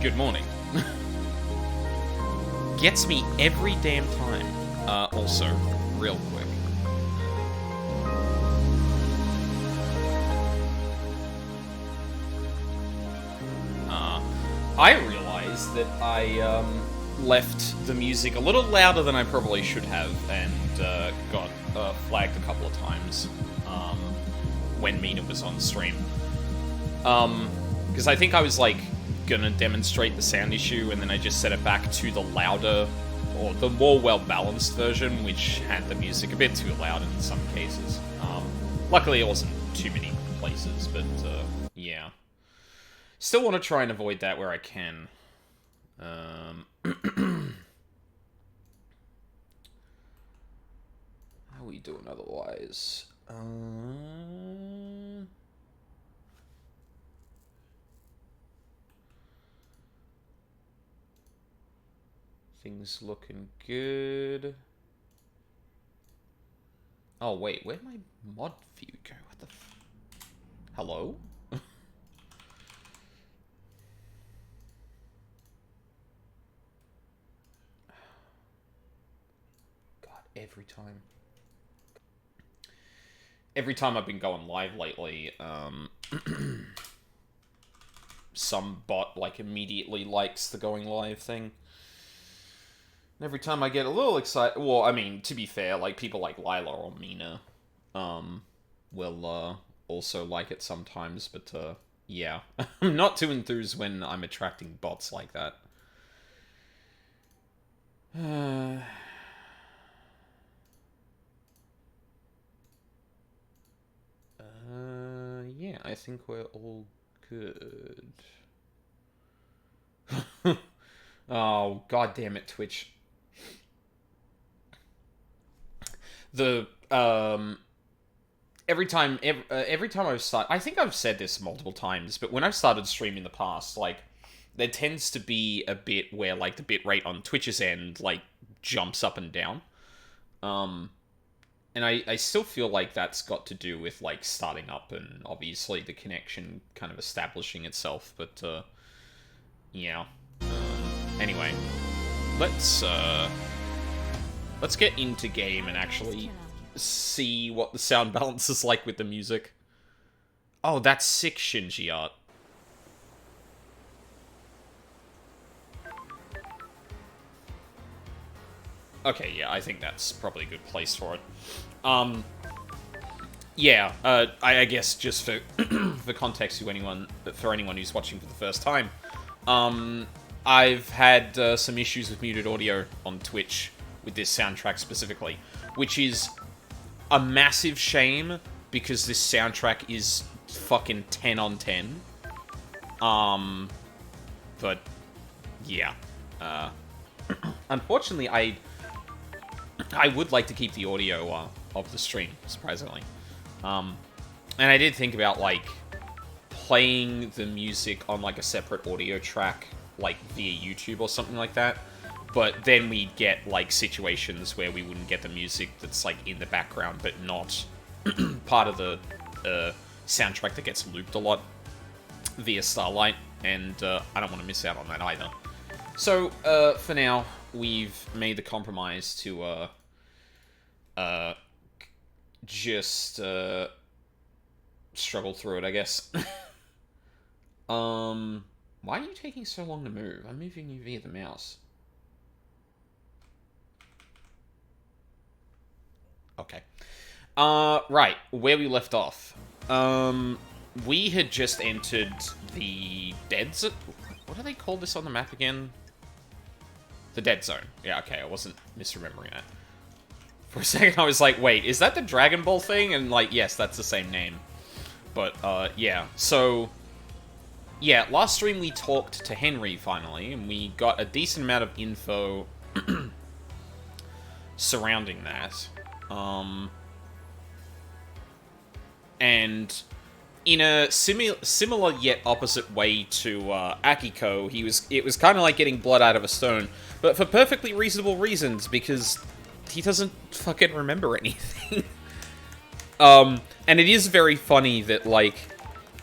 Good morning. Gets me every damn time. Also, real quick. I realized that I, left the music a little louder than I probably should have, and, got, flagged a couple of times, when Mina was on stream. Because I think I was, like, gonna demonstrate the sound issue, and then I just set it back to the louder, or the more well-balanced version, which had the music a bit too loud in some cases. Luckily it wasn't too many places, but, yeah. Still want to try and avoid that where I can. How are we doing otherwise? Things looking good. Oh, wait, where'd my mod view go? What the Hello? Every time I've been going live lately, some bot, like, immediately likes the going live thing. And every time I get a little excited, well, I mean, to be fair, like, people like Lila or Mina, will, also like it sometimes, but, yeah. I'm not too enthused when I'm attracting bots like that. Yeah, I think we're all good. Oh, god damn it, Twitch. The, every time I've started, I think I've said this multiple times, but when I've started streaming in the past, like, there tends to be a bit where, like, the bitrate on Twitch's end, like, jumps up and down. And I still feel like that's got to do with, like, starting up and obviously the connection kind of establishing itself, but, yeah. Anyway, let's get into game and actually see what the sound balance is like with the music. Oh, that's sick Shinji art. Okay, yeah, I think that's probably a good place for it. Yeah, I guess just for for context for anyone who's watching for the first time, I've had some issues with muted audio on Twitch with this soundtrack specifically, which is a massive shame because this soundtrack is fucking 10 on 10. But yeah, unfortunately, I would like to keep the audio of the stream, surprisingly. And I did think about, like, playing the music on, like, a separate audio track, like, via YouTube or something like that. But then we'd get, like, situations where we wouldn't get the music that's, like, in the background, but not part of the soundtrack that gets looped a lot via Starlight. And I don't want to miss out on that either. So, for now, we've made the compromise to, just, struggle through it, I guess. Why are you taking so long to move? I'm moving you via the mouse. Okay. Right, where we left off. We had just entered the dead zone. What do they call this on the map again? The dead zone. Yeah, okay, I wasn't misremembering that. For a second, I was like, wait, is that the Dragon Ball thing? And, like, yes, that's the same name. But, yeah. So, yeah, last stream we talked to Henry, finally, and we got a decent amount of info surrounding that. And in a similar yet opposite way to Akiko, it was kind of like getting blood out of a stone, but for perfectly reasonable reasons, because he doesn't fucking remember anything. And it is very funny that, like,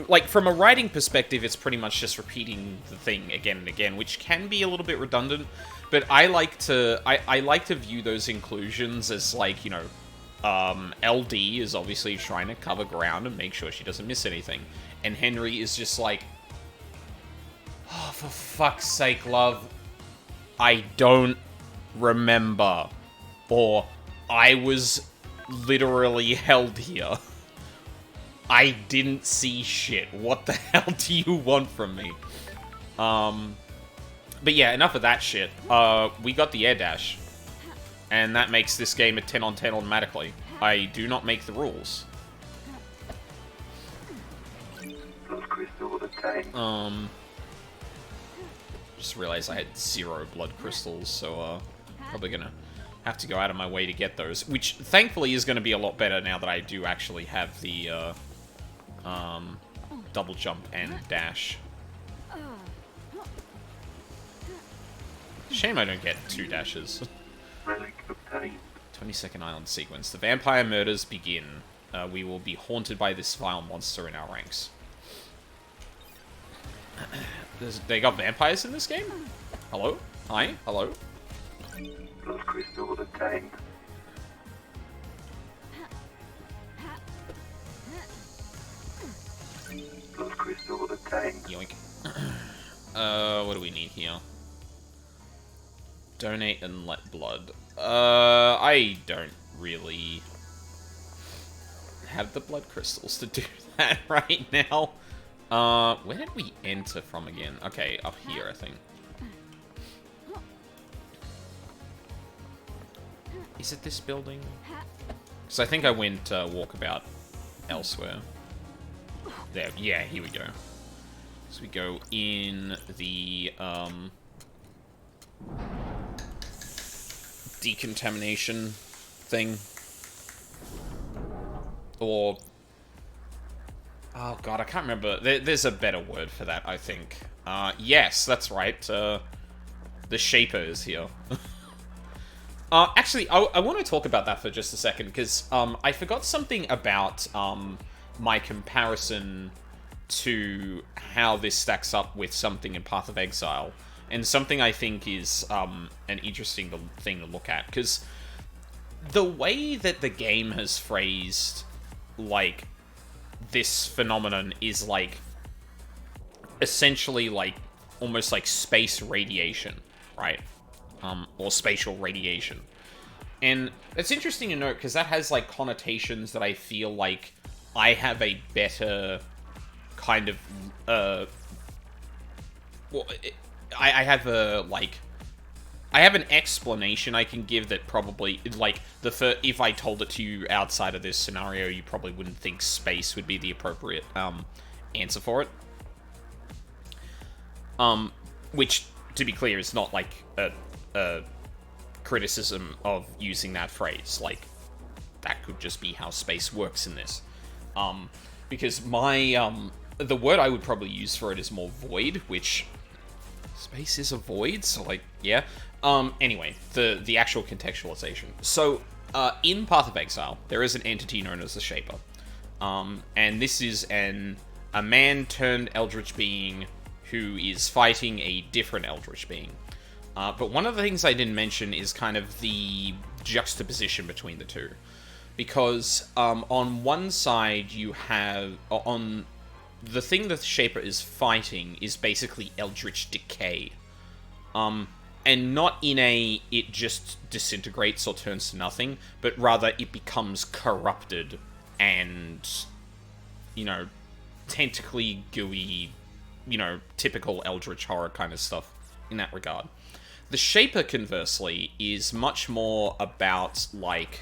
like, from a writing perspective, it's pretty much just repeating the thing again and again, which can be a little bit redundant, but I like to view those inclusions as, like, you know, LD is obviously trying to cover ground and make sure she doesn't miss anything, and Henry is just like, oh, for fuck's sake, love, I don't remember, or I was literally held here. I didn't see shit. What the hell do you want from me? But yeah, enough of that shit. We got the air dash. And that makes this game a 10 on 10 automatically. I do not make the rules. Just realized I had 0 blood crystals, so probably gonna have to go out of my way to get those. Which, thankfully, is gonna be a lot better now that I do actually have the, double jump and dash. Shame I don't get 2 dashes. 22nd island sequence. The vampire murders begin. We will be haunted by this vile monster in our ranks. They got vampires in this game? Hello? Hi? Hello? Blood crystal obtained. Blood crystal obtained. Yoink. What do we need here? Donate and let blood. I don't really have the blood crystals to do that right now. Where did we enter from again? Okay, up here, I think. Is it this building? Because I think I went walkabout elsewhere. There, yeah, here we go. So we go in the, decontamination thing. Or... oh god, I can't remember. There's a better word for that, I think. Yes, that's right. The Shaper is here. Actually, I want to talk about that for just a second, because I forgot something about my comparison to how this stacks up with something in Path of Exile. And something I think is an interesting thing to look at, because the way that the game has phrased, like, this phenomenon is, like, essentially, like, almost like space radiation, right? Or spatial radiation. And it's interesting to note, because that has, like, connotations that I feel like I have a better kind of, well, I have a, like, I have an explanation I can give that probably, like, if I told it to you outside of this scenario, you probably wouldn't think space would be the appropriate, answer for it. Which, to be clear, is not, like, a criticism of using that phrase. Like, that could just be how space works in this. Because the word I would probably use for it is more void, which... space is a void, so, like, yeah. Anyway, the actual contextualization. So, in Path of Exile, there is an entity known as the Shaper. And this is a man-turned-eldritch being who is fighting a different eldritch being. But one of the things I didn't mention is kind of the juxtaposition between the two. Because, on one side, you have... on the thing that the Shaper is fighting is basically eldritch decay. And not in a, it just disintegrates or turns to nothing, but rather it becomes corrupted and, you know, tentacly, gooey, you know, typical eldritch horror kind of stuff in that regard. The Shaper, conversely, is much more about, like...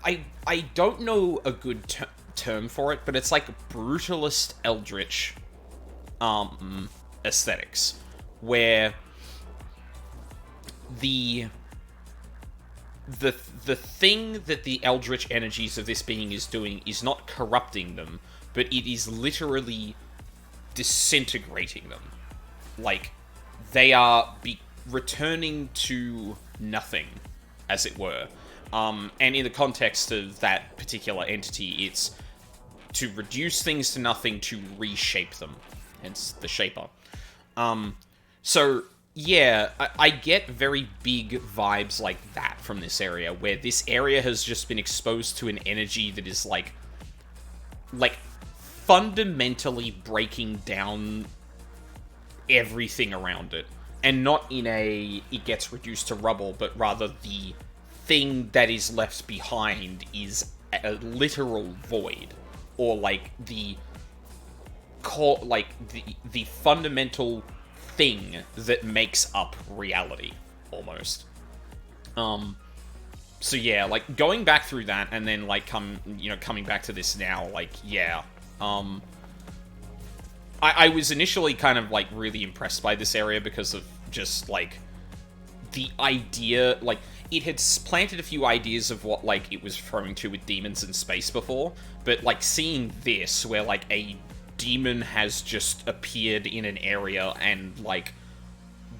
I don't know a good term for it, but it's like brutalist eldritch aesthetics, where the thing that the eldritch energies of this being is doing is not corrupting them, but it is literally disintegrating them. Like, they are returning to nothing, as it were. And in the context of that particular entity, it's to reduce things to nothing to reshape them. Hence the Shaper. So, yeah, I get very big vibes like that from this area, where this area has just been exposed to an energy that is, like fundamentally breaking down everything around it. And not in a, it gets reduced to rubble, but rather the thing that is left behind is a literal void. Or, like, the fundamental thing that makes up reality, almost. So yeah, like, going back through that, and then, like, coming back to this now, like, yeah. I was initially kind of, like, really impressed by this area because of just, like, the idea, like, it had planted a few ideas of what, like, it was referring to with demons in space before, but, like, seeing this, where, like, a demon has just appeared in an area, and, like,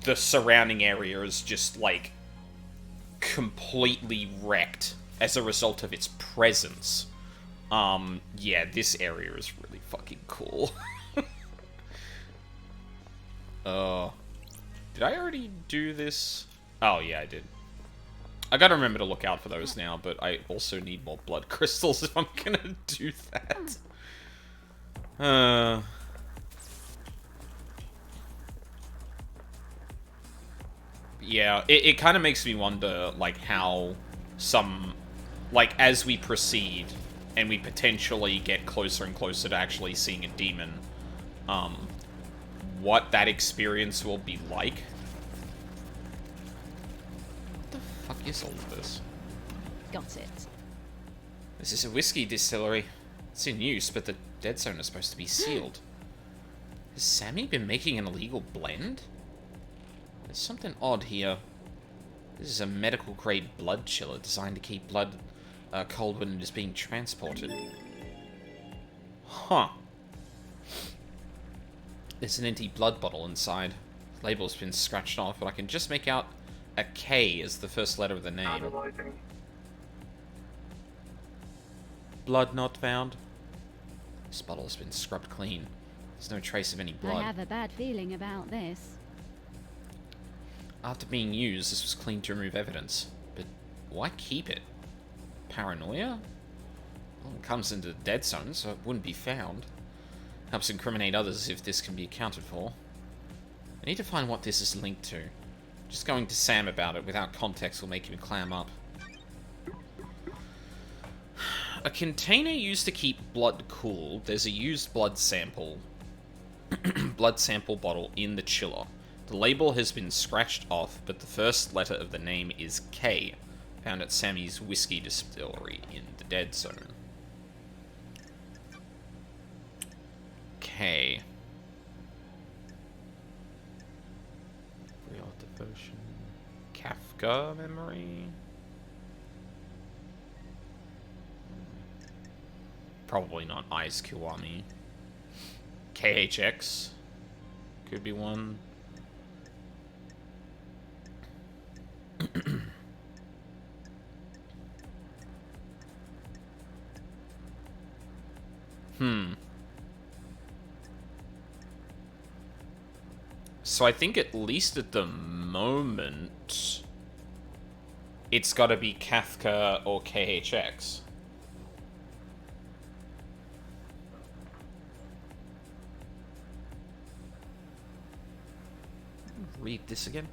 the surrounding area is just, like, completely wrecked as a result of its presence. Yeah, this area is really fucking cool. Did I already do this? Oh, yeah, I did. I gotta remember to look out for those now, but I also need more blood crystals if I'm gonna do that. Yeah, it kind of makes me wonder, like, how some, like, as we proceed, and we potentially get closer and closer to actually seeing a demon, what that experience will be like. What the fuck is all of this? Got it. This is a whiskey distillery. It's in use, but the dead zone is supposed to be sealed. Has Sammy been making an illegal blend? There's something odd here. This is a medical-grade blood chiller designed to keep blood cold when it is being transported. Huh. There's an empty blood bottle inside. The label's been scratched off, but I can just make out a K as the first letter of the name. Analyzing. Blood not found. This bottle has been scrubbed clean. There's no trace of any blood. I have a bad feeling about this. After being used, this was cleaned to remove evidence. But why keep it? Paranoia? Well, it comes into the dead zone, so it wouldn't be found. Helps incriminate others if this can be accounted for. I need to find what this is linked to. Just going to Sam about it without context will make him clam up. A container used to keep blood cool. There's a used blood sample bottle in the chiller. The label has been scratched off, but the first letter of the name is K, found at Sammy's whiskey distillery in the dead zone. K. Real devotion. Kafka memory. Probably not Ice Kiwami. KHX. Could be one. So I think at least at the moment, it's got to be Kafka or KHX. Read this again.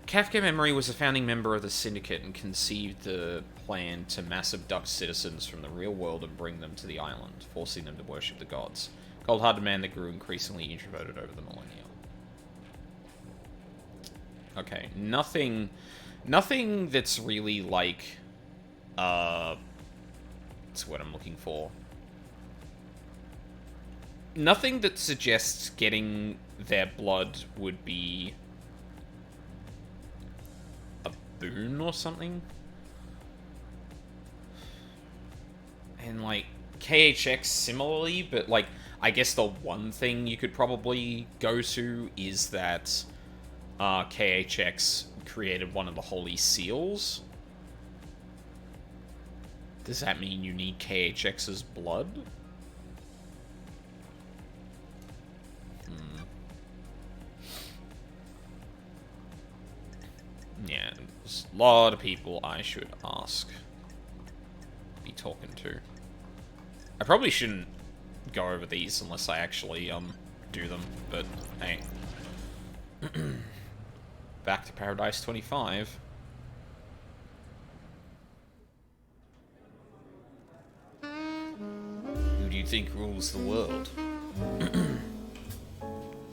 Kafka Memory was a founding member of the Syndicate and conceived the plan to mass abduct citizens from the real world and bring them to the island, forcing them to worship the gods. Cold-hearted man that grew increasingly introverted over the millennia. Okay, nothing that's really like, that's what I'm looking for. Nothing that suggests getting their blood would be a boon or something. And, like, KHX similarly, but, like, I guess the one thing you could probably go to is that KHX created one of the holy seals. Does that mean you need KHX's blood? Yeah, there's a lot of people I should ask. Be talking to. I probably shouldn't go over these unless I actually, do them, but hey. Back to Paradise 25. Who do you think rules the world?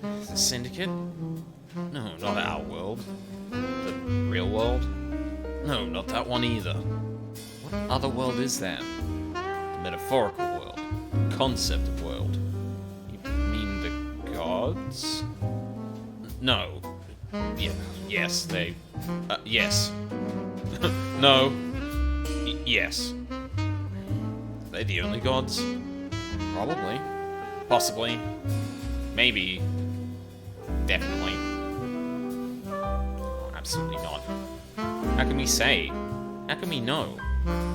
The Syndicate? No, not our world. The real world? No, not that one either. What other world is there? The metaphorical world. Concept of world. You mean the gods? No. Yeah, yes, they... yes. No. Yes. Are they the only gods? Probably. Possibly. Maybe. Definitely. Oh, absolutely not. How can we say? How can we know?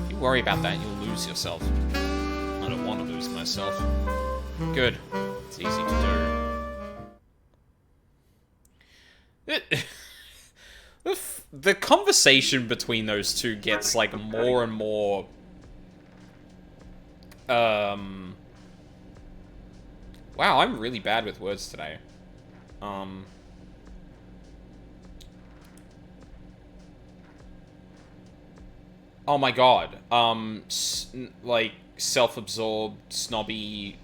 If you worry about that, you'll lose yourself. I don't want to lose myself. Good. It's easy to do. The conversation between those two gets, like, more and more... Wow, I'm really bad with words today. Oh my god. Like, self-absorbed, snobby...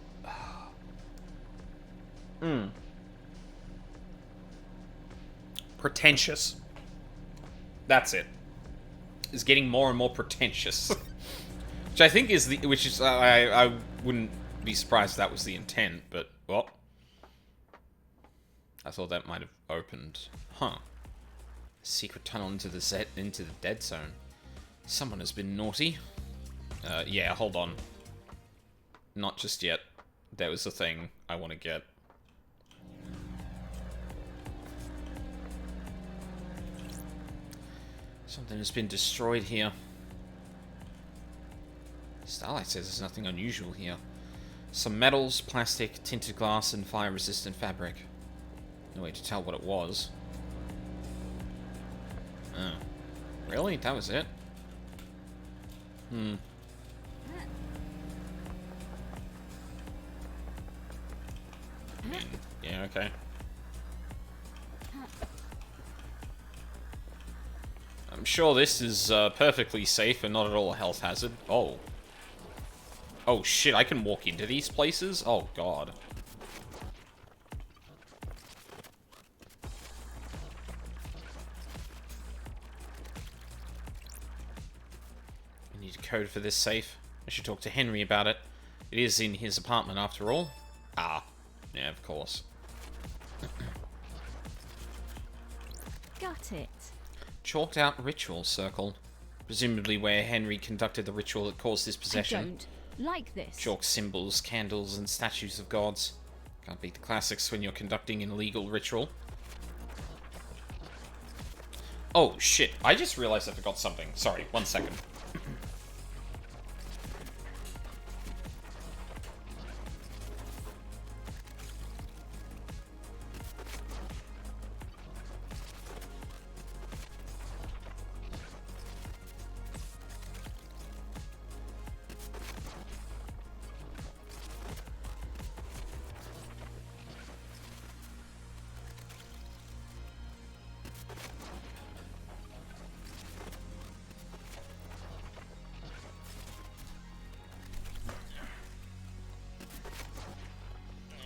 Pretentious. That's it. Is getting more and more pretentious. Which I think is the... Which is... I wouldn't be surprised if that was the intent, but... Well... I thought that might have opened. Huh. Secret tunnel into the dead zone. Someone has been naughty. Yeah, hold on. Not just yet. There was a thing I want to get. Something has been destroyed here. Starlight says there's nothing unusual here. Some metals, plastic, tinted glass, and fire-resistant fabric. No way to tell what it was. Oh. Really? That was it? Yeah, okay. I'm sure this is perfectly safe and not at all a health hazard. Oh. Oh shit, I can walk into these places? Oh god. I need a code for this safe. I should talk to Henry about it. It is in his apartment after all. Ah. Yeah, of course. Got it. Chalked out ritual circle. Presumably where Henry conducted the ritual that caused his possession. I don't like this. Chalk symbols, candles, and statues of gods. Can't beat the classics when you're conducting an illegal ritual. Oh, shit. I just realized I forgot something. Sorry, 1 second.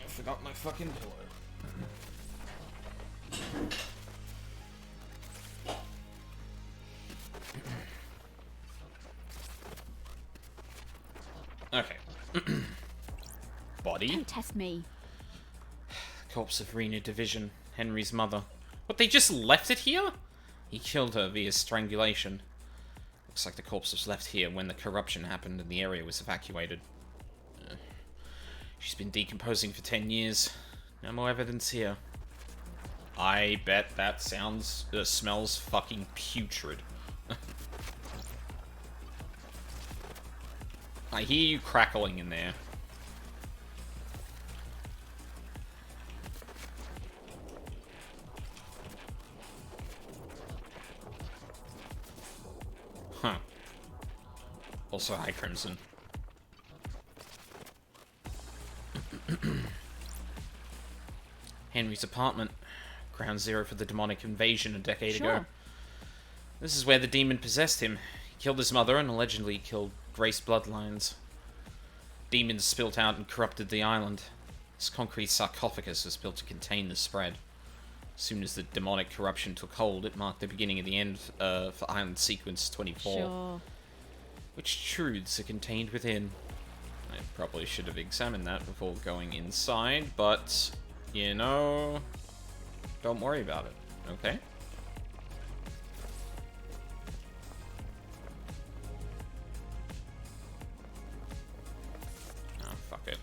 Forgot my fucking pillow. Okay. Body. Don't test me. Corpse of Rena Division, Henry's mother. What, they just left it here? He killed her via strangulation. Looks like the corpse was left here when the corruption happened and the area was evacuated. She's been decomposing for 10 years. No more evidence here. I bet that smells fucking putrid. I hear you crackling in there. Huh. Also, hi, Crimson. Henry's apartment. Ground zero for the demonic invasion a decade ago. This is where the demon possessed him. He killed his mother and allegedly killed Grace bloodlines. Demons spilt out and corrupted the island. This concrete sarcophagus was built to contain the spread. As soon as the demonic corruption took hold, it marked the beginning of the end for Island Sequence 24. Sure. Which truths are contained within? I probably should have examined that before going inside, but, you know, don't worry about it, okay? Oh, fuck it.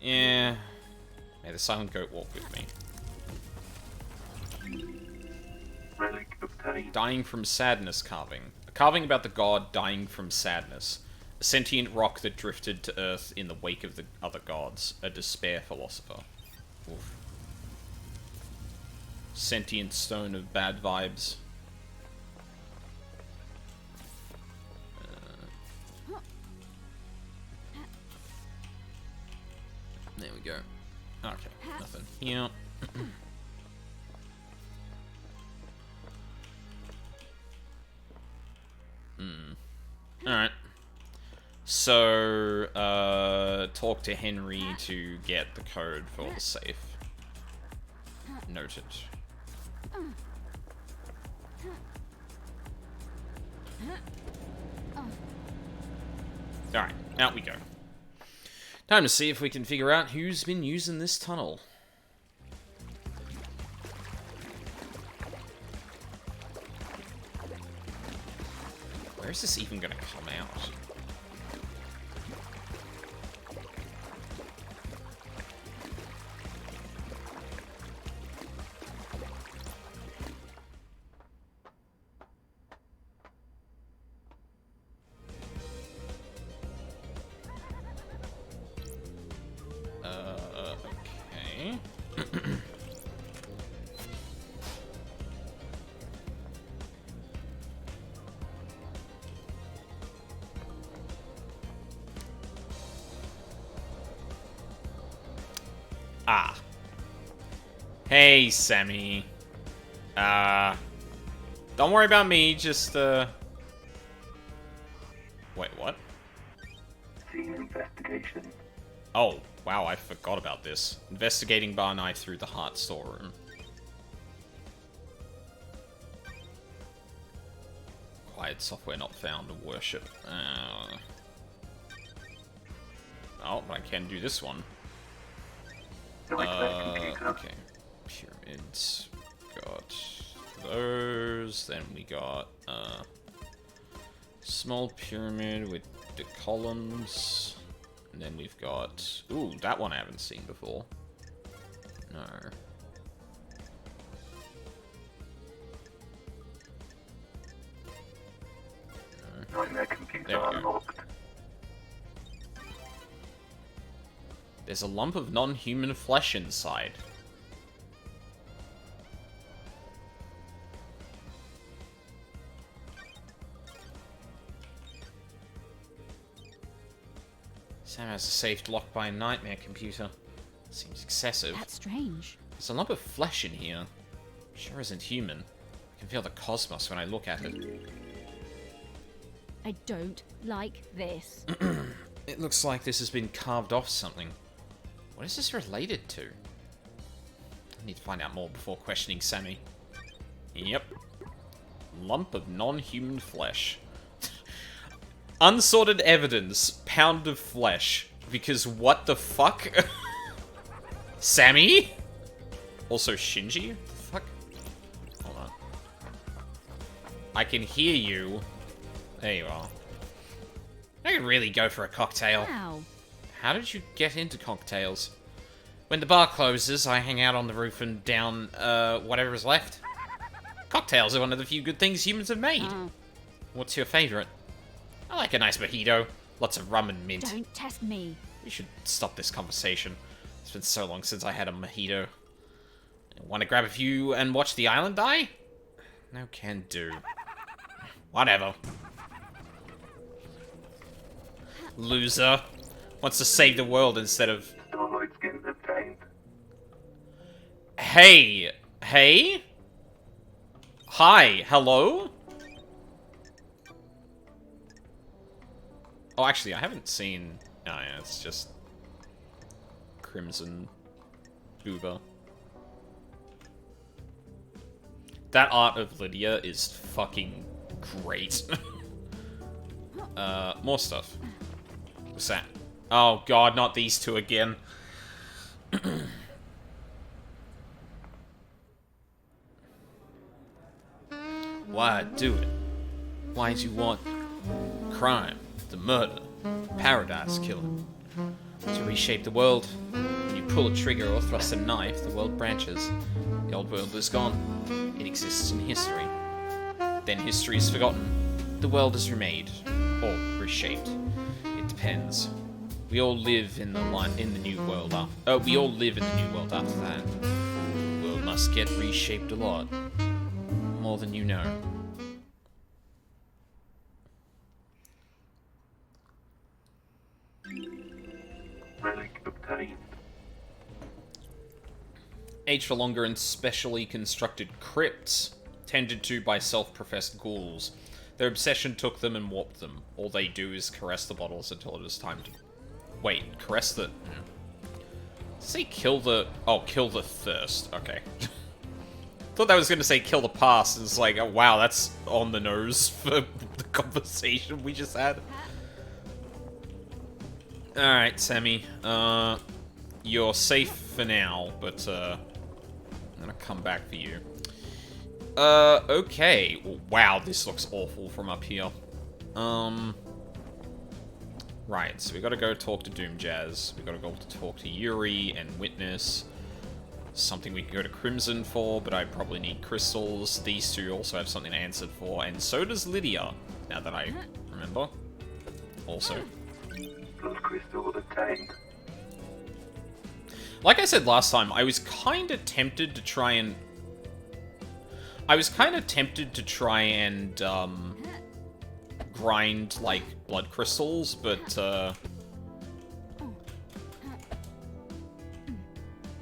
Yeah. May the silent goat walk with me. Relic obtained. Dying from sadness carving. A carving about the god dying from sadness. A sentient rock that drifted to Earth in the wake of the other gods. A despair philosopher. Oof. Sentient stone of bad vibes. There we go. Okay, nothing here. Alright. So, talk to Henry to get the code for the safe. Noted. Alright, out we go. Time to see if we can figure out who's been using this tunnel. Where is this even gonna come out? Okay. Ah. Hey, Sammy. Don't worry about me, just, Wait, what? Scene investigation. Oh, wow, I forgot about this. Investigating bar knife through the heart storeroom. Quiet software not found to worship. Oh, but I can do this one. Okay. Pyramids. Got those. Then we got, small pyramid with the columns. And then we've got... Ooh, that one I haven't seen before. No. Nightmare computer There we go. unlocked. There's a lump of non-human flesh inside. Sam has a safe locked by a nightmare computer. Seems excessive. That's strange. There's a lump of flesh in here. Sure isn't human. I can feel the cosmos when I look at it. I don't like this. It looks like this has been carved off something. What is this related to? I need to find out more before questioning Sammy. Yep. Lump of non-human flesh. Unsorted evidence. Pound of flesh. Because what the fuck? Sammy? Also Shinji? What the fuck? Hold on. I can hear you. There you are. I could really go for a cocktail. Wow. How did you get into cocktails? When the bar closes, I hang out on the roof and down, whatever is left. Cocktails are one of the few good things humans have made. Oh. What's your favorite? I like a nice mojito. Lots of rum and mint. Don't test me. We should stop this conversation. It's been so long since I had a mojito. Want to grab a few and watch the island die? No can do. Whatever. Loser. Wants to save the world instead of... Starlight skins obtained. Hey! Hey? Hi, hello? Oh, actually, I haven't seen... Oh, yeah, it's just... Crimson Booba. That art of Lydia is fucking great. More stuff. What's that? Oh god, not these two again. Why do it? Why do you want crime, the murder, paradise killing? To reshape the world, when you pull a trigger or thrust a knife, the world branches. The old world is gone. It exists in history. Then history is forgotten. The world is remade, or reshaped. It depends. We all live in the new world after. We all live in the new world after that. The world must get reshaped a lot, more than you know. Relic obtained. Age for longer and specially constructed crypts, tended to by self-professed ghouls. Their obsession took them and warped them. All they do is caress the bottles until it is time to... Wait, caress the... Say kill the... Oh, kill the thirst. Okay. Thought that was going to say kill the past. It's like, oh, wow, that's on the nose for the conversation we just had. Alright, Sammy. You're safe for now, but, I'm gonna come back for you. Okay. Wow, this looks awful from up here. Right, so we gotta go talk to Doom Jazz. We gotta go to talk to Yuri and Witness. Something we can go to Crimson for, but I probably need crystals. These two also have something answered for, and so does Lydia, now that I remember. Also. Blood crystal obtained. Like I said last time, I was kind of tempted to try and... grind, like, blood crystals, but,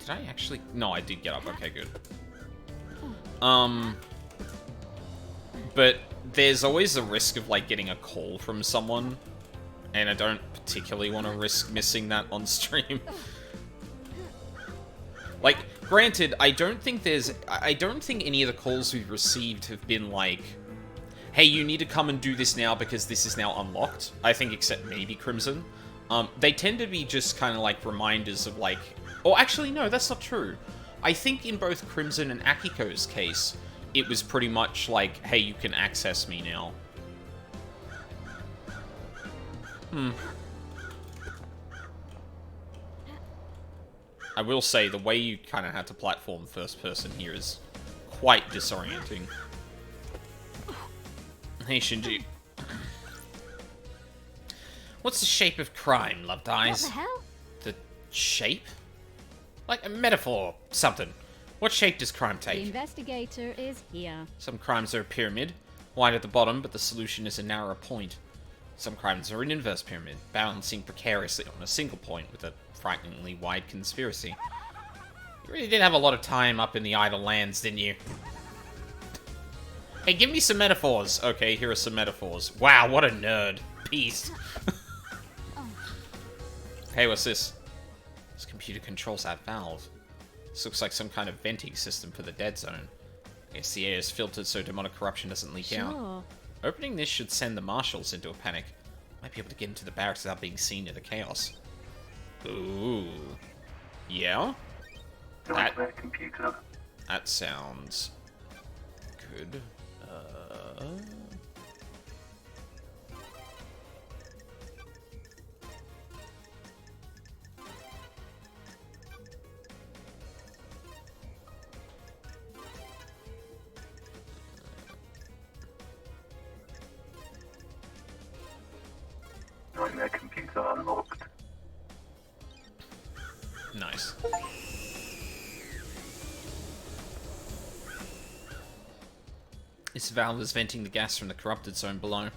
Did I actually... No, I did get up. Okay, good. But there's always the risk of, like, getting a call from someone, and I don't particularly want to risk missing that on stream. Like, granted, I don't think any of the calls we've received have been like, hey, you need to come and do this now because this is now unlocked. I think except maybe Crimson. They tend to be just kind of like reminders of like... Or actually, no, that's not true. I think in both Crimson and Akiko's case, it was pretty much like, hey, you can access me now. I will say, the way you kind of had to platform first person here is quite disorienting. Hey, Shinji. What's the shape of crime, loved eyes? What the hell? The shape? Like a metaphor, something. What shape does crime The take? investigator is here. Some crimes are a pyramid, wide at the bottom, but the solution is a narrower point. Some crimes are an inverse pyramid, balancing precariously on a single point with a frighteningly wide conspiracy. You really did have a lot of time up in the idle lands, didn't you? Hey, give me some metaphors. Okay, here are some metaphors. Wow, what a nerd. Peace. Hey, what's this? This computer controls that valve. This looks like some kind of venting system for the dead zone. I guess the air is filtered so demonic corruption doesn't leak out. Sure. Opening this should send the marshals into a panic. Might be able to get into the barracks without being seen in the chaos. Ooh. Yeah? Nightmare computer. That sounds good. This valve is venting the gas from the corrupted zone below.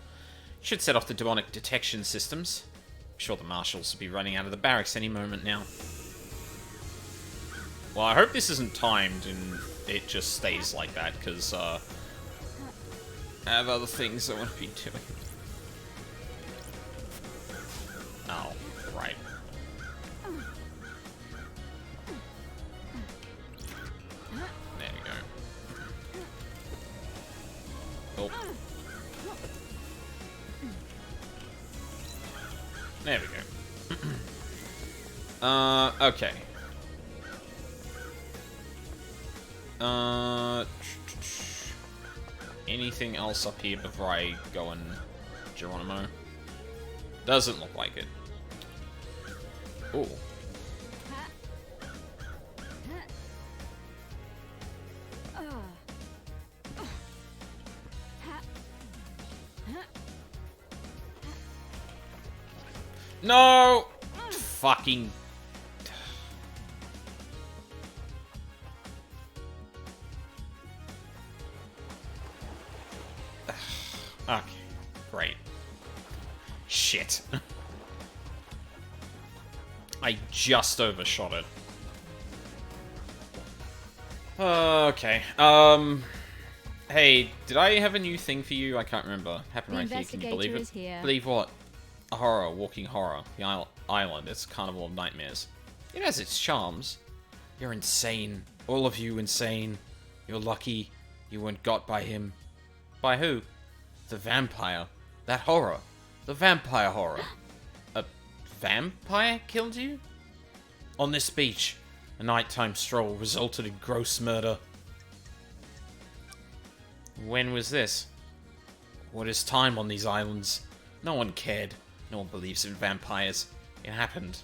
Should set off the demonic detection systems. I'm sure the marshals will be running out of the barracks any moment now. Well, I hope this isn't timed and it just stays like that, because I have other things I want to be doing. Oh, right. There we go. Oh. There we go. Okay. Anything else up here before I go and Geronimo? Doesn't look like it. Ooh. No! Fucking... Okay, great. Shit. I just overshot it. Okay, hey, did I have a new thing for you? I can't remember. Happened right here, can you believe it? Is here. Believe what? A horror, walking horror. The island, it's a carnival of nightmares. It has its charms. You're insane. All of you insane. You're lucky you weren't got by him. By who? The vampire. That horror. The vampire horror. A vampire killed you? On this beach, a nighttime stroll resulted in gross murder. When was this? What is time on these islands? No one cared. No one believes in vampires. It happened.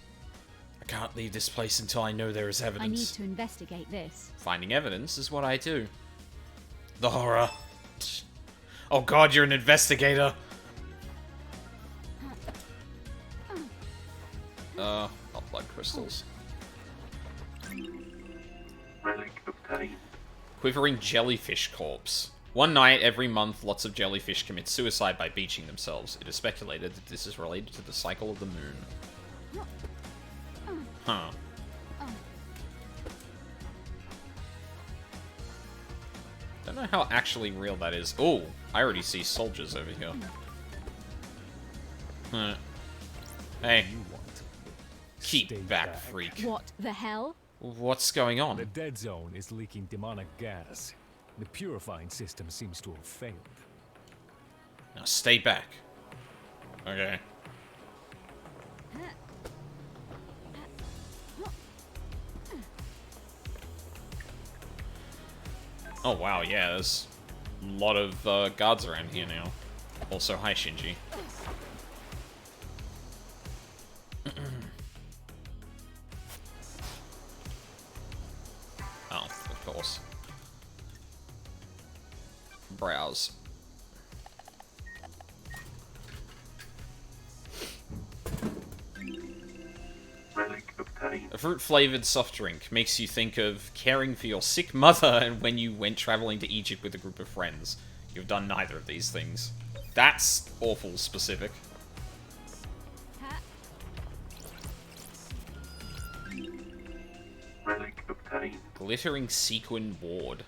I can't leave this place until I know there is evidence. I need to investigate this. Finding evidence is what I do. The horror. Oh god, you're an investigator. Not blood crystals. Relic obtained. Quivering jellyfish corpse. One night every month, lots of jellyfish commit suicide by beaching themselves. It is speculated that this is related to the cycle of the moon. Huh. Don't know how actually real that is. Oh, I already see soldiers over here. Huh. Hey. Keep back, freak. What the hell? What's going on? The dead zone is leaking demonic gas. The purifying system seems to have failed. Now stay back. Okay. Oh wow, yeah, there's a lot of guards around here now. Also, hi Shinji. Oh, of course. Browse. Relic obtained. A fruit-flavored soft drink makes you think of caring for your sick mother and when you went traveling to Egypt with a group of friends. You've done neither of these things. That's awful specific. Relic obtained. Glittering sequin ward.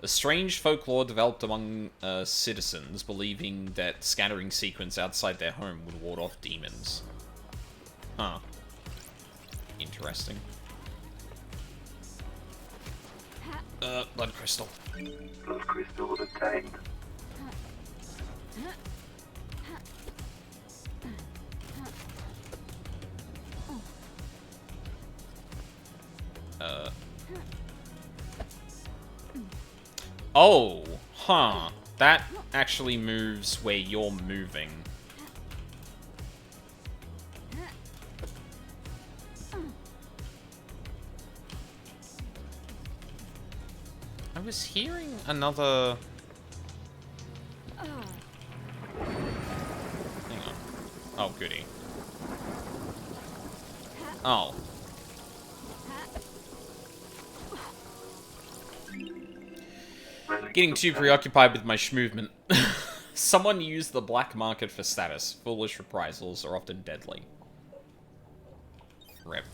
A strange folklore developed among citizens, believing that scattering sequins outside their home would ward off demons. Huh. Interesting. Blood crystal. Blood crystal obtained. Oh, huh. That actually moves where you're moving. I was hearing another... Hang on. Oh, goody. Oh. Relic Getting too preoccupied with my schmovement. Someone used the black market for status. Foolish reprisals are often deadly. Rip.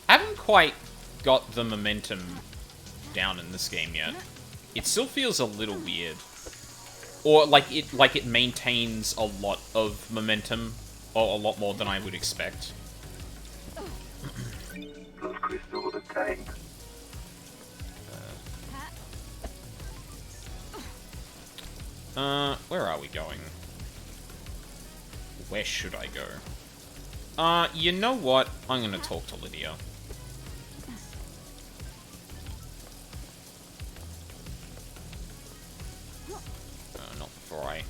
I haven't quite got the momentum down in this game yet. It still feels a little weird. Or like it maintains a lot of momentum, or a lot more than I would expect. Plus crystal obtained. Where are we going? Where should I go? You know what? I'm gonna talk to Lydia. Not before I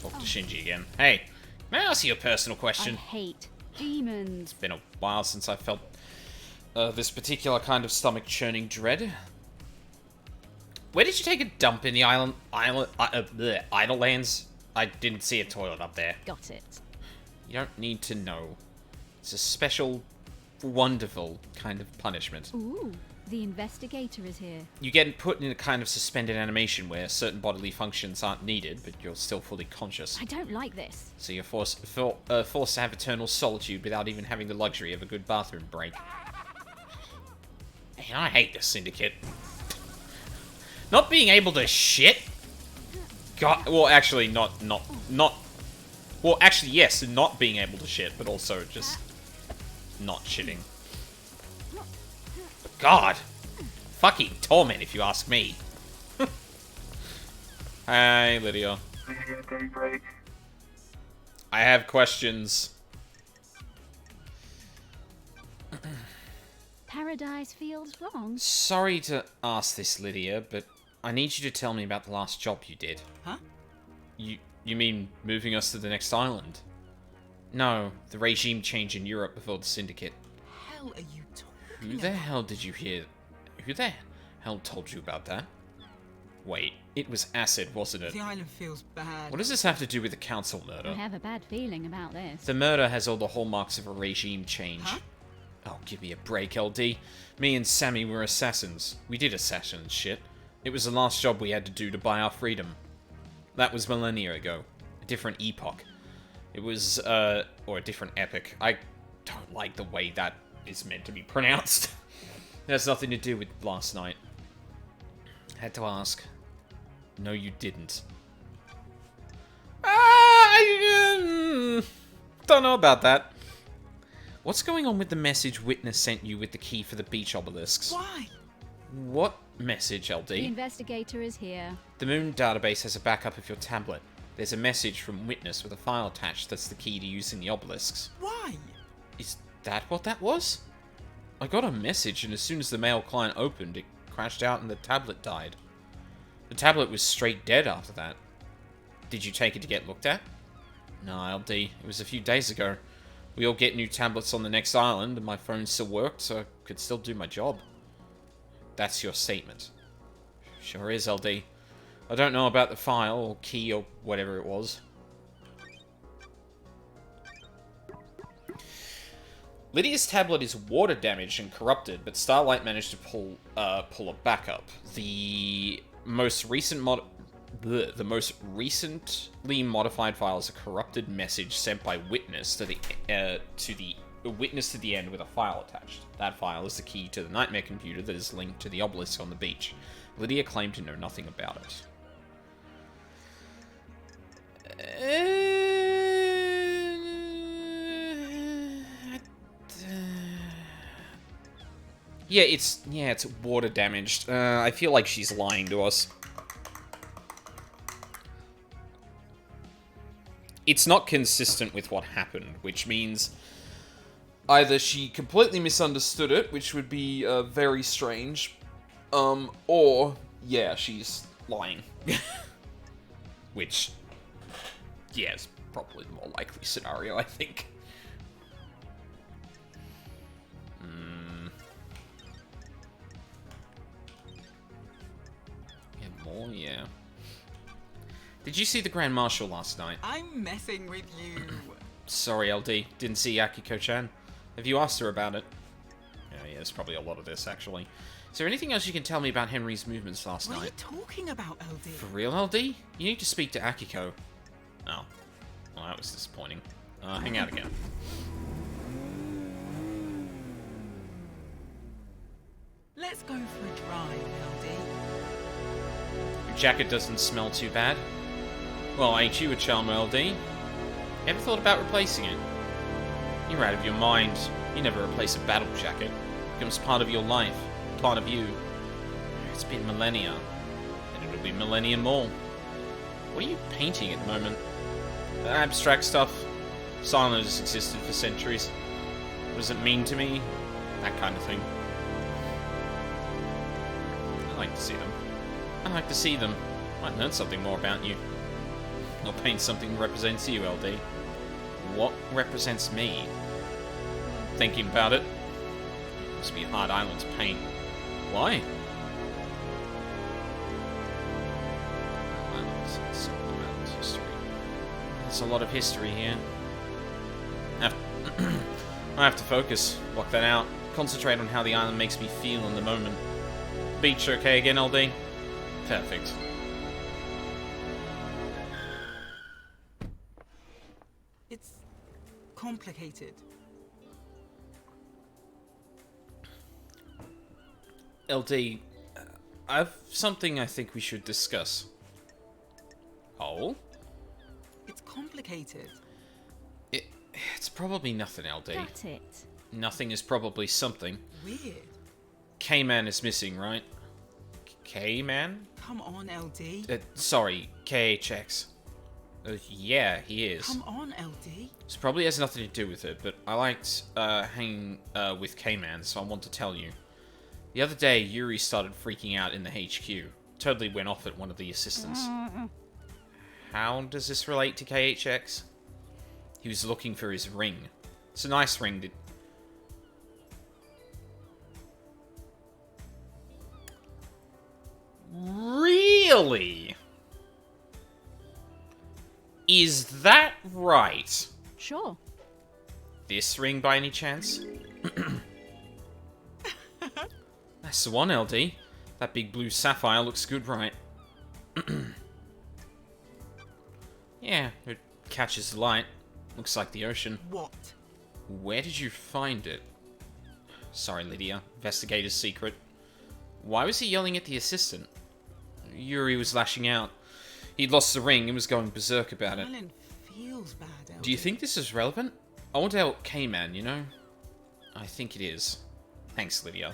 talk to Shinji again. Hey, may I ask you a personal I question? hate demons. It's been a while since I felt this particular kind of stomach-churning dread. Where did you take a dump in the Idlelands? I didn't see a toilet up there. Got it. You don't need to know. It's a special, wonderful kind of punishment. Ooh, the investigator is here. You get put in a kind of suspended animation where certain bodily functions aren't needed, but you're still fully conscious. I don't like this. So you're forced to have eternal solitude without even having the luxury of a good bathroom break. Man, I hate this syndicate. Not being able to shit? God, well, actually, not... Well, actually, yes, not being able to shit, but also just not shitting. God. Fucking torment, if you ask me. Hi, Lydia. Lydia Daybreak. I have questions. Paradise feels wrong. Sorry to ask this, Lydia, but I need you to tell me about the last job you did. Huh? You mean moving us to the next island? No, the regime change in Europe before the Syndicate. Hell are you talking Who the hell did you hear? Who the hell told you about that? Wait, it was acid, wasn't it? The island feels bad. What does this have to do with the council I murder? have a bad feeling about this. The murder has all the hallmarks of a regime change. Huh? Oh, give me a break, LD. Me and Sammy were assassins. We did assassin shit. It was the last job we had to do to buy our freedom. That was millennia ago. A different epoch. It was, or a different epic. I don't like the way that is meant to be pronounced. It has nothing to do with last night. Had to ask. No, you didn't. I don't know about that. What's going on with the message Witness sent you with the key for the beach obelisks? Why? What message, LD? The investigator is here. The Moon database has a backup of your tablet. There's a message from Witness with a file attached that's the key to using the obelisks. Why? Is that what that was? I got a message, and as soon as the mail client opened, it crashed out and the tablet died. The tablet was straight dead after that. Did you take it to get looked at? No, LD. It was a few days ago. We all get new tablets on the next island, and my phone still worked, so I could still do my job. That's your statement. Sure is, LD. I don't know about the file, or key, or whatever it was. Lydia's tablet is water damaged and corrupted, but Starlight managed to pull a backup. The most recently modified file is a corrupted message sent by Witness to the Witness to the end with a file attached. That file is the key to the nightmare computer that is linked to the obelisk on the beach. Lydia claimed to know nothing about it. Yeah, it's water damaged. I feel like she's lying to us. It's not consistent with what happened, which means either she completely misunderstood it, which would be very strange, or, yeah, she's lying. Which, yeah, is probably the more likely scenario, I think. Yeah, more, yeah. Did you see the Grand Marshal last night? I'm messing with you. Sorry, LD. Didn't see Akiko-chan. Have you asked her about it? Yeah, there's probably a lot of this, actually. Is there anything else you can tell me about Henry's movements last What are you night? talking about, LD? For real, LD? You need to speak to Akiko. Oh. Well, that was disappointing. Hang out again. Let's go for a drive, LD. Your jacket doesn't smell too bad. Well, ain't you a charmer, LD? Ever thought about replacing it? You're out of your mind. You never replace a battle jacket. It becomes part of your life. Part of you. It's been millennia. And it'll be millennia more. What are you painting at the moment? Abstract stuff. Silent has existed for centuries. What does it mean to me? That kind of thing. I like to see them. I like to see them. Might learn something more about you. Or paint something that represents you, LD. What represents me? Thinking about it. Must be a hard island to paint. Why? Islands. It's all about history. There's a lot of history here. I have to focus. Block that out. Concentrate on how the island makes me feel in the moment. Beach okay again, LD? Perfect. It's complicated. LD, I've something I think we should discuss. Oh? It's complicated. It's probably nothing, LD. That's it. Nothing is probably something. Weird. K-Man is missing, right? K-Man? Come on, LD. Sorry, KHX. Yeah, he is. Come on, LD. This probably has nothing to do with it, but I liked hanging with K-Man, so I want to tell you. The other day, Yuri started freaking out in the HQ. Totally went off at one of the assistants. How does this relate to KHX? He was looking for his ring. It's a nice ring. Really? Is that right? Sure. This ring by any chance? That's the one, LD. That big blue sapphire looks good, right? Yeah, it catches the light. Looks like the ocean. What? Where did you find it? Sorry, Lydia. Investigator's secret. Why was he yelling at the assistant? Yuri was lashing out. He'd lost the ring and was going berserk about it. Alan feels bad, LD. Do you think this is relevant? I want to help K-Man, you know? I think it is. Thanks, Lydia.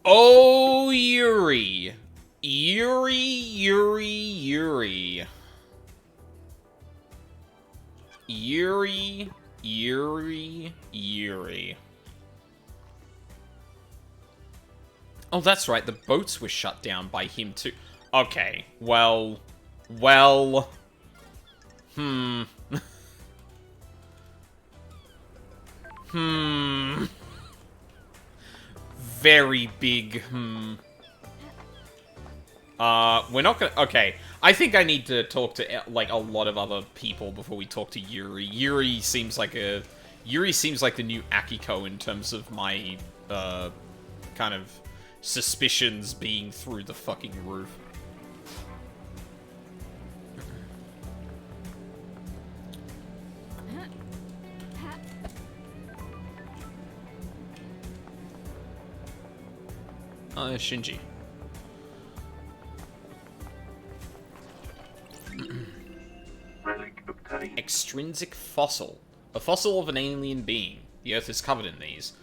Oh, Yuri. Yuri, Yuri, Yuri. Yuri, Yuri, Yuri. Oh, that's right. The boats were shut down by him, too. Okay. Well. Very big, we're not gonna... Okay, I think I need to talk to, like, a lot of other people before we talk to Yuri. Yuri seems like the new Akiko in terms of my, kind of suspicions being through the fucking roof. Shinji. Relic obtained. Extrinsic fossil. A fossil of an alien being. The Earth is covered in these.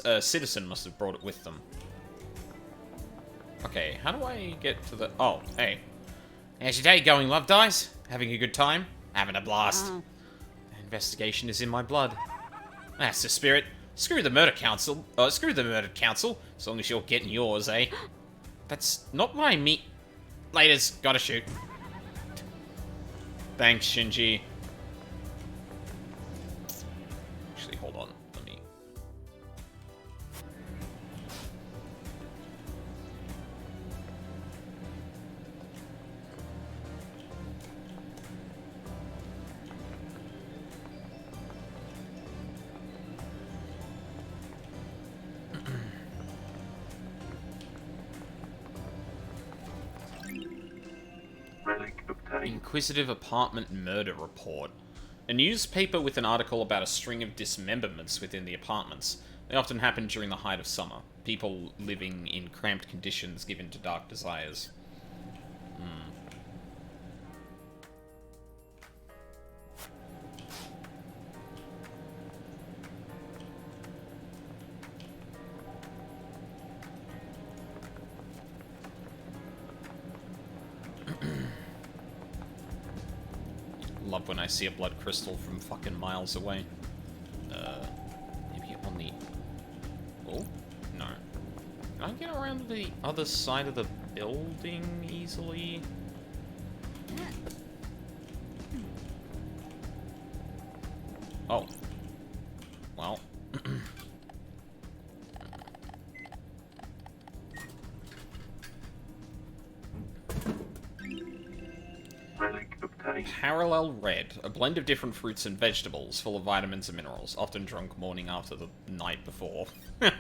A citizen must have brought it with them. Okay, how do I get to the... Oh, hey. How's your day going, Love Dice? Having a good time? Having a blast. Investigation is in my blood. That's the spirit. Screw the murder council. Screw the murdered council. As long as you're getting yours, eh? That's not what I mean. Laters, gotta shoot. Thanks, Shinji. Actually, hold on. Let me... Inquisitive apartment murder report. A newspaper with an article about a string of dismemberments within the apartments. They often happen during the height of summer. People living in cramped conditions given to dark desires. Love when I see a blood crystal from fucking miles away. Maybe on the... Oh? No. Can I get around to the other side of the building easily? Oh. Well. Relic obtained. Parallel Red, a blend of different fruits and vegetables, full of vitamins and minerals, often drunk morning after the night before. I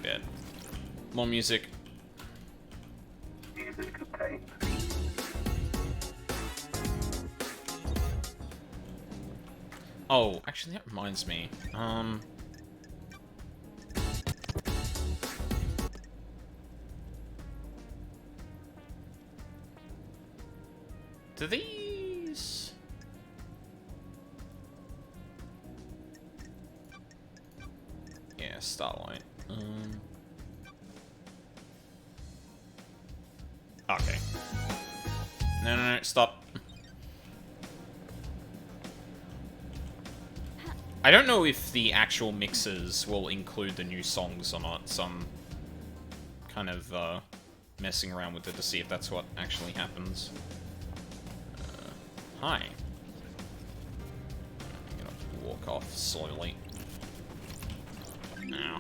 bet. More music. Music obtained. Oh, actually that reminds me. Do these... Yeah, Starlight. Okay. No, stop. I don't know if the actual mixes will include the new songs or not, so I'm kind of messing around with it to see if that's what actually happens. Hi. I'm gonna walk off slowly. Now.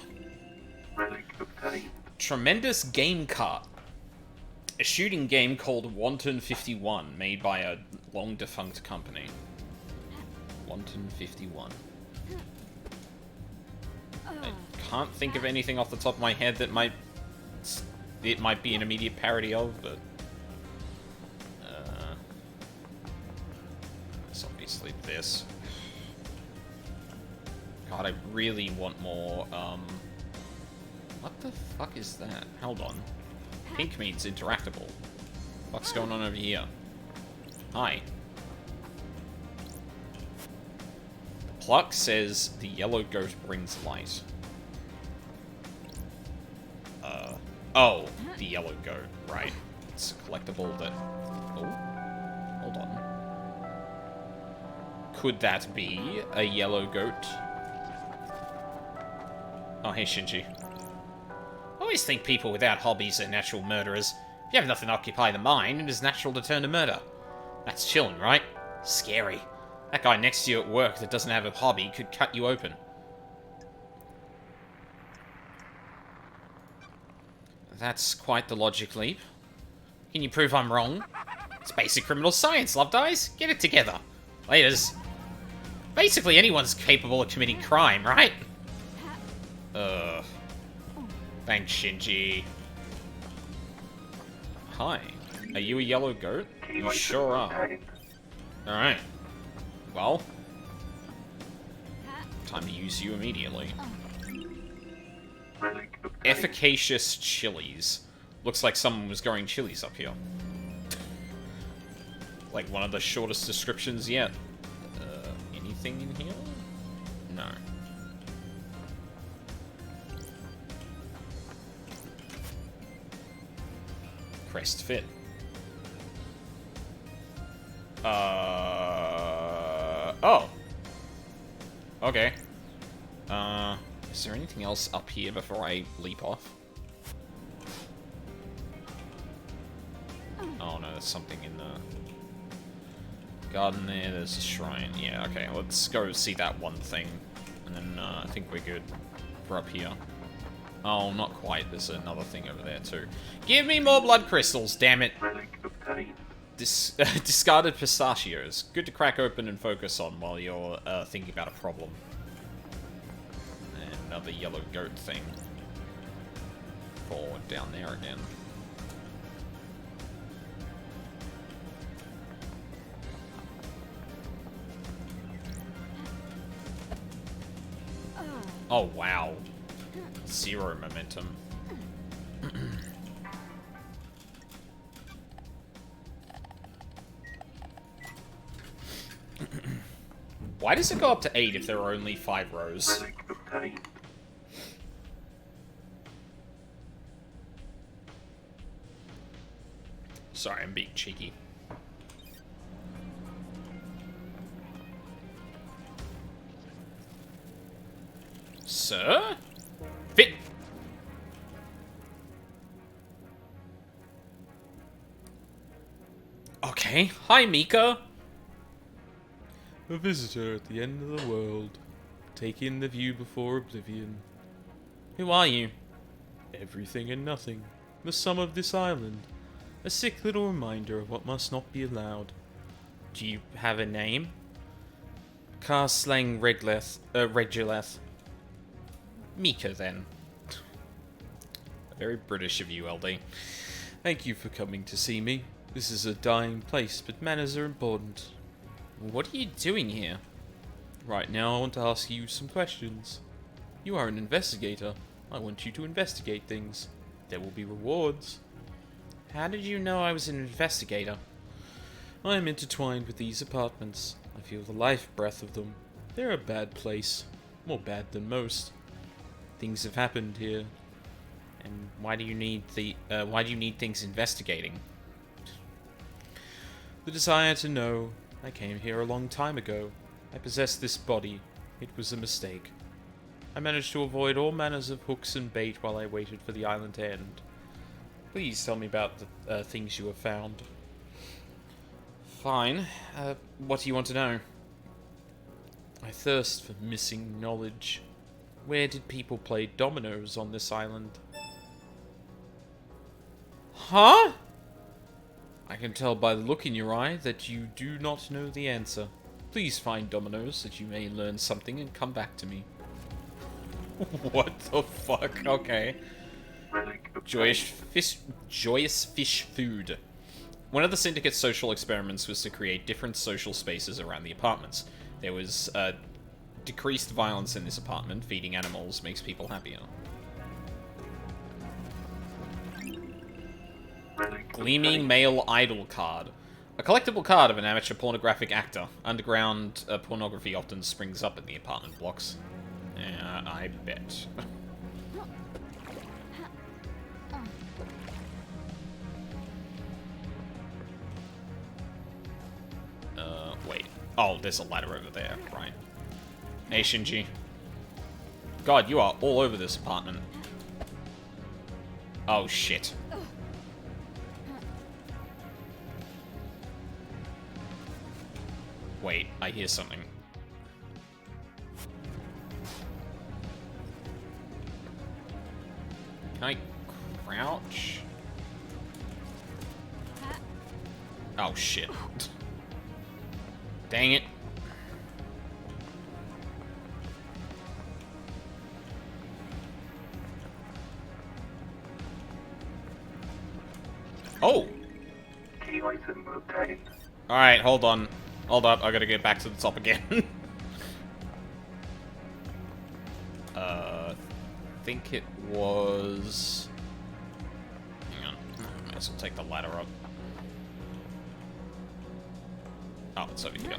Relic obtained. Tremendous Game Cart. A shooting game called Wanton 51, made by a long-defunct company. Wanton 51. I can't think of anything off the top of my head that might be an immediate parody of, but it's obviously this. God, I really want more. What the fuck is that? Hold on. Pink means interactable. What's going on over here? Hi. Pluck says the yellow goat brings light. Oh, the yellow goat, right. It's a collectible that... Oh, hold on. Could that be a yellow goat? Oh, hey, Shinji. I always think people without hobbies are natural murderers. If you have nothing to occupy the mind, it is natural to turn to murder. That's chilling, right? Scary. That guy next to you at work that doesn't have a hobby could cut you open. That's quite the logic leap. Can you prove I'm wrong? It's basic criminal science, loved eyes. Get it together. Laters. Basically, anyone's capable of committing crime, right? Thanks, Shinji. Hi. Are you a yellow goat? You sure are. Alright. Well. Time to use you immediately. Relic obtained. Efficacious chilies. Looks like someone was growing chilies up here. Like one of the shortest descriptions yet. Anything in here? No. Crest fit. Oh. Okay. Is there anything else up here before I leap off? Oh no, there's something in the garden there. There's a shrine. Yeah, okay, let's go see that one thing. And then I think we're good for up here. Oh, not quite. There's another thing over there too. Give me more blood crystals, damn it! Relic obtained. Discarded pistachios. Good to crack open and focus on while you're thinking about a problem. And another yellow goat thing. Forward down there again. Oh, wow. 0 momentum. Why does it go up to 8 if there are only 5 rows? Relic obtained. Sorry, I'm being cheeky. Sir? Fit. Okay. Hi, Mika. A visitor at the end of the world, taking the view before oblivion. Who are you? Everything and nothing. The sum of this island. A sick little reminder of what must not be allowed. Do you have a name? Carslang Reguleth. Mika, then. Very British of you, LD. Thank you for coming to see me. This is a dying place, but manners are important. What are you doing here? Right now, I want to ask you some questions. You are an investigator. I want you to investigate things. There will be rewards. How did you know I was an investigator? I am intertwined with these apartments. I feel the life breath of them. They're a bad place. More bad than most. Things have happened here. And why do you need things investigating? The desire to know. I came here a long time ago. I possessed this body. It was a mistake. I managed to avoid all manners of hooks and bait while I waited for the island to end. Please tell me about the things you have found. Fine. What do you want to know? I thirst for missing knowledge. Where did people play dominoes on this island? Huh? I can tell by the look in your eye that you do not know the answer. Please find dominoes that you may learn something and come back to me. What the fuck? Okay. Relic obtained. Joyous fish food. One of the Syndicate's social experiments was to create different social spaces around the apartments. There was decreased violence in this apartment. Feeding animals makes people happier. Relic Gleaming obtained. Male Idol Card. A collectible card of an amateur pornographic actor. Underground pornography often springs up in the apartment blocks. Yeah, I bet. Wait. Oh, there's a ladder over there. Right. Hey, Shinji. God, you are all over this apartment. Oh, shit. Wait, I hear something. Can I crouch? Oh, shit. Dang it. Oh! Key item obtained. Alright, hold on. Hold up, I gotta get back to the top again. I think it was... Hang on. Might as well take the ladder up. Oh, it's over here.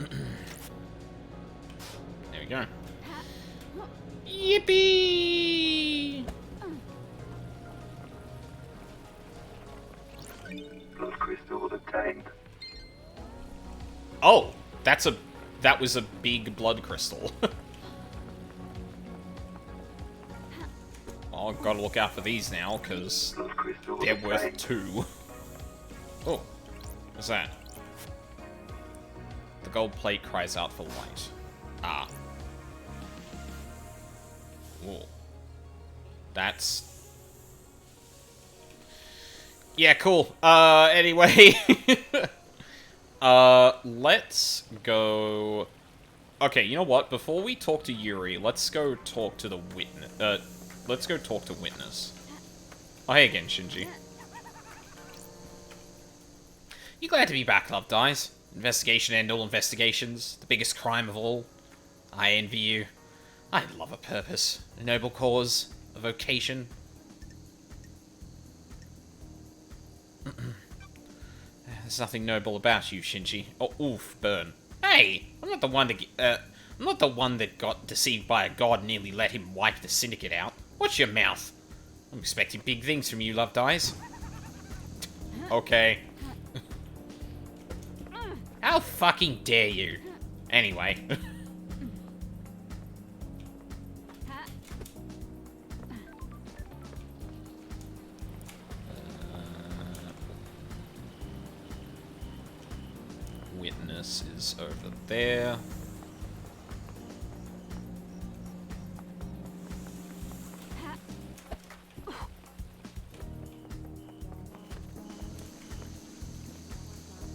There we go. Yippee! Blood crystal obtained. Oh, that was a big blood crystal. Oh, gotta look out for these now, because Blood crystal they're worth obtained. 2. Oh, what's that? The gold plate cries out for light. Ah. Whoa. That's... Yeah, cool. Anyway. Let's go... Okay, you know what? Before we talk to Yuri, let's go talk to the witness. Let's go talk to Witness. Oh, hey again, Shinji. You glad to be back, Love Dies? Investigation end all investigations. The biggest crime of all. I envy you. I love a purpose, a noble cause, a vocation. There's nothing noble about you, Shinji. Oh, oof, burn. Hey, I'm not the one that got deceived by a god and nearly let him wipe the syndicate out. Watch your mouth. I'm expecting big things from you, Love Dies. Okay. How fucking dare you? Anyway. Witness is over there.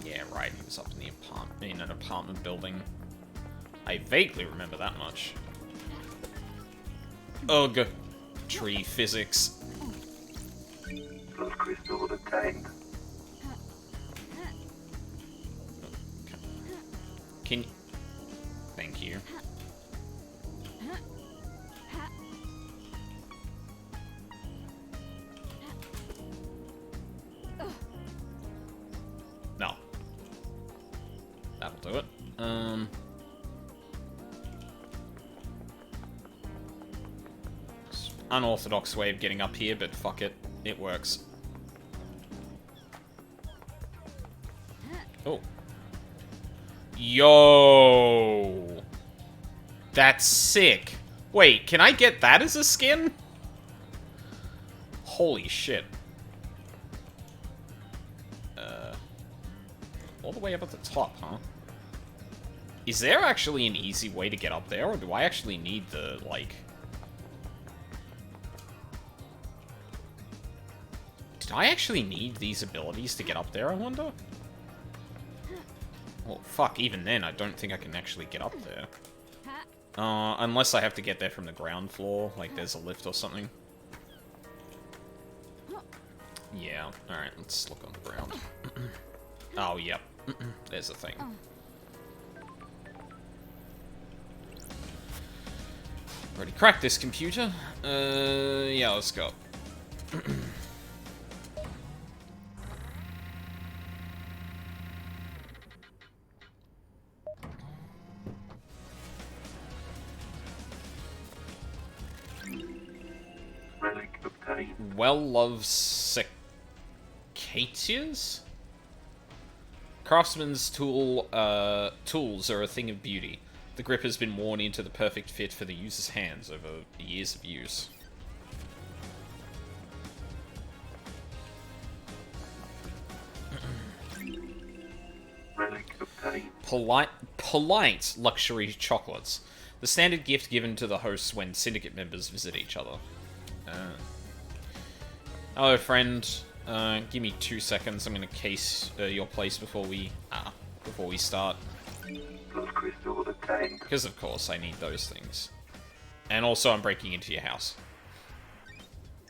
Yeah, right, he was up in the in an apartment building. I vaguely remember that much. Ugh. Tree physics. Blood crystal obtained. Can you... Thank you. No. That'll do it. Unorthodox way of getting up here, but fuck it. It works. Oh. Yo! That's sick. Wait, can I get that as a skin? Holy shit. All the way up at the top, huh? Is there actually an easy way to get up there, or do I actually need the, like... Did I actually need these abilities to get up there, I wonder? Well, fuck, even then, I don't think I can actually get up there. Unless I have to get there from the ground floor, like there's a lift or something. Yeah, alright, let's look on the ground. Oh, yep. There's a thing. Already cracked this computer. Yeah, let's go. Relic obtained. Well-loved cicadas? Craftsman's tools are a thing of beauty. The grip has been worn into the perfect fit for the user's hands over years of use. Relic obtained. Polite luxury chocolates. The standard gift given to the hosts when syndicate members visit each other. Hello, friend. Give me 2 seconds. I'm gonna case your place before we start. Blood crystal obtained. Because of course I need those things. And also I'm breaking into your house.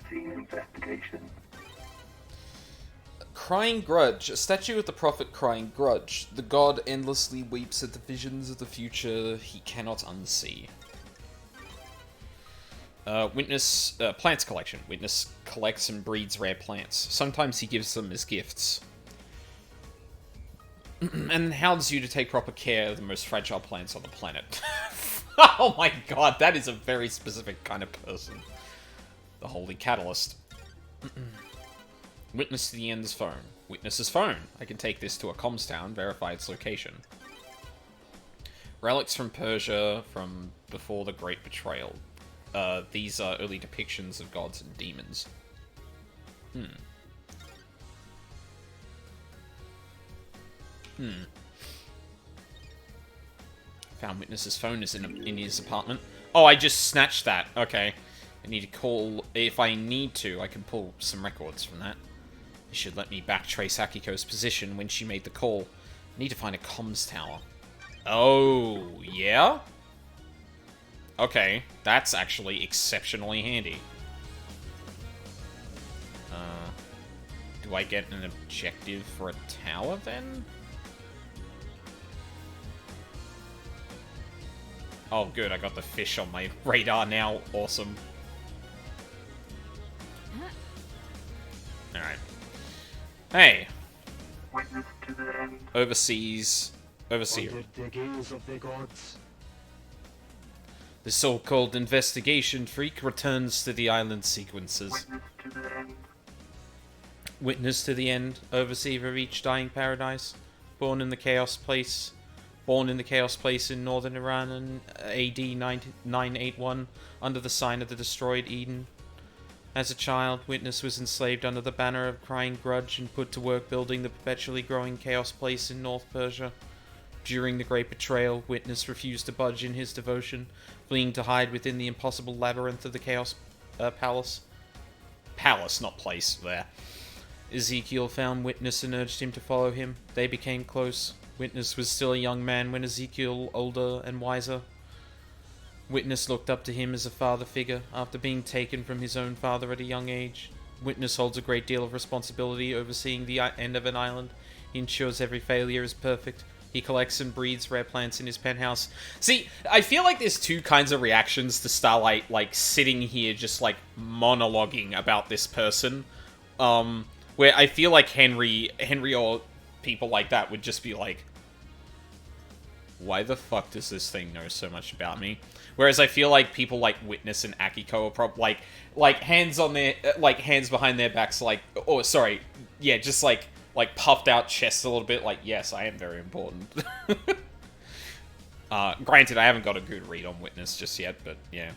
Scene investigation. Crying Grudge. A statue of the prophet Crying Grudge. The god endlessly weeps at the visions of the future he cannot unsee. Witness, plants collection. Witness collects and breeds rare plants. Sometimes he gives them as gifts. And hounds you to take proper care of the most fragile plants on the planet. Oh my god, that is a very specific kind of person. The Holy Catalyst. Witness to the end's phone. Witness's phone. I can take this to a comms town, verify its location. Relics from Persia from before the Great Betrayal. These are early depictions of gods and demons. Found Witness's phone is in his apartment. Oh, I just snatched that. Okay. I need to call... If I need to, I can pull some records from that. It should let me backtrace Akiko's position when she made the call. I need to find a comms tower. Oh, yeah? Okay, that's actually exceptionally handy. Do I get an objective for a tower, then? Oh, good, I got the fish on my radar now. Awesome. Alright. Hey, Witness to the end. Overseer. Under the gaze of the gods. The so-called investigation freak returns to the island sequences. Witness to the end. Witness to the end, overseer of each dying paradise, born in the Chaos Place in northern Iran in AD 981, under the sign of the destroyed Eden. As a child, Witness was enslaved under the banner of Crying Grudge and put to work building the perpetually growing Chaos Place in North Persia. During the Great Betrayal, Witness refused to budge in his devotion, fleeing to hide within the impossible labyrinth of the Chaos Palace. Palace, not place, there. Ezekiel found Witness and urged him to follow him. They became close. Witness was still a young man when Ezekiel, older and wiser. Witness looked up to him as a father figure after being taken from his own father at a young age. Witness holds a great deal of responsibility overseeing the end of an island. He ensures every failure is perfect. He collects and breeds rare plants in his penthouse. See, I feel like there's two kinds of reactions to Starlight, like, sitting here just, like, monologuing about this person. Where I feel like Henry or people like that would just be like, why the fuck does this thing know so much about me? Whereas I feel like people like Witness and Akiko are like hands on their, like, hands behind their backs, like, oh, sorry, yeah, just like puffed out chests a little bit, like, yes, I am very important. Granted, I haven't got a good read on Witness just yet, but yeah.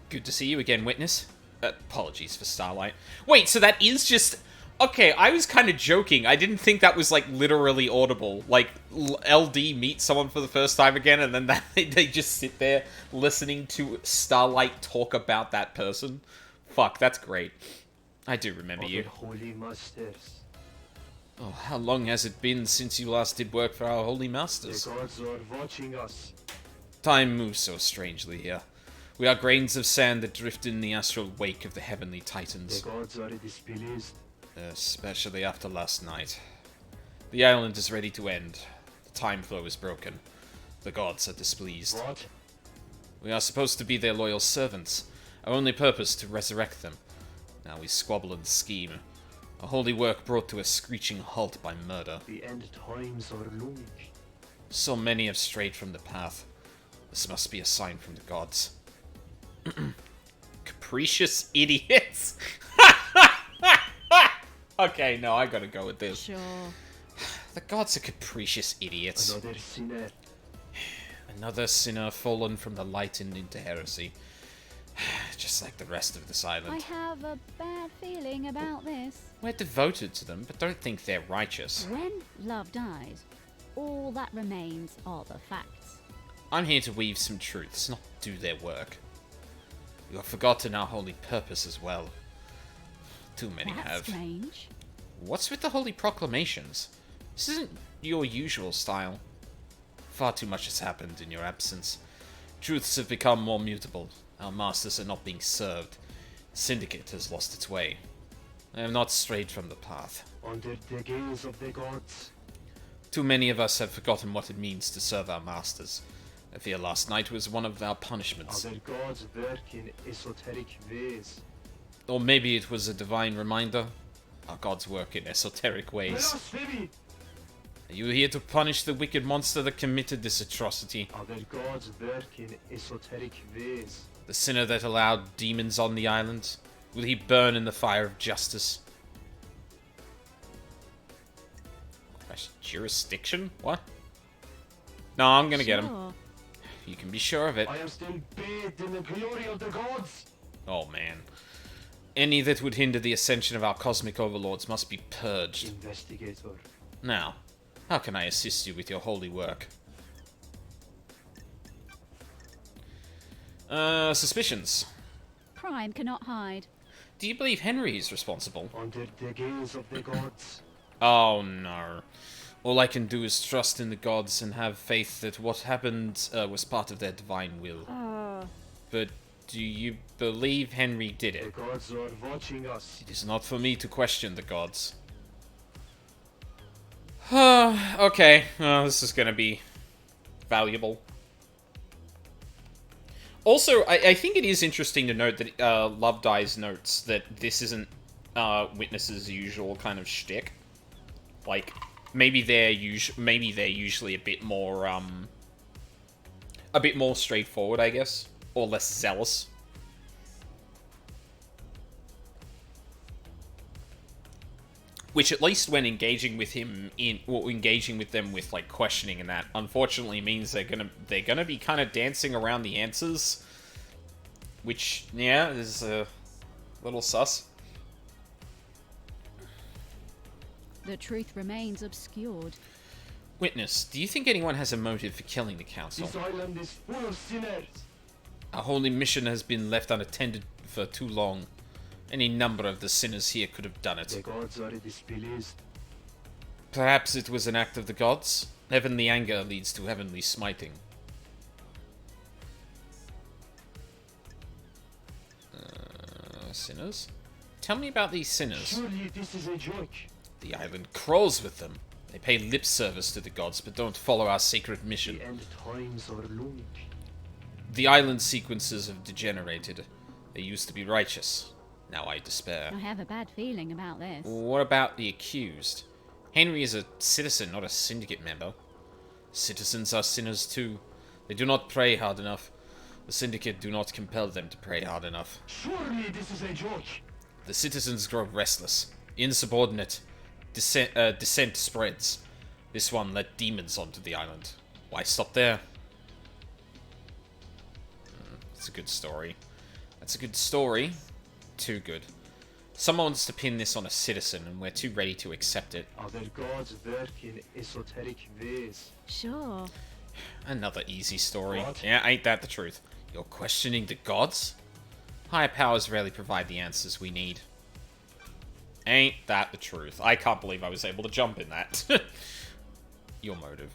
Good to see you again, Witness. Apologies for Starlight. Wait, so that is just... Okay, I was kind of joking. I didn't think that was, like, literally audible. Like, LD meets someone for the first time again, and then they just sit there listening to Starlight talk about that person. Fuck, that's great. I do remember you. Holy masters. Oh, how long has it been since you last did work for our holy The masters? gods are watching us. Time moves so strangely here. We are grains of sand that drift in the astral wake of the heavenly The titans. gods are displeased. Especially after last night. The island is ready to end. The time flow is broken. The gods are displeased. What? We are supposed to be their loyal servants. Our only purpose to resurrect them. Now we squabble and scheme. A holy work brought to a screeching halt by murder. The end times are looming. So many have strayed from the path. This must be a sign from the gods. Capricious idiots! Okay, no, I gotta go with this. Sure. The gods are capricious idiots. Another sinner. Another sinner fallen from the light and into heresy. Just like the rest of this I island. have a bad feeling about this. We're devoted to them, but don't think they're righteous. When love dies, all that remains are the facts. I'm here to weave some truths, not do their work. You have forgotten our holy purpose as well. Too many That's have. strange. What's with the holy proclamations? This isn't your usual style. Far too much has happened in your absence. Truths have become more mutable. Our masters are not being served. The syndicate has lost its way. I have not strayed from the path. Under the gaze of the gods. Too many of us have forgotten what it means to serve our masters. I fear last night was one of our punishments. Other gods work in esoteric ways. Or maybe it was a divine reminder. Our gods work in esoteric ways. Blasphemy! Are you here to punish the wicked monster that committed this atrocity? Other gods work in esoteric ways. The sinner that allowed demons on the island? Will he burn in the fire of justice? Jurisdiction? What? No, I'm gonna get him. Sure. You can be sure of it. I am still bathed in the glory of the gods. Oh man. Any that would hinder the ascension of our cosmic overlords must be purged. Investigator. Now, how can I assist you with your holy work? Suspicions. Crime cannot hide. Do you believe Henry is responsible? Under the gaze of the gods. Oh no. All I can do is trust in the gods and have faith that what happened was part of their divine will. But do you believe Henry did The it? gods are watching us. It is not for me to question the gods. Okay, well, this is gonna be valuable. Also, I think it is interesting to note that Love Dies notes that this isn't Witness's usual kind of shtick. Like, maybe they're usually a bit more straightforward, I guess, or less zealous. Which, at least when engaging with them with like questioning and that, unfortunately means they're gonna be kind of dancing around the answers. Which, yeah, is a little sus. The truth remains obscured. Witness, do you think anyone has a motive for killing the council? This island is full of sinners. Our holy mission has been left unattended for too long. Any number of the sinners here could have done The it. gods are displeased. Perhaps it was an act of the gods? Heavenly anger leads to heavenly smiting. Sinners? Tell me about these sinners. Surely this is a joke. The island crawls with them. They pay lip service to the gods, but don't follow our sacred mission. The end times are looming. The island sequences have degenerated. They used to be righteous. Now I despair. I have a bad feeling about this. What about the accused? Henry is a citizen, not a syndicate member. Citizens are sinners too. They do not pray hard enough. The syndicate do not compel them to pray hard enough. Surely this is a joke. The citizens grow restless, insubordinate. Dissent spreads. This one let demons onto the island. Why stop there? It's a good story. That's a good story. Too good. Someone wants to pin this on a citizen, and we're too ready to accept it. Other gods work in esoteric ways. Sure. Another easy story. What? Yeah, ain't that the truth? You're questioning the gods? Higher powers rarely provide the answers we need. Ain't that the truth? I can't believe I was able to jump in that. Your motive.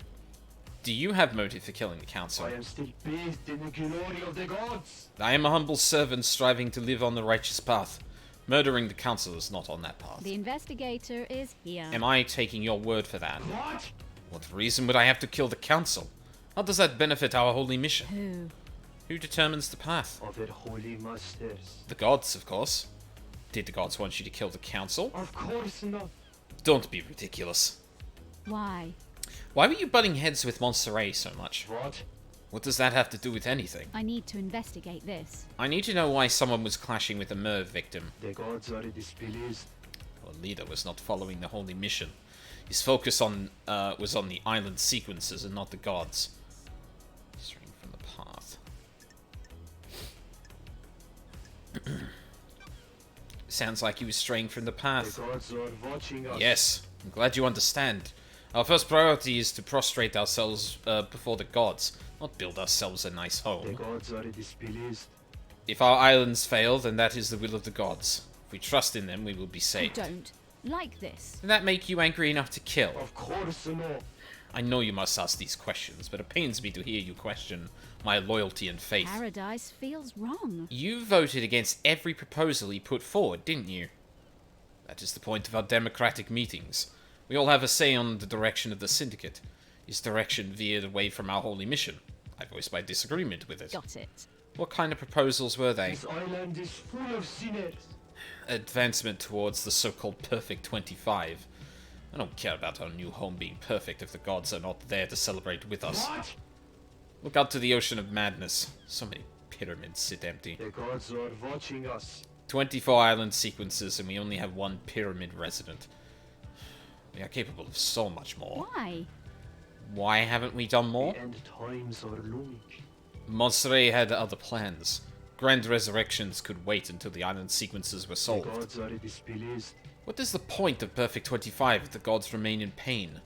Do you have motive for killing the council? I am still bathed in the glory of the gods. I am a humble servant striving to live on the righteous path. Murdering the council is not on that path. The investigator is here. Am I taking your word for that? What? What reason would I have to kill the council? How does that benefit our holy mission? Who? Who determines the path? Other holy masters. The gods, of course. Did the gods want you to kill the council? Of course not. Don't be ridiculous. Why? Why were you butting heads with Montserrat so much? What? What does that have to do with anything? I need to investigate this. I need to know why someone was clashing with a Merv victim. The gods are displeased. Our leader was not following the holy mission. His focus was on the island sequences and not the gods. Straying from the path. Sounds like he was straying from the The path. gods are watching us. Yes, I'm glad you understand. Our first priority is to prostrate ourselves before the gods, not build ourselves a nice The home. gods are displeased. If our islands fail, then that is the will of the gods. If we trust in them, we will be I saved. don't like this. Did that make you angry enough to kill? Of course not. I know you must ask these questions, but it pains me to hear you question my loyalty and faith. Paradise feels wrong. You voted against every proposal he put forward, didn't you? That is the point of our democratic meetings. We all have a say on the direction of the syndicate. His direction veered away from our holy mission. I voiced my disagreement with it. Got it. What kind of proposals were they? This island is full of sinners. Advancement towards the so-called perfect 25. I don't care about our new home being perfect if the gods are not there to celebrate with us. What? Look out to the ocean of madness. So many pyramids sit empty. The gods are watching us. 24 island sequences and we only have one pyramid resident. We are capable of so much more. Why? Why haven't we done more? The end times are looming. Montserrat had other plans. Grand resurrections could wait until the island sequences were The solved. gods are displeased. What is the point of Perfect 25 if the gods remain in pain?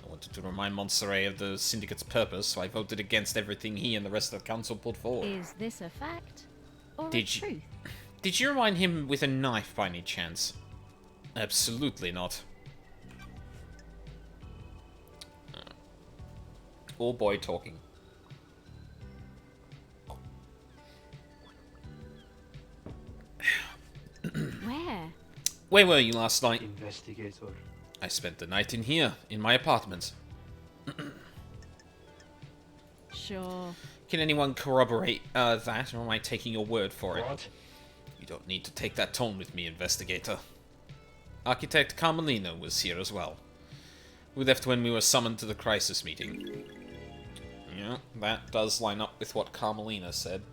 I wanted to remind Montserrat of the Syndicate's purpose, so I voted against everything he and the rest of the council put forward. Is this a fact? Or Did a you- truth? Did you remind him with a knife by any chance? Absolutely not. All boy talking. Where? Where were you last night? Investigator. I spent the night in here, in my apartment. Sure. Can anyone corroborate that, or am I taking your word for it? What? You don't need to take that tone with me, investigator. Architect Carmelina was here as well. We left when we were summoned to the crisis meeting. Yeah, that does line up with what Carmelina said.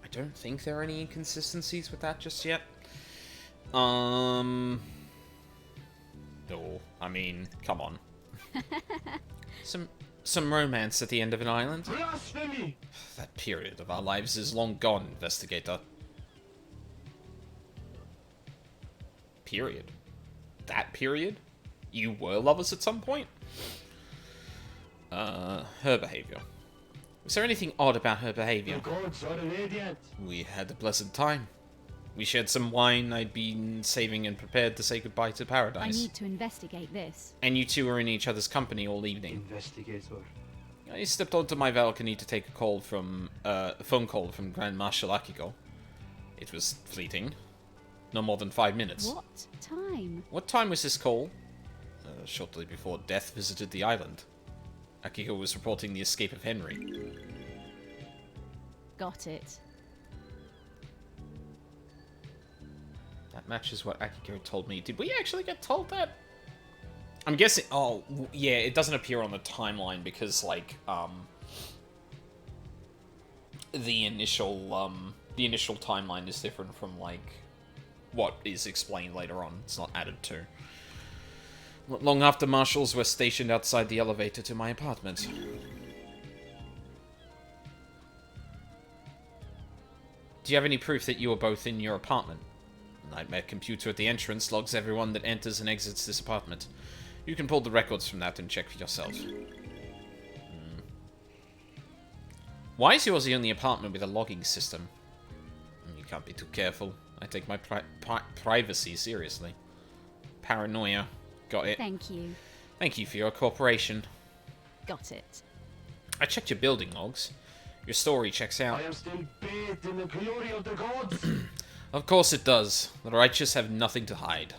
I don't think there are any inconsistencies with that just yet. No, I mean, come on. Some romance at the end of an island? Blasphemy! That period of our lives is long gone, investigator. Period? That period? You were lovers at some point? Her behavior. Was there anything odd about her behavior? The gods are radiant. We had a pleasant time. We shared some wine I'd been saving and prepared to say goodbye to I paradise. need to investigate this. And you two were in each other's company all evening. Investigator. I stepped onto my balcony to take a phone call from Grand Marshal Akiko. It was fleeting. No more than 5 minutes. What time? What time was this call? Shortly before death visited the island. Akiko was reporting the escape of Henry. Got it. That matches what Akiko told me. Did we actually get told that? I'm guessing... Oh, yeah, it doesn't appear on the timeline because, like, the initial timeline is different from, like, what is explained later on. It's not added to. Not long after, marshals were stationed outside the elevator to my apartment. Do you have any proof that you were both in your apartment? The nightmare computer at the entrance logs everyone that enters and exits this apartment. You can pull the records from that and check for yourself. Why is yours the only apartment with a logging system? You can't be too careful. I take my privacy seriously. Paranoia. Got it. Thank you. Thank you for your cooperation. Got it. I checked your building logs. Your story checks out. I am still bathed in the glory of the gods. Of course it does. The righteous have nothing to hide.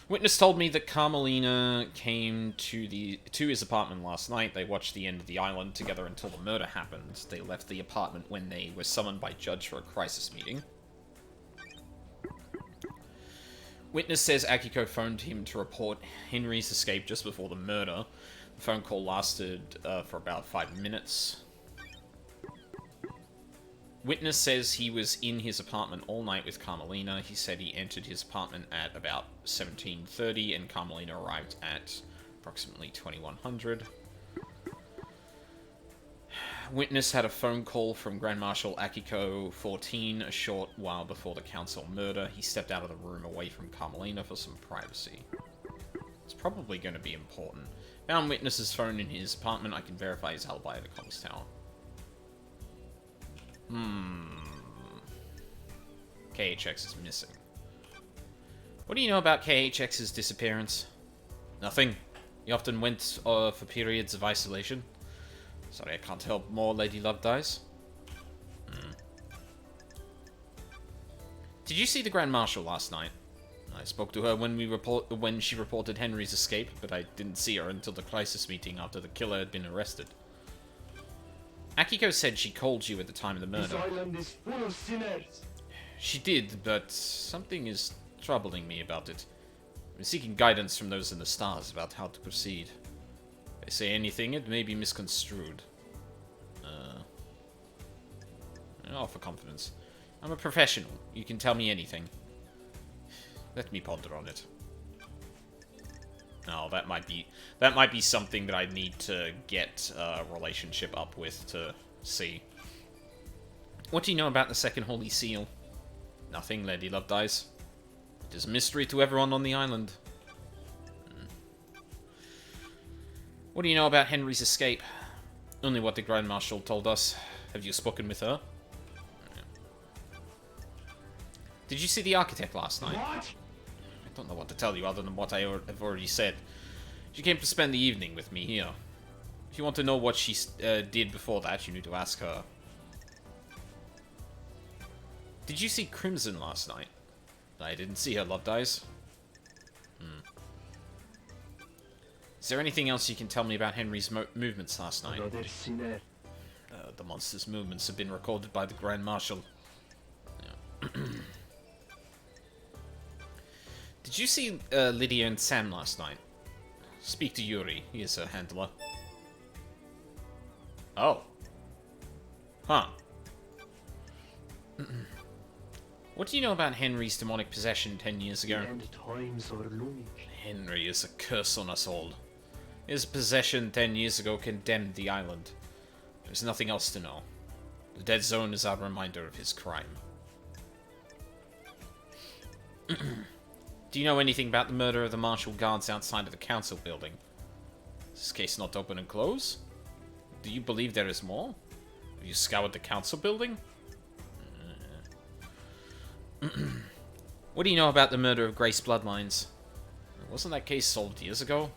Witness told me that Carmelina came to his apartment last night. They watched the end of the island together until the murder happened. They left the apartment when they were summoned by Judge for a crisis meeting. Witness says Akiko phoned him to report Henry's escape just before the murder. The phone call lasted for about 5 minutes. Witness says he was in his apartment all night with Carmelina. He said he entered his apartment at about 17:30 and Carmelina arrived at approximately 2100. Witness had a phone call from Grand Marshal Akiko 14 a short while before the council murder. He stepped out of the room away from Carmelina for some privacy. It's probably going to be important. Found Witness's phone in his apartment. I can verify his alibi at the comms tower. KHX is missing. What do you know about KHX's disappearance? Nothing. He often went for periods of isolation. Sorry, I can't help more, Lady Love dies. Did you see the Grand Marshal last night? I spoke to her when she reported Henry's escape, but I didn't see her until the crisis meeting after the killer had been arrested. Akiko said she called you at the time of the This murder. island is full of sinners. She did, but something is troubling me about it. I'm seeking guidance from those in the stars about how to proceed. If I say anything, it may be misconstrued. I offer confidence. I'm a professional. You can tell me anything. Let me ponder on it. Oh, that might be something that I need to get a relationship up with to see. What do you know about the second Holy Seal? Nothing, Lady Love dies. It is a mystery to everyone on the island. What do you know about Henry's escape? Only what the Grand Marshal told us. Have you spoken with her? Did you see the architect last night? What? I don't know what to tell you other than what I have already said. She came to spend the evening with me here. If you want to know what she did before that, you need to ask her. Did you see Crimson last night? I didn't see her, Love Dies. Is there anything else you can tell me about Henry's movements last night? Brother Sinner. The monster's movements have been recorded by the Grand Marshal. Yeah. Did you see Lydia and Sam last night? Speak to Yuri. He is her handler. Oh. Huh. What do you know about Henry's demonic possession 10 years ago? The end times are looming. Henry is a curse on us all. His possession 10 years ago condemned the island. There's nothing else to know. The dead zone is our reminder of his crime. Do you know anything about the murder of the martial guards outside of the council building? Is this case not open and close? Do you believe there is more? Have you scoured the council building? What do you know about the murder of Grace Bloodlines? Wasn't that case solved years ago?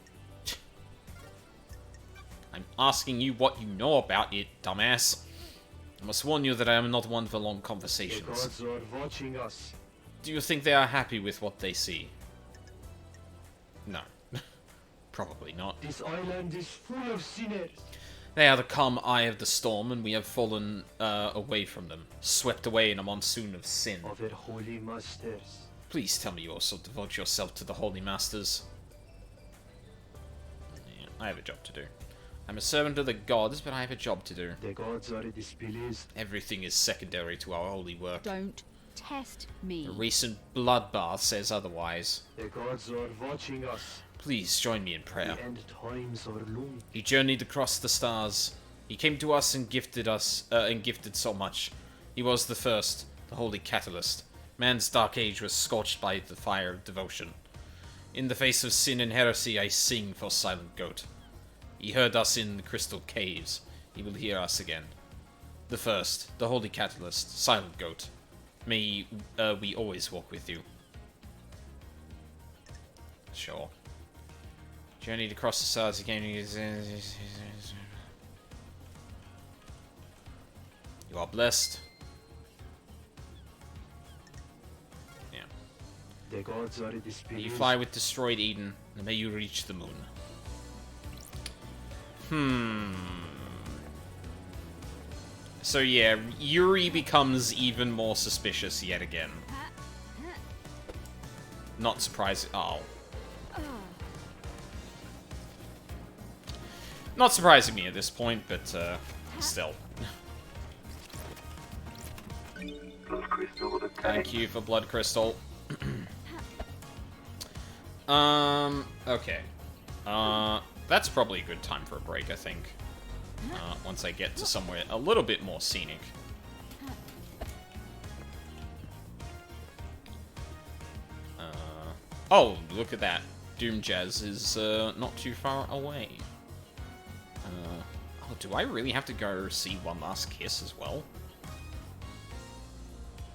I'm asking you what you know about it, dumbass. I must warn you that I am not one for long The conversations. gods are watching us. Do you think they are happy with what they see? No. Probably not. This island is full of sinners. They are the calm eye of the storm, and we have fallen away from them, swept away in a monsoon of sin. Of their holy masters. Please tell me you also devote yourself to the Holy Masters. Yeah, I have a job to do. I'm a servant of the gods, but I have a job to do. The gods are displeased. Everything is secondary to our holy work. Don't test me. The recent bloodbath says otherwise. The gods are watching us. Please join me in prayer. The end times are looming. He journeyed across the stars. He came to us and gifted so much. He was the first, the holy catalyst. Man's dark age was scorched by the fire of devotion. In the face of sin and heresy, I sing for Silent Goat. He heard us in the crystal caves. He will hear us again. The first, the holy catalyst, Silent Goat. May we always walk with you. Sure. Journeyed across the stars again. You are blessed. Yeah. The gods are May displeased. you fly with destroyed Eden, and may you reach the moon. So yeah, Yuri becomes even more suspicious yet again. Not surprising. Oh. Not surprising me at this point, but still. Blood crystal attack. Thank you for blood crystal. Okay. That's probably a good time for a break, I think. Once I get to somewhere a little bit more scenic. Oh, look at that. Doom Jazz is not too far away. Oh, do I really have to go see One Last Kiss as well?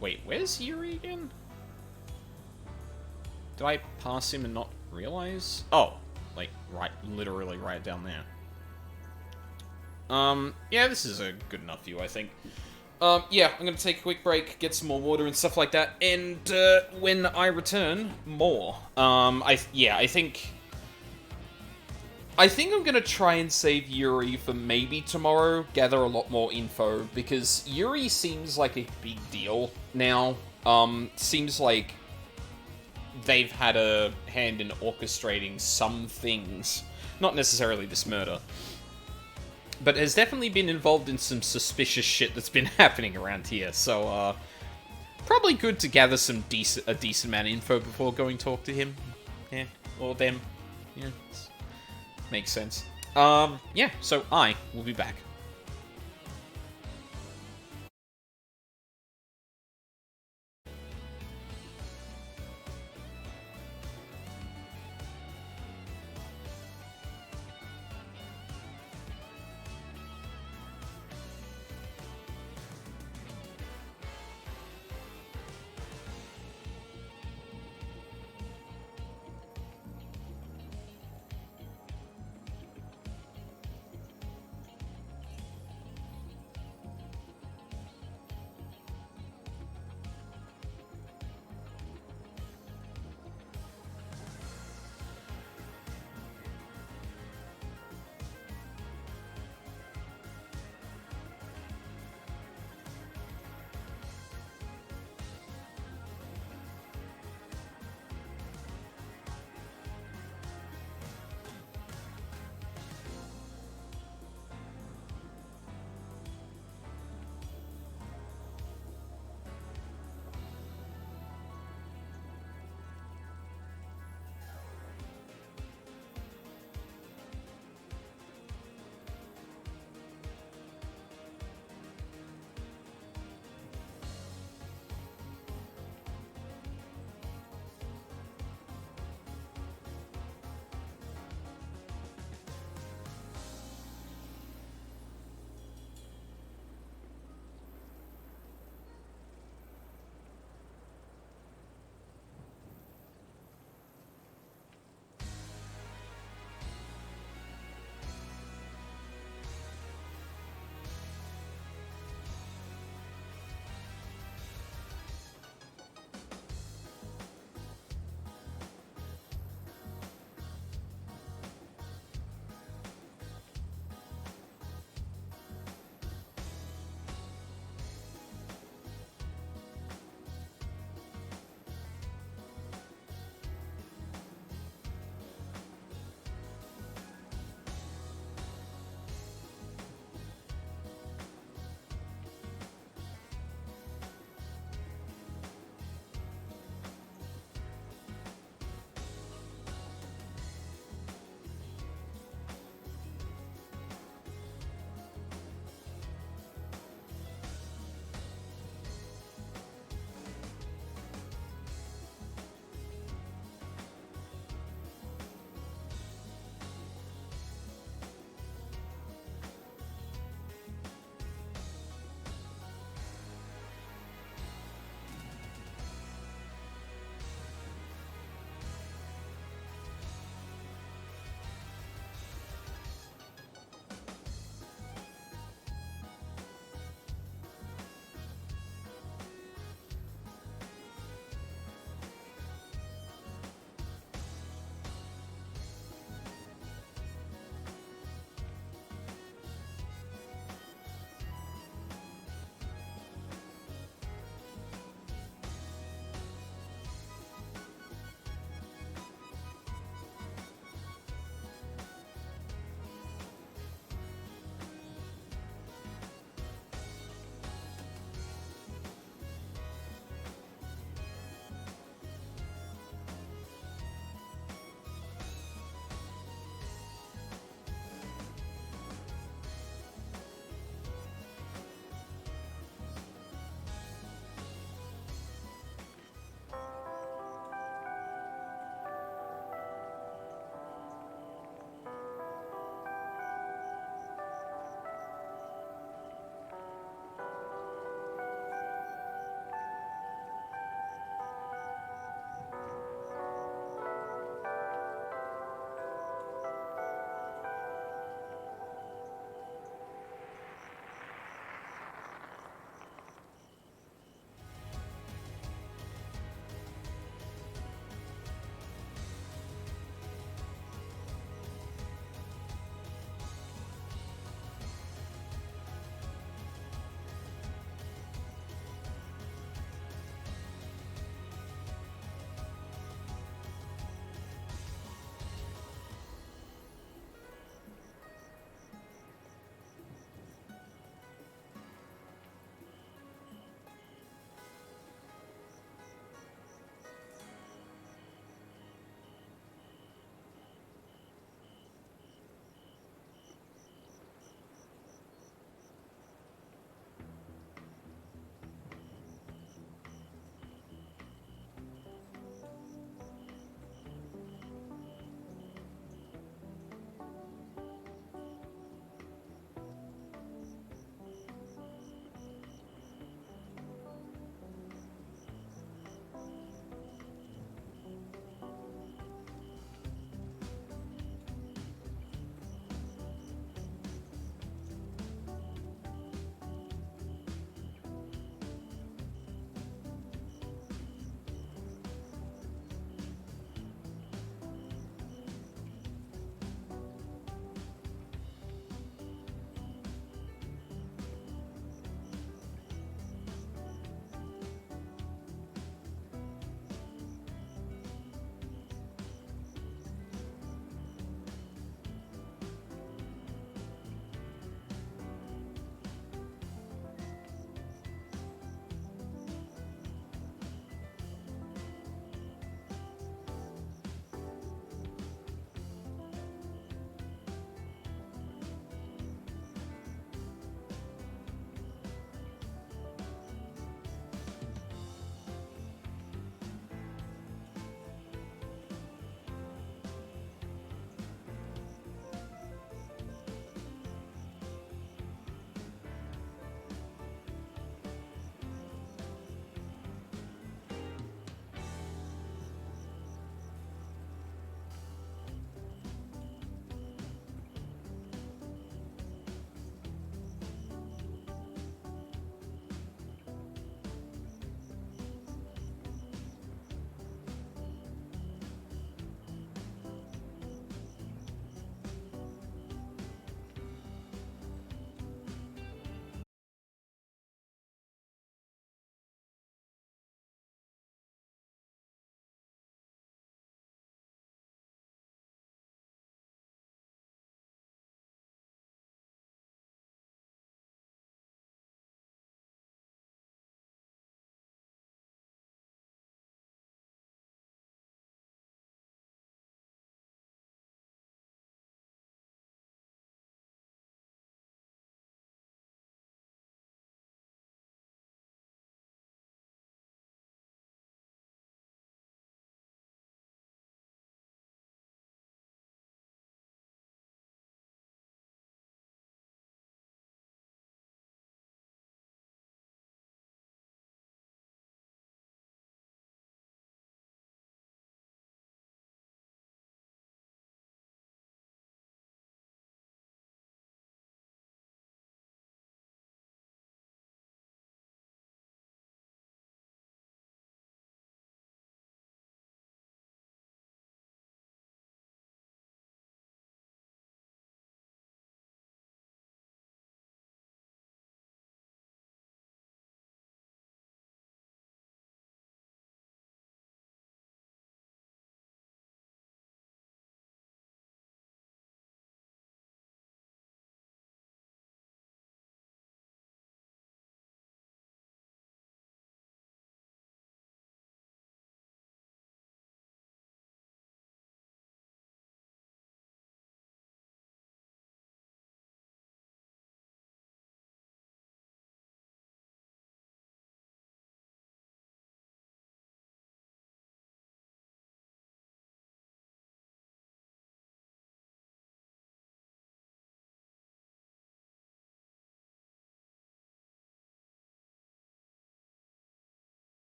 Wait, where's Yuri again? Did I pass him and not realize? Oh, like, literally right down there. Yeah, this is a good enough view, I think. Yeah, I'm gonna take a quick break, get some more water and stuff like that, and, when I return, more. I think I'm gonna try and save Yuri for maybe tomorrow, gather a lot more info, because Yuri seems like a big deal now. Seems like they've had a hand in orchestrating some things. Not necessarily this murder. But has definitely been involved in some suspicious shit that's been happening around here, so, probably good to gather a decent amount of info before going talk to him. Yeah, or them. Yeah, makes sense. Yeah, so I will be back.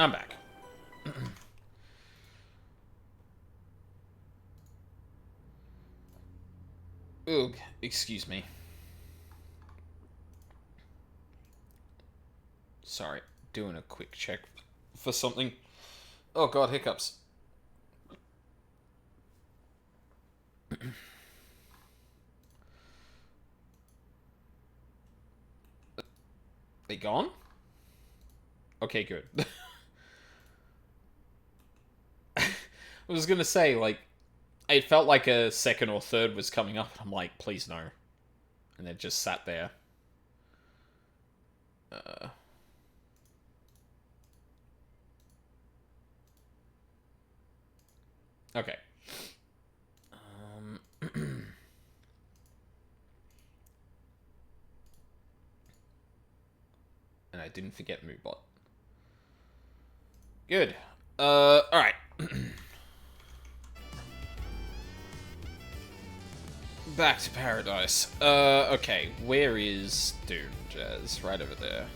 I'm back. Ugh, excuse me. Sorry, doing a quick check for something. Oh god, hiccups. They gone? Okay, good. I was gonna say, like, it felt like a second or third was coming up, and I'm like, please no. And it just sat there. Okay. And I didn't forget Moobot. Good. Alright. Back to paradise. Okay, where is Doom Jazz? Right over there.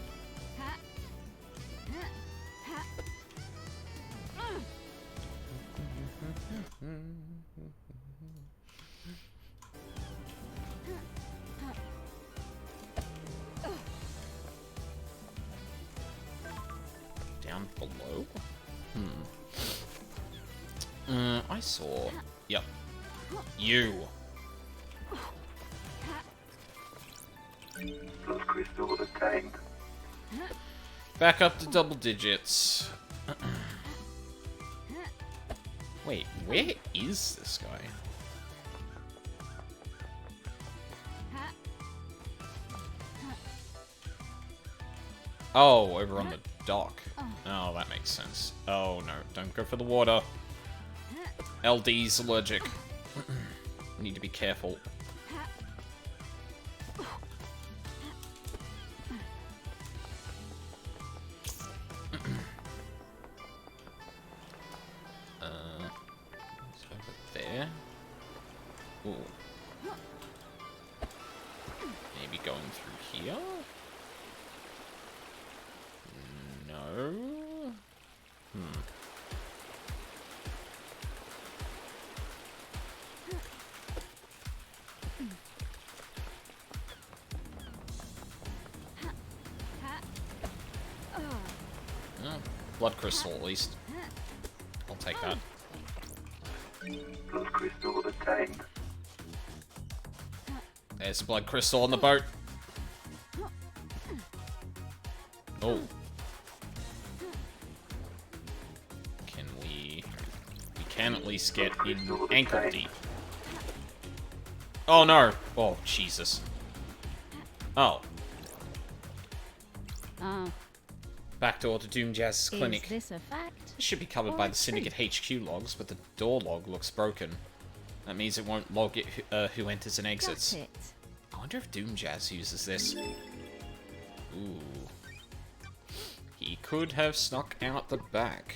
Down below? I saw... Yep. You! First crystal obtained. Back up to double digits. Wait, where is this guy? Oh, over on the dock. Oh, that makes sense. Oh no, don't go for the water. LD's allergic. Need to be careful. It's over there. Ooh. Maybe going through here? No. Oh, blood crystal, at least. I'll take that. First crystal obtained. There's a blood crystal on the boat. Oh. Can we... We can at least get in ankle deep. Oh no! Oh, Jesus. Oh. Oh, Back door to Doom Jazz's clinic. is this a fact? This should be covered by the Syndicate HQ logs, but the door log looks broken. That means it won't log it who enters and exits. Got it. I wonder if Doom Jazz uses this. Ooh. He could have snuck out the back.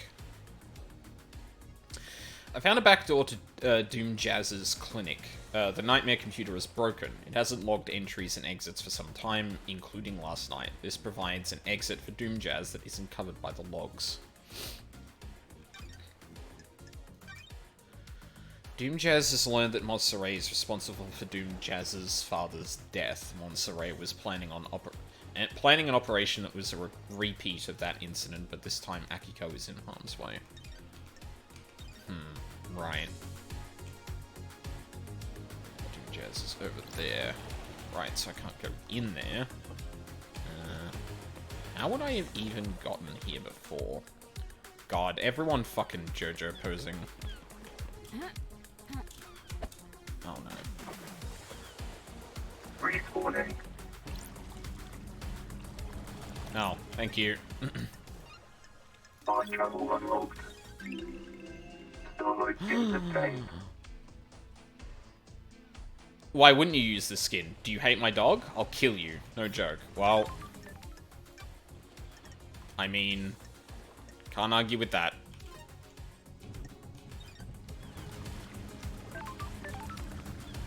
I found a back door to Doom Jazz's clinic. The Nightmare computer is broken. It hasn't logged entries and exits for some time, including last night. This provides an exit for Doom Jazz that isn't covered by the logs. Doom Jazz has learned that Montserrat is responsible for Doom Jazz's father's death. Montserrat was planning an operation that was a repeat of that incident, but this time Akiko is in harm's way. Right. Doom Jazz is over there. Right, so I can't go in there. How would I have even gotten here before? God, everyone fucking JoJo posing. Oh no. Respawning. Oh, thank you. Fast travel unlocked. Starlight skins obtained. Why wouldn't you use this skin? Do you hate my dog? I'll kill you. No joke. Well, I mean, can't argue with that.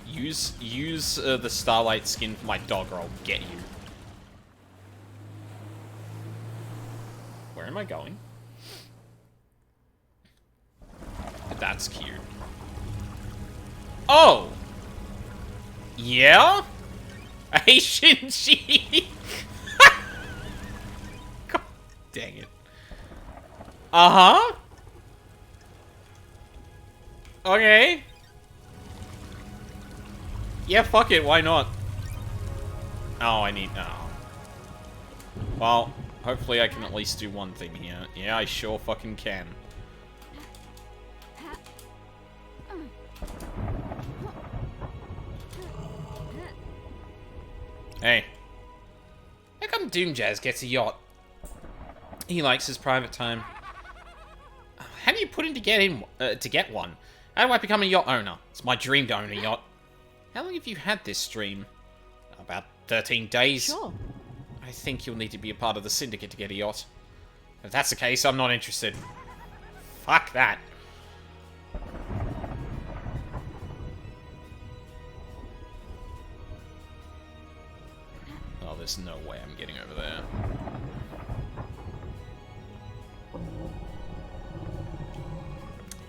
Use the Starlight skin for my dog or I'll get you. Where am I going? That's cute. Oh! Yeah? Hey, Shinji! God dang it. Uh-huh. Okay. Yeah, fuck it, why not? Oh, I need... Oh. Well, hopefully I can at least do one thing here. Yeah, I sure fucking can. Hey. How come Doom Jazz gets a yacht? He likes his private time. How do you put in to get one? How do I become a yacht owner? It's my dream to own a yacht. How long have you had this stream? About 13 days. Sure. I think you'll need to be a part of the syndicate to get a yacht. If that's the case, I'm not interested. Fuck that. Oh, there's no way I'm getting over there.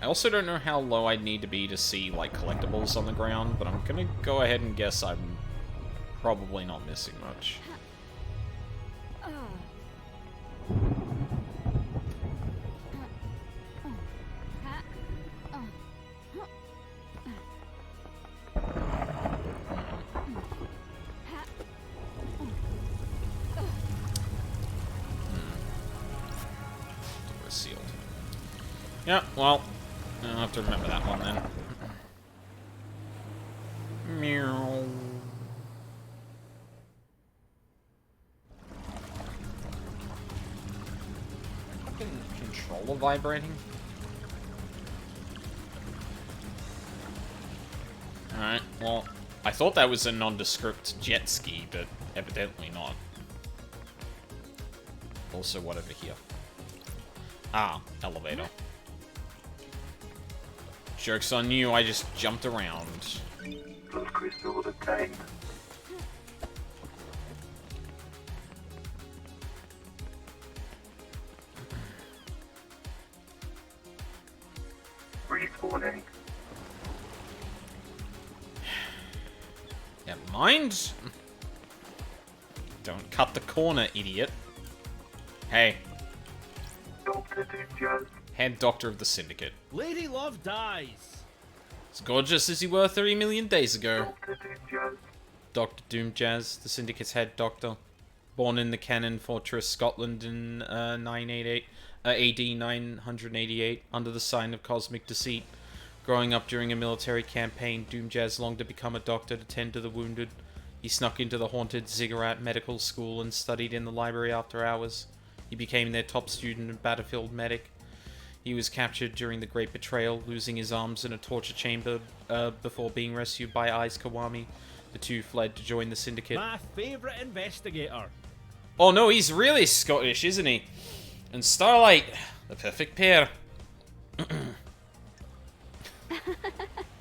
I also don't know how low I'd need to be to see, like, collectibles on the ground, but I'm gonna go ahead and guess I'm probably not missing much. Door is sealed. Yeah, well, I'll have to remember that one then. Meow. Fucking controller vibrating? Alright, well, I thought that was a nondescript jet ski, but evidently not. Also, what over here? Ah, elevator. Joke's on you, I just jumped around. Blood crystal obtained. Respawning. Never mind. Don't cut the corner, idiot. Hey, Dr. Doomjazz. head doctor of the syndicate. Lady Love dies. As gorgeous as you were 30 million days ago. Dr. Doomjazz. Dr. Doomjazz, the syndicate's head doctor. Born in the Cannon Fortress, Scotland in 988, AD 988, under the sign of cosmic deceit. Growing up during a military campaign, Doomjazz longed to become a doctor to tend to the wounded. He snuck into the haunted Ziggurat Medical School and studied in the library after hours. He became their top student and battlefield medic. He was captured during the Great Betrayal, losing his arms in a torture chamber before being rescued by Aiz Kawami. The two fled to join the syndicate. My favourite investigator. Oh no, he's really Scottish, isn't he? And Starlight, the perfect pair.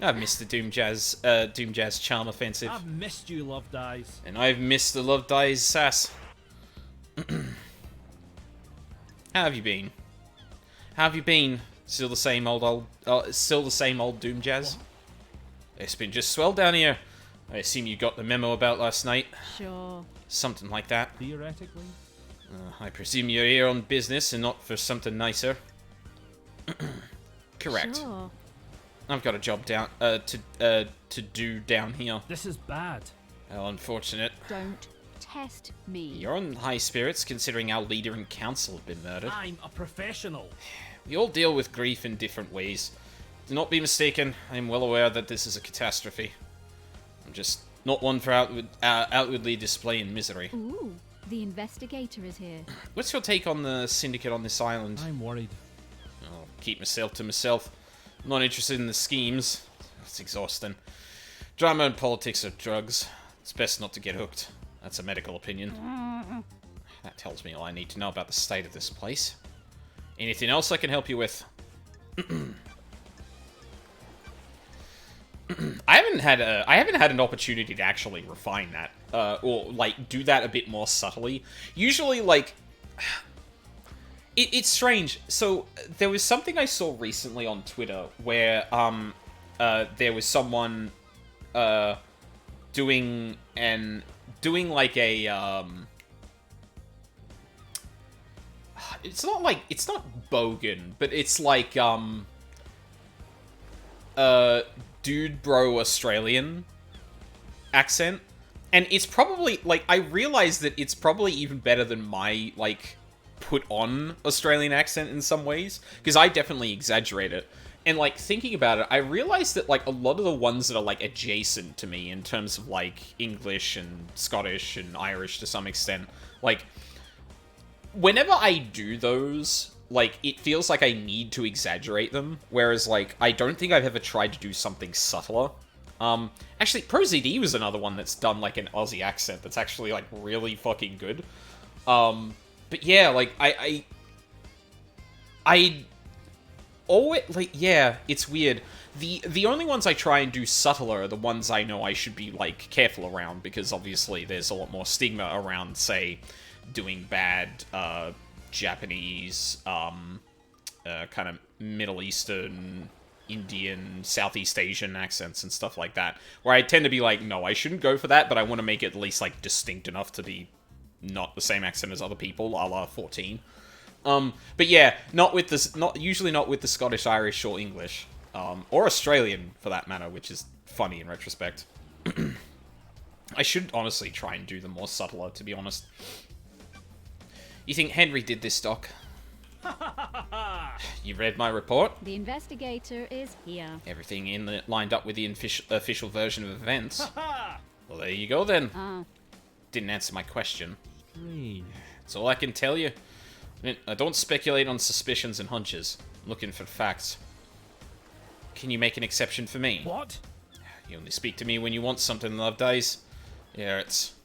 I've missed the Doomjazz charm offensive. I've missed you, Love Dies. And I've missed the Love Dies sass. How have you been? How have you been? Still the same old Doomjazz? It's been just swell down here. I assume you got the memo about last night. Sure. Something like that. Theoretically. I presume you're here on business and not for something nicer. Correct. Sure. I've got a job down to do down here. This is bad. How unfortunate. Don't test me. You're on high spirits considering our leader and council have been murdered. I'm a professional. We all deal with grief in different ways. Do not be mistaken, I am well aware that this is a catastrophe. I'm just not one for outwardly displaying misery. Ooh, the investigator is here. What's your take on the syndicate on this island? I'm worried. I'll keep myself to myself. I'm not interested in the schemes. It's exhausting. Drama and politics are drugs. It's best not to get hooked. That's a medical opinion. That tells me all I need to know about the state of this place. Anything else I can help you with? I haven't had an opportunity to actually refine that, or like do that a bit more subtly. Usually, like, It's strange. So there was something I saw recently on Twitter where there was someone doing like a it's not bogan, but it's like dude bro Australian accent. And it's probably, like, I realize that it's probably even better than my, like, put-on Australian accent in some ways. Because I definitely exaggerate it. And, like, thinking about it, I realize that, like, a lot of the ones that are, like, adjacent to me in terms of, like, English and Scottish and Irish to some extent, like, whenever I do those, like, it feels like I need to exaggerate them. Whereas, like, I don't think I've ever tried to do something subtler. Actually, ProZD was another one that's done, like, an Aussie accent that's actually, like, really fucking good. But yeah, like, I always, like, yeah, it's weird. The only ones I try and do subtler are the ones I know I should be, like, careful around, because obviously there's a lot more stigma around, say, doing bad, Japanese, kind of Middle Eastern, Indian, Southeast Asian accents and stuff like that, where I tend to be like, no, I shouldn't go for that, but I want to make it at least, like, distinct enough to be not the same accent as other people, a la 14. But yeah, usually not with the Scottish, Irish, or English, or Australian, for that matter, which is funny in retrospect. I should honestly try and do them more subtler, to be honest. You think Henry did this, Doc? You read my report? The investigator is here. Everything in it lined up with the official version of events. Well, there you go then. Oh, Didn't answer my question. Strange. That's all I can tell you. I don't speculate on suspicions and hunches. I'm looking for facts. Can you make an exception for me? What? You only speak to me when you want something, Love Dice. Yeah, it's...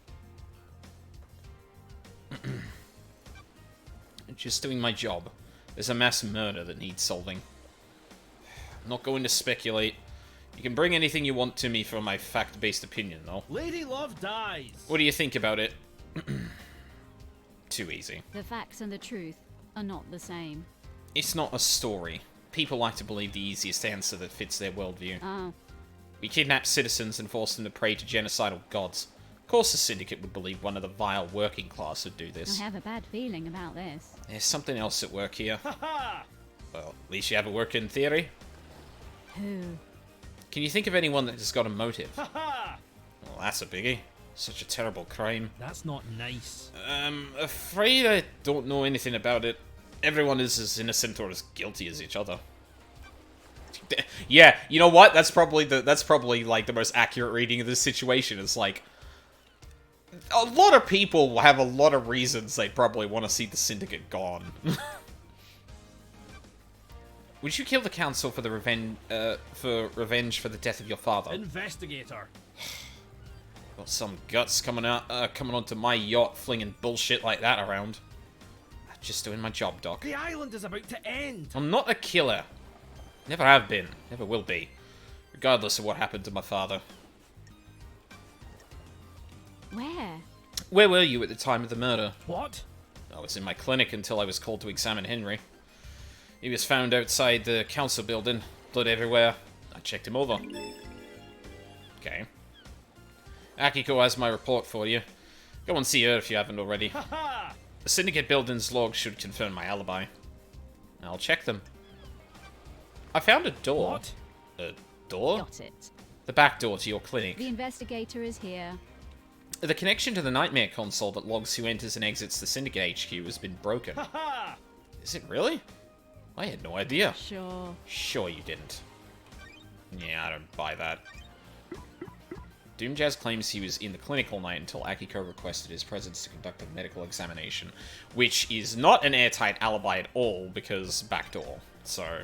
Just doing my job. There's a mass murder that needs solving. I'm not going to speculate. You can bring anything you want to me for my fact-based opinion, though. Lady Love dies. What do you think about it? Too easy. the facts and the truth are not the same. It's not a story. People like to believe the easiest answer that fits their worldview. Oh, We kidnap citizens and force them to pray to genocidal gods. Of course the Syndicate would believe one of the vile working class would do this. I have a bad feeling about this. There's something else at work here. Ha! Well, at least you have a working theory. Who? Can you think of anyone that has got a motive? Ha! Well, that's a biggie. Such a terrible crime. That's not nice. I'm afraid I don't know anything about it. Everyone is as innocent or as guilty as each other. Yeah, you know what? That's probably like the most accurate reading of this situation. It's like a lot of people have a lot of reasons they probably want to see the Syndicate gone. Would you kill the Council for the revenge for the death of your father? Investigator. Got some guts coming onto my yacht, flinging bullshit like that around. Just doing my job, Doc. The island is about to end. I'm not a killer. Never have been. Never will be. Regardless of what happened to my father. Where? Where were you at the time of the murder? What? I was in my clinic until I was called to examine Henry. He was found outside the council building. Blood everywhere. I checked him over. Okay. Akiko has my report for you. Go and see her if you haven't already. Ha ha! The Syndicate building's logs should confirm my alibi. I'll check them. I found a door. What? A door? Got it. The back door to your clinic. The investigator is here. The connection to the Nightmare console that logs who enters and exits the Syndicate HQ has been broken. Ha ha! Is it really? I had no idea. Sure. Sure you didn't. Yeah, I don't buy that. Doomjazz claims he was in the clinic all night until Akiko requested his presence to conduct a medical examination, which is not an airtight alibi at all, because backdoor. So,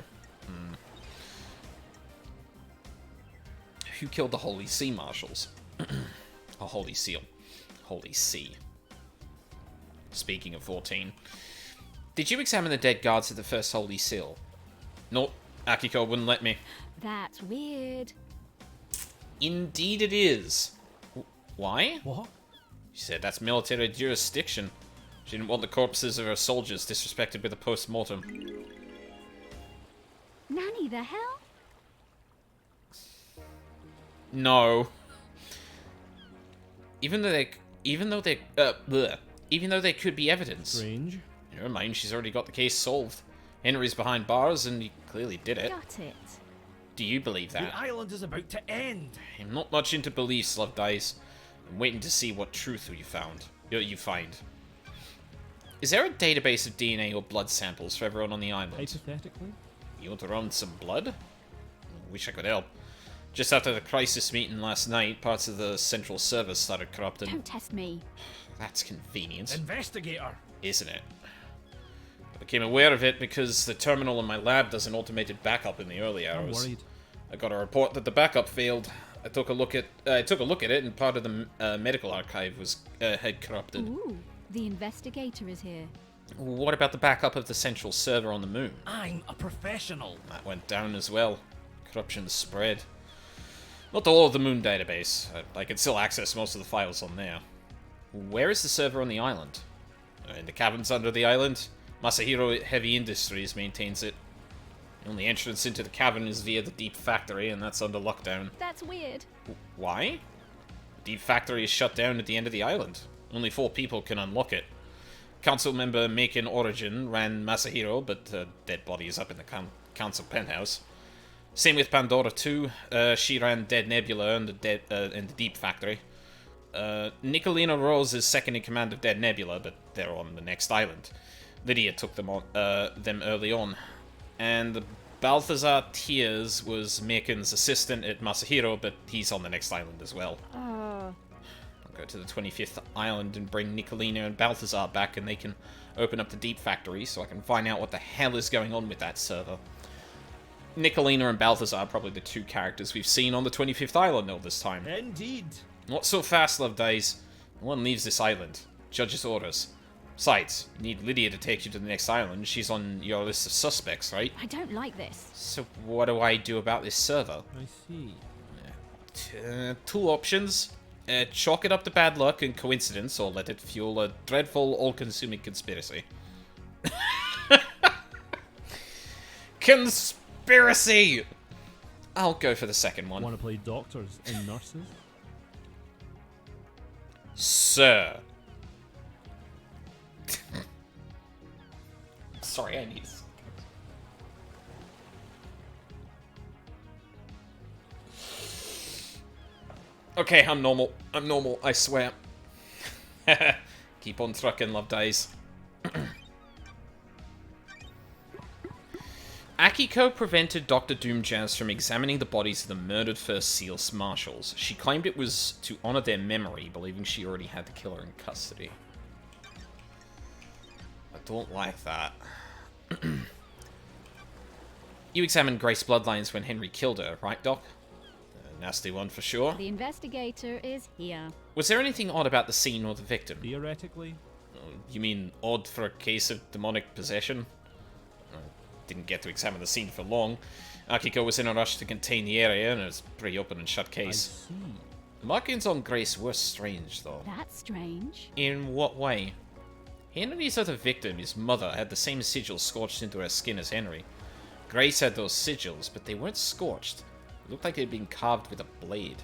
Who killed the Holy Sea Marshals? A Holy Seal. Holy Sea. Speaking of 14. Did you examine the dead guards at the first Holy Seal? Nope. Akiko wouldn't let me. That's weird. Indeed it is. Why? What? She said that's military jurisdiction. She didn't want the corpses of her soldiers disrespected with a post-mortem. Nanny, the hell? No. Even though there could be evidence. Strange. Never mind, she's already got the case solved. Henry's behind bars, and he clearly did it. Got it. Do you believe The that? island is about to end. I'm not much into beliefs, Love Dice. I'm waiting to see what truth you find. Is there a database of DNA or blood samples for everyone on the island? Hypothetically? You want to run some blood? Wish I could help. Just after the crisis meeting last night, parts of the central server started corrupting. Don't test me. That's convenient, Investigator. isn't it? I became aware of it because the terminal in my lab does an automated backup in the early I'm hours. worried. I got a report that the backup failed. I took a look at it, and part of the medical archive was had corrupted. Ooh, the investigator is here. What about the backup of the central server on the moon? I'm a professional. That went down as well. Corruption spread. Not all of the moon database. I can still access most of the files on there. Where is the server on the island? In the caverns under the island. Masahiro Heavy Industries maintains it. The only entrance into the cavern is via the Deep Factory, and that's under lockdown. That's weird. Why? The Deep Factory is shut down at the end of the island. Only 4 people can unlock it. Council member Maken Origin ran Masahiro, but dead body is up in the council penthouse. Same with Pandora 2. She ran Dead Nebula and the Deep Factory. Nicolina Rose is second in command of Dead Nebula, but they're on the next island. Lydia took them early on. And Balthazar Tears was Maken's assistant at Masahiro, but he's on the next island as well. I'll go to the 25th island and bring Nicolina and Balthazar back, and they can open up the Deep Factory so I can find out what the hell is going on with that server. Nicolina and Balthazar are probably the 2 characters we've seen on the 25th island all this time. Indeed. Not so fast, Love Days. No one leaves this island. Judge's orders. Besides, you need Lydia to take you to the next island. She's on your list of suspects, right? I don't like this. So what do I do about this server? I see. 2 options. Chalk it up to bad luck and coincidence, or let it fuel a dreadful, all-consuming conspiracy. Conspiracy! I'll go for the second one. Want to play doctors and nurses? Sir. Sorry, I need a second. Okay, I'm normal. I'm normal, I swear. Keep on trucking, Love Dies. Akiko prevented Dr. Doomjazz from examining the bodies of the murdered First Seals Marshals. She claimed it was to honor their memory, believing she already had the killer in custody. I don't like that. You examined Grace bloodlines when Henry killed her, right, Doc? A nasty one for sure. The investigator is here. Was there anything odd about the scene or the victim? Theoretically? You mean odd for a case of demonic possession? Didn't get to examine the scene for long. Akiko was in a rush to contain the area, and it was a pretty open and shut I case. see. The markings on Grace were strange, though. That's strange. In what way? Henry's other victim, his mother, had the same sigils scorched into her skin as Henry. Grace had those sigils, but they weren't scorched. It looked like they'd been carved with a blade.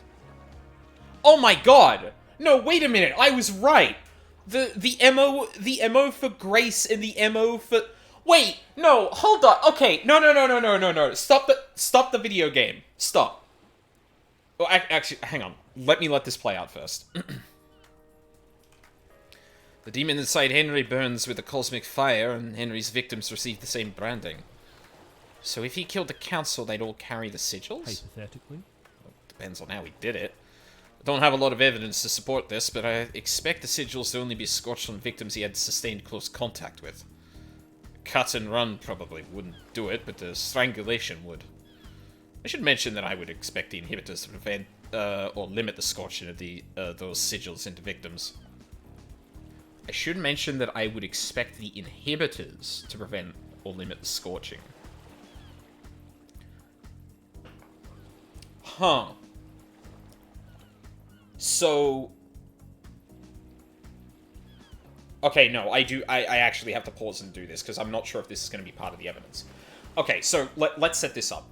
Oh my god! No, wait a minute, I was right! The MO for Grace and the MO for... Wait, no, hold on. Okay, no. Stop the video game. Stop. Well, actually, hang on. Let this play out first. The demon inside Henry burns with a cosmic fire, and Henry's victims receive the same branding. So if he killed the council, they'd all carry the sigils? Hypothetically? Depends on how he did it. I don't have a lot of evidence to support this, but I expect the sigils to only be scorched on victims he had sustained close contact with. Cut and run probably wouldn't do it, but the strangulation would. I should mention that I would expect the inhibitors to prevent or limit the scorching of those sigils into victims. I should mention that I would expect the inhibitors to prevent or limit the scorching. Huh. So... Okay, no, I do. I actually have to pause and do this because I'm not sure if this is going to be part of the evidence. Okay, so let's set this up.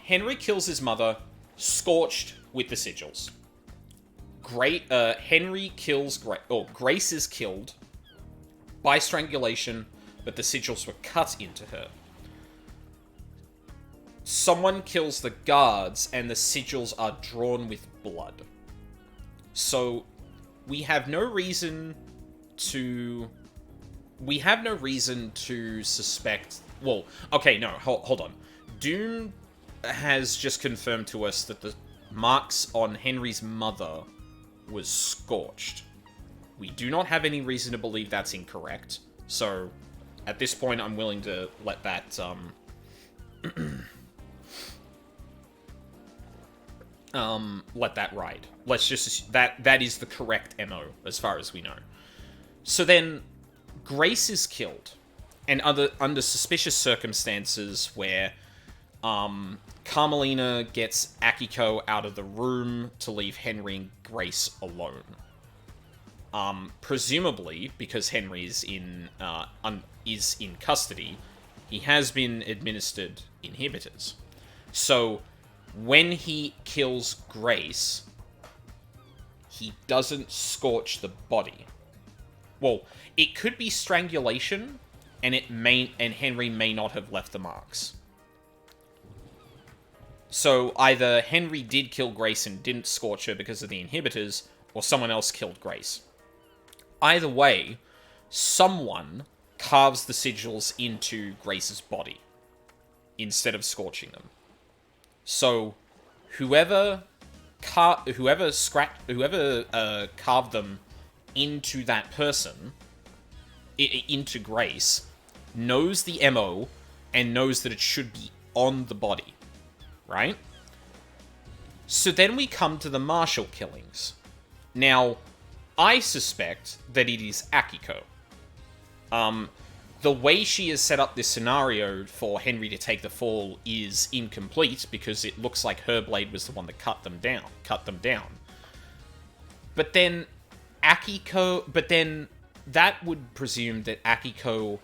Henry kills his mother, scorched with the sigils. Henry kills Grace is killed by strangulation, but the sigils were cut into her. Someone kills the guards, and the sigils are drawn with blood. So, we have no reason to suspect... Well, okay, no, hold on. Doom has just confirmed to us that the marks on Henry's mother was scorched. We do not have any reason to believe that's incorrect. So, at this point, I'm willing to let that, let that ride. Let's just... That is the correct MO, as far as we know. So then, Grace is killed. And under suspicious circumstances where, Carmelina gets Akiko out of the room to leave Henry and Grace alone. Presumably, because Henry is in custody, he has been administered inhibitors. So, when he kills Grace, he doesn't scorch the body. Well, it could be strangulation, and Henry may not have left the marks. So either Henry did kill Grace and didn't scorch her because of the inhibitors, or someone else killed Grace. Either way, someone carves the sigils into Grace's body instead of scorching them. So, whoever carved them into that person, into Grace, knows the MO and knows that it should be on the body, right? So then we come to the Marshall killings. Now, I suspect that it is Akiko. The way she has set up this scenario for Henry to take the fall is incomplete because it looks like her blade was the one that cut them down. But then that would presume that Akiko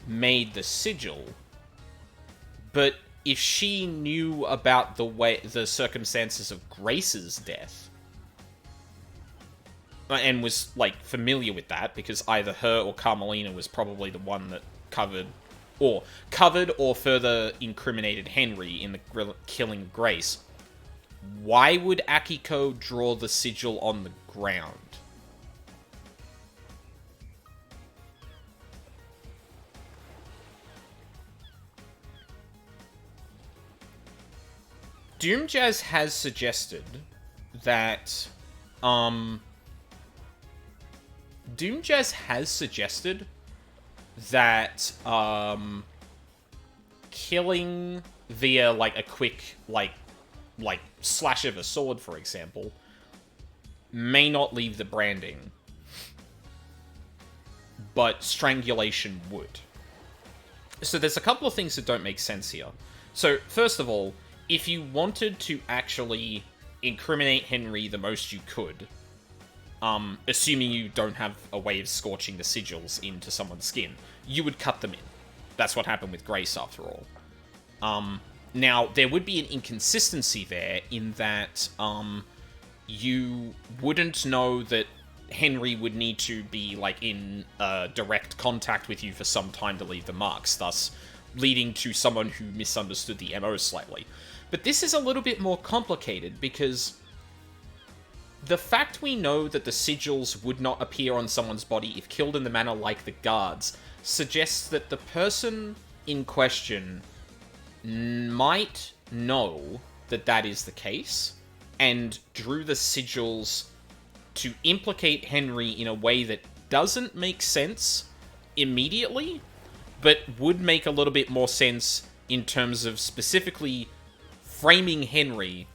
made the sigil. But if she knew about the circumstances of Grace's death, and was, like, familiar with that, because either her or Carmelina was probably the one that covered or further incriminated Henry in the killing of Grace, why would Akiko draw the sigil on the ground? Doomjazz has suggested that, killing via, like, a quick, like slash of a sword, for example, may not leave the branding, but strangulation would. So there's a couple of things that don't make sense here. So, first of all, if you wanted to actually incriminate Henry the most you could, assuming you don't have a way of scorching the sigils into someone's skin, you would cut them in. That's what happened with Grace, after all. Now, there would be an inconsistency there in that, you wouldn't know that Henry would need to be, like, in direct contact with you for some time to leave the marks, thus leading to someone who misunderstood the MO slightly. But this is a little bit more complicated, because the fact we know that the sigils would not appear on someone's body if killed in the manner like the guards suggests that the person in question might know that that is the case, and drew the sigils to implicate Henry in a way that doesn't make sense immediately, but would make a little bit more sense in terms of specifically framing Henry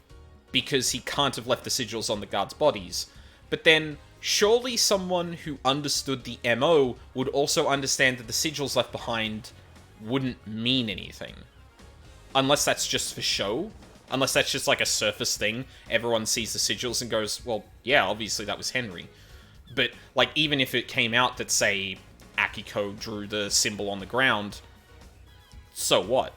because he can't have left the sigils on the guards' bodies. But then, surely someone who understood the MO would also understand that the sigils left behind wouldn't mean anything. Unless that's just for show. Unless that's just like a surface thing. Everyone sees the sigils and goes, well, yeah, obviously that was Henry. But, like, even if it came out that, say, Akiko drew the symbol on the ground, so what?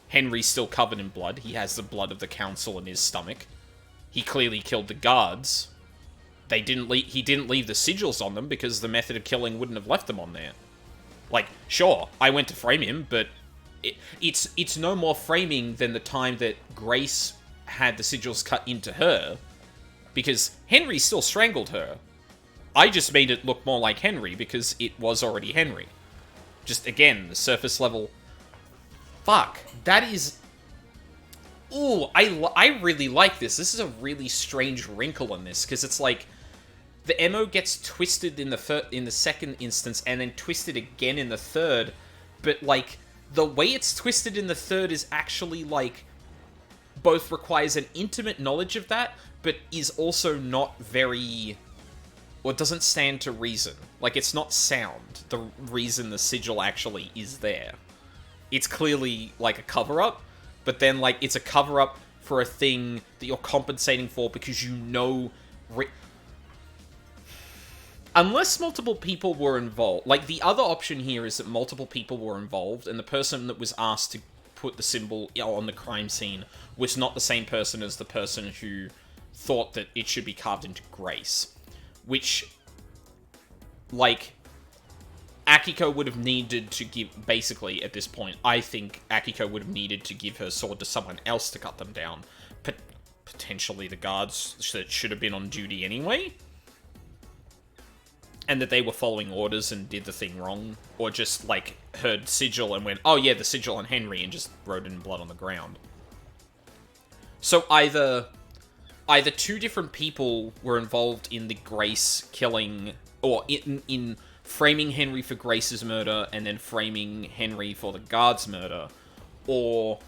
Henry's still covered in blood. He has the blood of the council in his stomach. He clearly killed the guards. He didn't leave the sigils on them because the method of killing wouldn't have left them on there. Like, sure, I went to frame him, but it's no more framing than the time that Grace had the sigils cut into her, because Henry still strangled her. I just made it look more like Henry because it was already Henry. Just, again, the surface level. Fuck, that is... Ooh, I really like this. This is a really strange wrinkle in this, because it's like, the MO gets twisted in the second instance, and then twisted again in the third, but, like, the way it's twisted in the third is actually, like, both requires an intimate knowledge of that, but is also not very... or doesn't stand to reason. Like, it's not sound, the reason the sigil actually is there. It's clearly, like, a cover-up, but then, like, it's a cover-up for a thing that you're compensating for because you know... Unless multiple people were involved... Like, the other option here is that multiple people were involved, and the person that was asked to put the symbol on the crime scene was not the same person as the person who thought that it should be carved into Grace. Which, like... Akiko would have needed to give, basically, at this point, I think Akiko would have needed to give her sword to someone else to cut them down. Potentially the guards that should have been on duty anyway? And that they were following orders and did the thing wrong. Or just, like, heard sigil and went, oh yeah, the sigil on Henry, and just wrote it in blood on the ground. So either two different people were involved in the Grace killing, or in framing Henry for Grace's murder, and then framing Henry for the guard's murder, or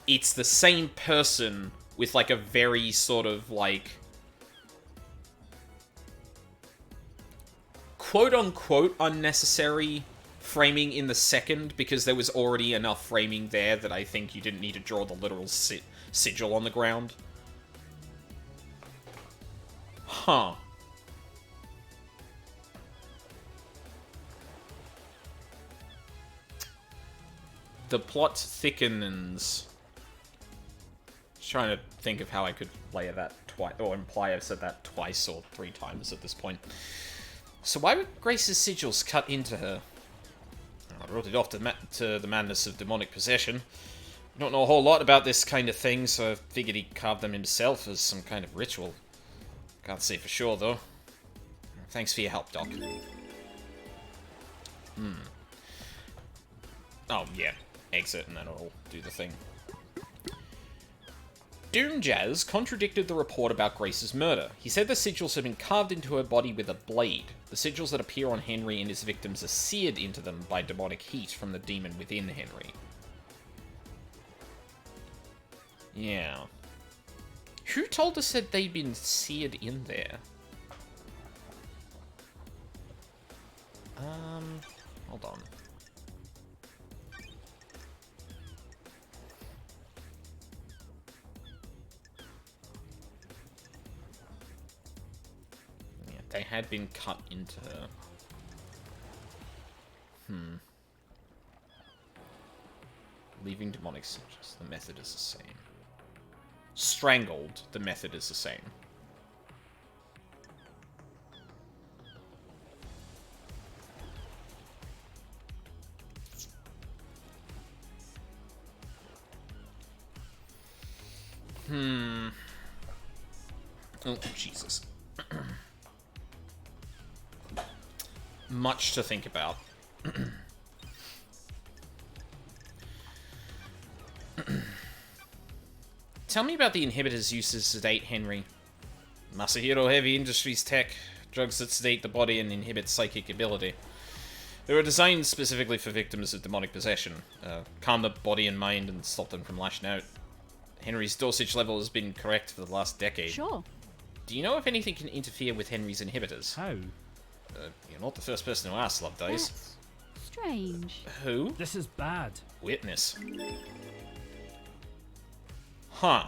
it's the same person with, like, a very sort of, like, quote-unquote unnecessary framing in the second, because there was already enough framing there that I think you didn't need to draw the literal sigil on the ground. Huh. The plot thickens. Just trying to think of how I could layer that twice, or imply I've said that twice or 3 times at this point. So why were Grace's sigils cut into her? I wrote it off to the madness of demonic possession. I don't know a whole lot about this kind of thing, so I figured he carved them himself as some kind of ritual. Can't say for sure, though. Thanks for your help, Doc. Oh, yeah. Exit, and then it'll do the thing. Doom Jazz contradicted the report about Grace's murder. He said the sigils had been carved into her body with a blade. The sigils that appear on Henry and his victims are seared into them by demonic heat from the demon within Henry. Yeah. Who told us that they'd been seared in there? Hold on. Yeah, they had been cut into her. Leaving demonic sigils. The method is the same. Strangled. The method is the same. Oh, Jesus. Much to think about. Tell me about the inhibitor's uses to sedate Henry. Masahiro Heavy Industries tech. Drugs that sedate the body and inhibit psychic ability. They were designed specifically for victims of demonic possession. Calm the body and mind and stop them from lashing out. Henry's dosage level has been correct for the last decade. Sure. Do you know if anything can interfere with Henry's inhibitors? How? You're not the first person to ask, Love Dice. That's strange. Who? This is bad. Witness. Huh.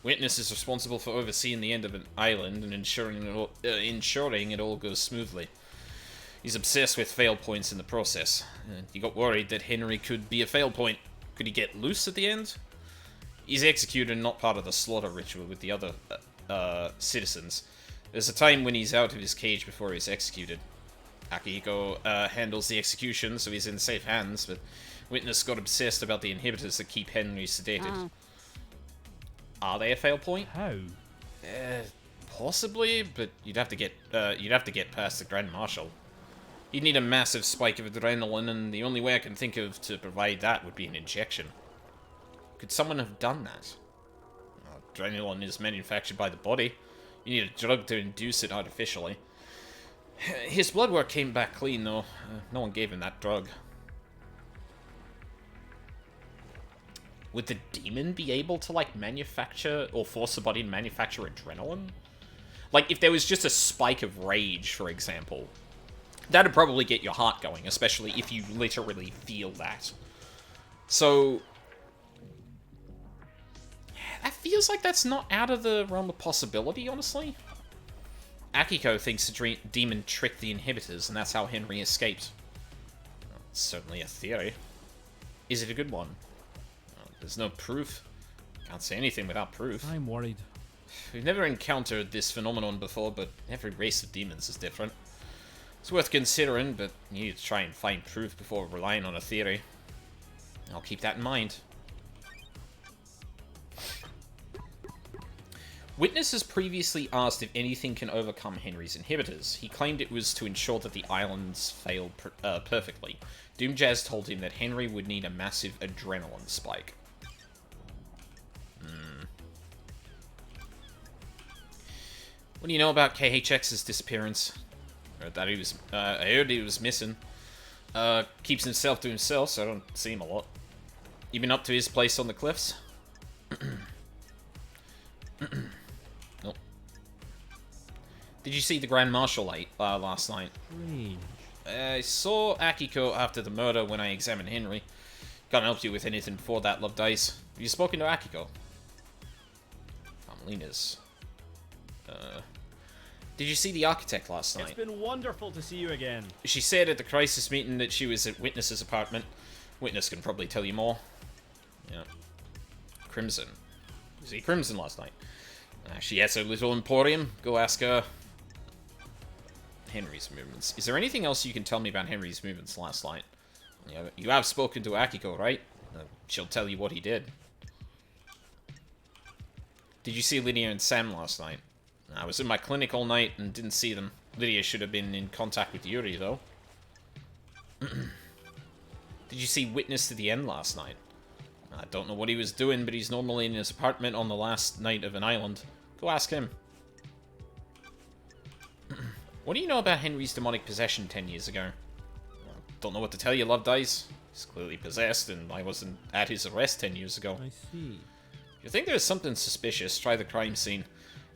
Witness is responsible for overseeing the end of an island and ensuring it all goes smoothly. He's obsessed with fail points in the process. He got worried that Henry could be a fail point. Could he get loose at the end? He's executed and not part of the slaughter ritual with the other citizens. There's a time when he's out of his cage before he's executed. Akihiko handles the execution, so he's in safe hands, but Witness got obsessed about the inhibitors that keep Henry sedated. Ah. Are they a fail point? How? Possibly, but you'd have to get past the Grand Marshal. You'd need a massive spike of adrenaline, and the only way I can think of to provide that would be an injection. Could someone have done that? Adrenaline is manufactured by the body. You need a drug to induce it artificially. His blood work came back clean, though. No one gave him that drug. Would the demon be able to, like, manufacture, or force the body to manufacture adrenaline? Like, if there was just a spike of rage, for example, that'd probably get your heart going, especially if you literally feel that. So, that feels like that's not out of the realm of possibility, honestly. Akiko thinks the demon tricked the inhibitors, and that's how Henry escaped. Well, it's certainly a theory. Is it a good one? There's no proof. Can't say anything without proof. I'm worried. We've never encountered this phenomenon before, but every race of demons is different. It's worth considering, but you need to try and find proof before relying on a theory. I'll keep that in mind. Witness has previously asked if anything can overcome Henry's inhibitors. He claimed it was to ensure that the islands failed perfectly. Doomjazz told him that Henry would need a massive adrenaline spike. What do you know about KHX's disappearance? I heard he was missing. Keeps himself to himself, so I don't see him a lot. You been up to his place on the cliffs? Nope. Did you see the Grand Marshal last night? Strange. I saw Akiko after the murder when I examined Henry. Can't help you with anything before that, Love Dice. Have you spoken to Akiko? Carmelina's. Did you see the architect last night? It's been wonderful to see you again. She said at the crisis meeting that she was at Witness's apartment. Witness can probably tell you more. Yeah. Crimson. You see Crimson last night? She has her little emporium. Go ask her. Henry's movements. Is there anything else you can tell me about Henry's movements last night? You have spoken to Akiko, right? She'll tell you what he did. Did you see Lydia and Sam last night? I was in my clinic all night and didn't see them. Lydia should have been in contact with Yuri, though. Did you see Witness to the End last night? I don't know what he was doing, but he's normally in his apartment on the last night of an island. Go ask him. What do you know about Henry's demonic possession 10 years ago? Don't know what to tell you, Love Dice. He's clearly possessed, and I wasn't at his arrest 10 years ago. I see. If you think there's something suspicious, try the crime scene.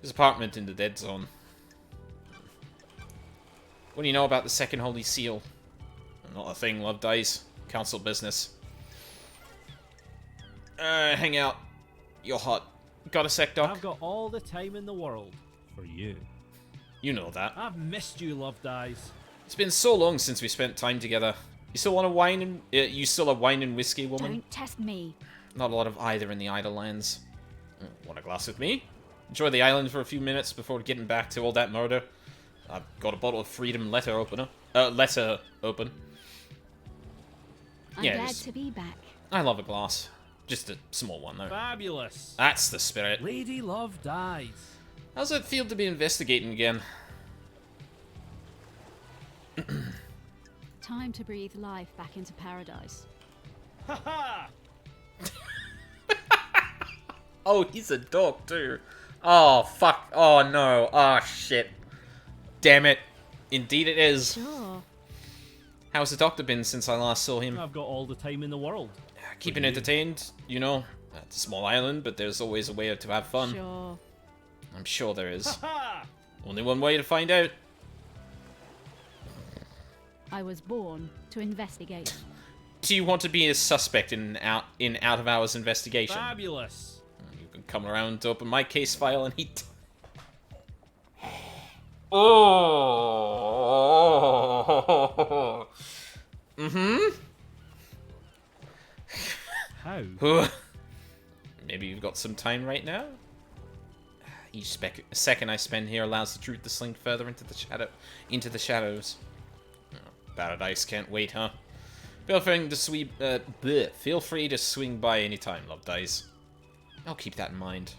His apartment in the dead zone. What do you know about the second Holy Seal? Not a thing, Love Dice. Council business. Hang out. You're hot. Got a sec, Doc? I've got all the time in the world. For you. You know that. I've missed you, Love Dies. It's been so long since we spent time together. You still want a wine and... you still a wine and whiskey, woman? Don't test me. Not a lot of either in the Idle Lands. Want a glass with me? Enjoy the island for a few minutes before getting back to all that murder. I've got a bottle of Freedom letter opener. Letter open. I'm Yeah, glad just- to be back. I love a glass. Just a small one, though. Fabulous. That's the spirit. Lady Love Dies. How's it feel to be investigating again? Time to breathe life back into paradise. Ha ha! Oh, he's a dog, too. Oh, fuck. Oh, no. Oh, shit. Damn it. Indeed it is. Sure. How's the doctor been since I last saw him? I've got all the time in the world. Keeping entertained, you know. It's a small island, but there's always a way to have fun. Sure. I'm sure there is. Ha ha! Only one way to find out. I was born to investigate. Do you want to be a suspect in out of hours investigation? Fabulous. You can come around to open my case file and he... Oh. Mm-hmm. How? Maybe you've got some time right now? Each second I spend here allows the truth to slink further into the shadows. Oh, Paradise can't wait, huh? Feel free to swing by anytime, Love Dice. I'll keep that in mind.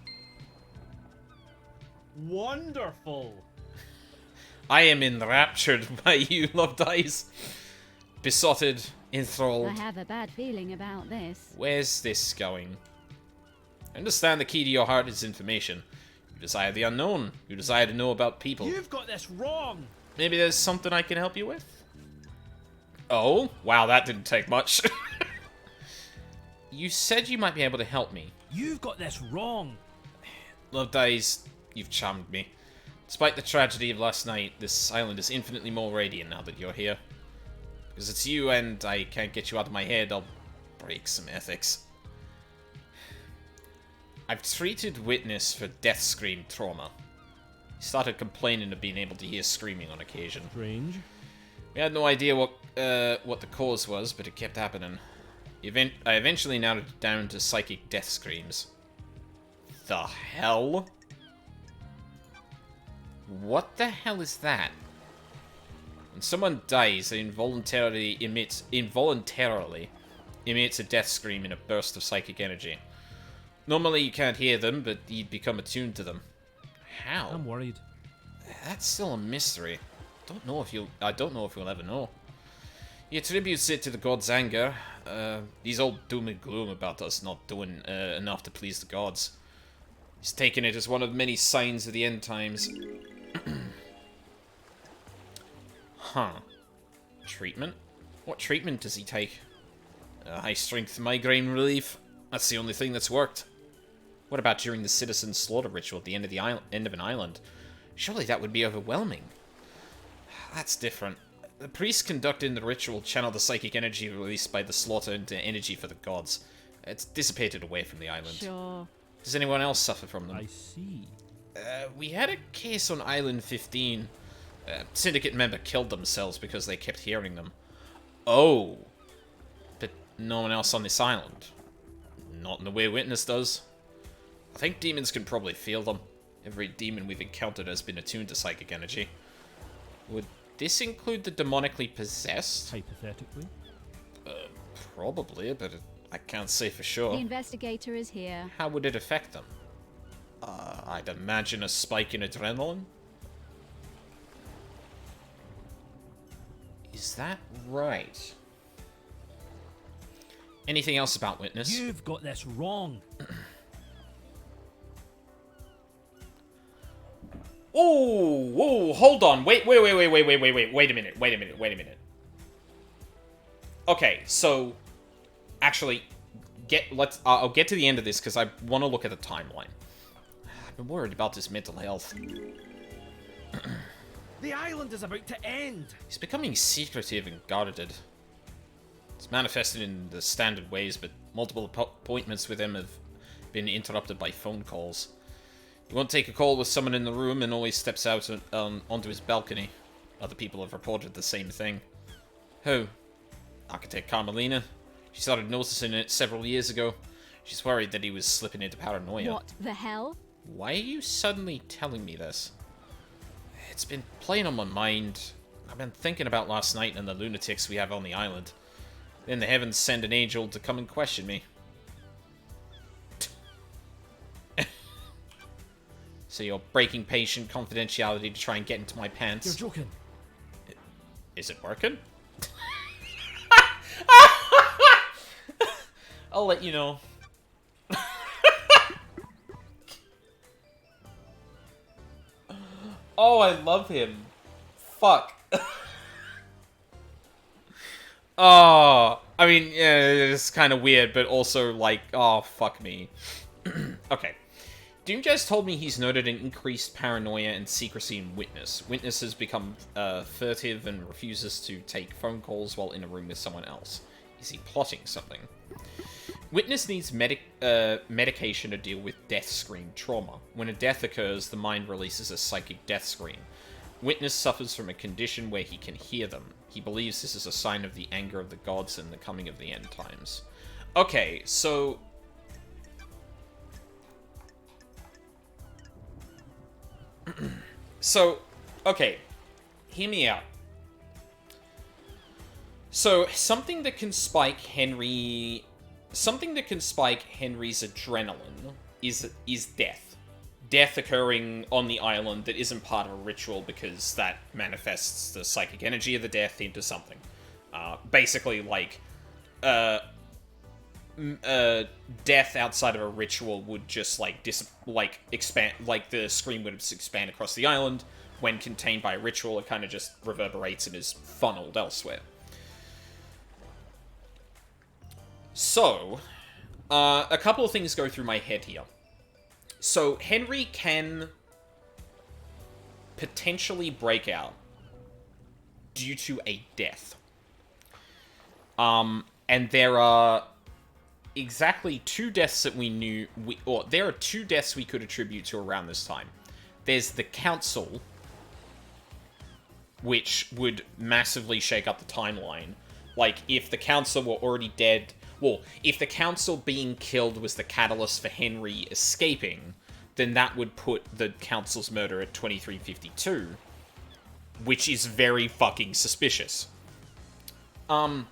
Wonderful. I am enraptured by you, Love Dice. Besotted, enthralled. I have a bad feeling about this. Where's this going? I understand the key to your heart is information. You desire the unknown. You desire to know about people. You've got this wrong. Maybe there's something I can help you with? Oh? Wow, that didn't take much. You said you might be able to help me. You've got this wrong. Love Dice, you've charmed me. Despite the tragedy of last night, this island is infinitely more radiant now that you're here. Because it's you and I can't get you out of my head, I'll break some ethics. I've treated Witness for death scream trauma. He started complaining of being able to hear screaming on occasion. Strange. We had no idea what the cause was, but it kept happening. I eventually narrowed it down to psychic death screams. The hell? What the hell is that? When someone dies, they involuntarily emits a death scream in a burst of psychic energy. Normally you can't hear them, but you'd become attuned to them. How? I'm worried. That's still a mystery. I don't know if you'll ever know. He attributes it to the god's anger. He's all doom and gloom about us not doing enough to please the gods. He's taken it as one of many signs of the end times. Huh. Treatment? What treatment does he take? High-strength migraine relief? That's the only thing that's worked. What about during the citizen slaughter ritual at the end of an island? Surely that would be overwhelming. That's different. The priests conducting the ritual channel the psychic energy released by the slaughter into energy for the gods. It's dissipated away from the island. Sure. Does anyone else suffer from them? I see. We had a case on Island 15. Syndicate member killed themselves because they kept hearing them. Oh. But no one else on this island. Not in the way Witness does. I think demons can probably feel them. Every demon we've encountered has been attuned to psychic energy. Would this include the demonically possessed? Hypothetically. Probably, but I can't say for sure. The investigator is here. How would it affect them? I'd imagine a spike in adrenaline. Is that right? Anything else about Witness? You've got this wrong. Oh, hold on. Wait a minute. Okay, so actually I'll get to the end of this because I want to look at the timeline. I've been worried about his mental health. The island is about to end. He's becoming secretive and guarded. It's manifested in the standard ways, but multiple appointments with him have been interrupted by phone calls. He won't take a call with someone in the room and always steps out onto his balcony. Other people have reported the same thing. Who? Architect Carmelina. She started noticing it several years ago. She's worried that he was slipping into paranoia. What the hell? Why are you suddenly telling me this? It's been playing on my mind. I've been thinking about last night and the lunatics we have on the island. Then the heavens send an angel to come and question me. So you're breaking patient confidentiality to try and get into my pants. You're joking. Is it working? I'll let you know. Oh, I love him. Fuck. Oh, I mean, yeah, it's kind of weird, but also like, oh, fuck me. Okay. Doomjazz told me he's noted an increased paranoia and secrecy in Witness. Witness has become furtive and refuses to take phone calls while in a room with someone else. Is he plotting something? Witness needs medication to deal with death scream trauma. When a death occurs, the mind releases a psychic death scream. Witness suffers from a condition where he can hear them. He believes this is a sign of the anger of the gods and the coming of the end times. Okay, so... okay, hear me out. So, something that can spike Henry's adrenaline is death. Death occurring on the island that isn't part of a ritual because that manifests the psychic energy of the death into something. Basically, like, death outside of a ritual would just, expand, the scream would expand across the island. When contained by a ritual, it kind of just reverberates and is funneled elsewhere. So, a couple of things go through my head here. So, Henry can potentially break out due to a death. And there are exactly two deaths that we knew... there are two deaths we could attribute to around this time. There's the Council, which would massively shake up the timeline. Like, if the Council were already dead... Well, if the Council being killed was the catalyst for Henry escaping, then that would put the Council's murder at 2352, which is very fucking suspicious. But,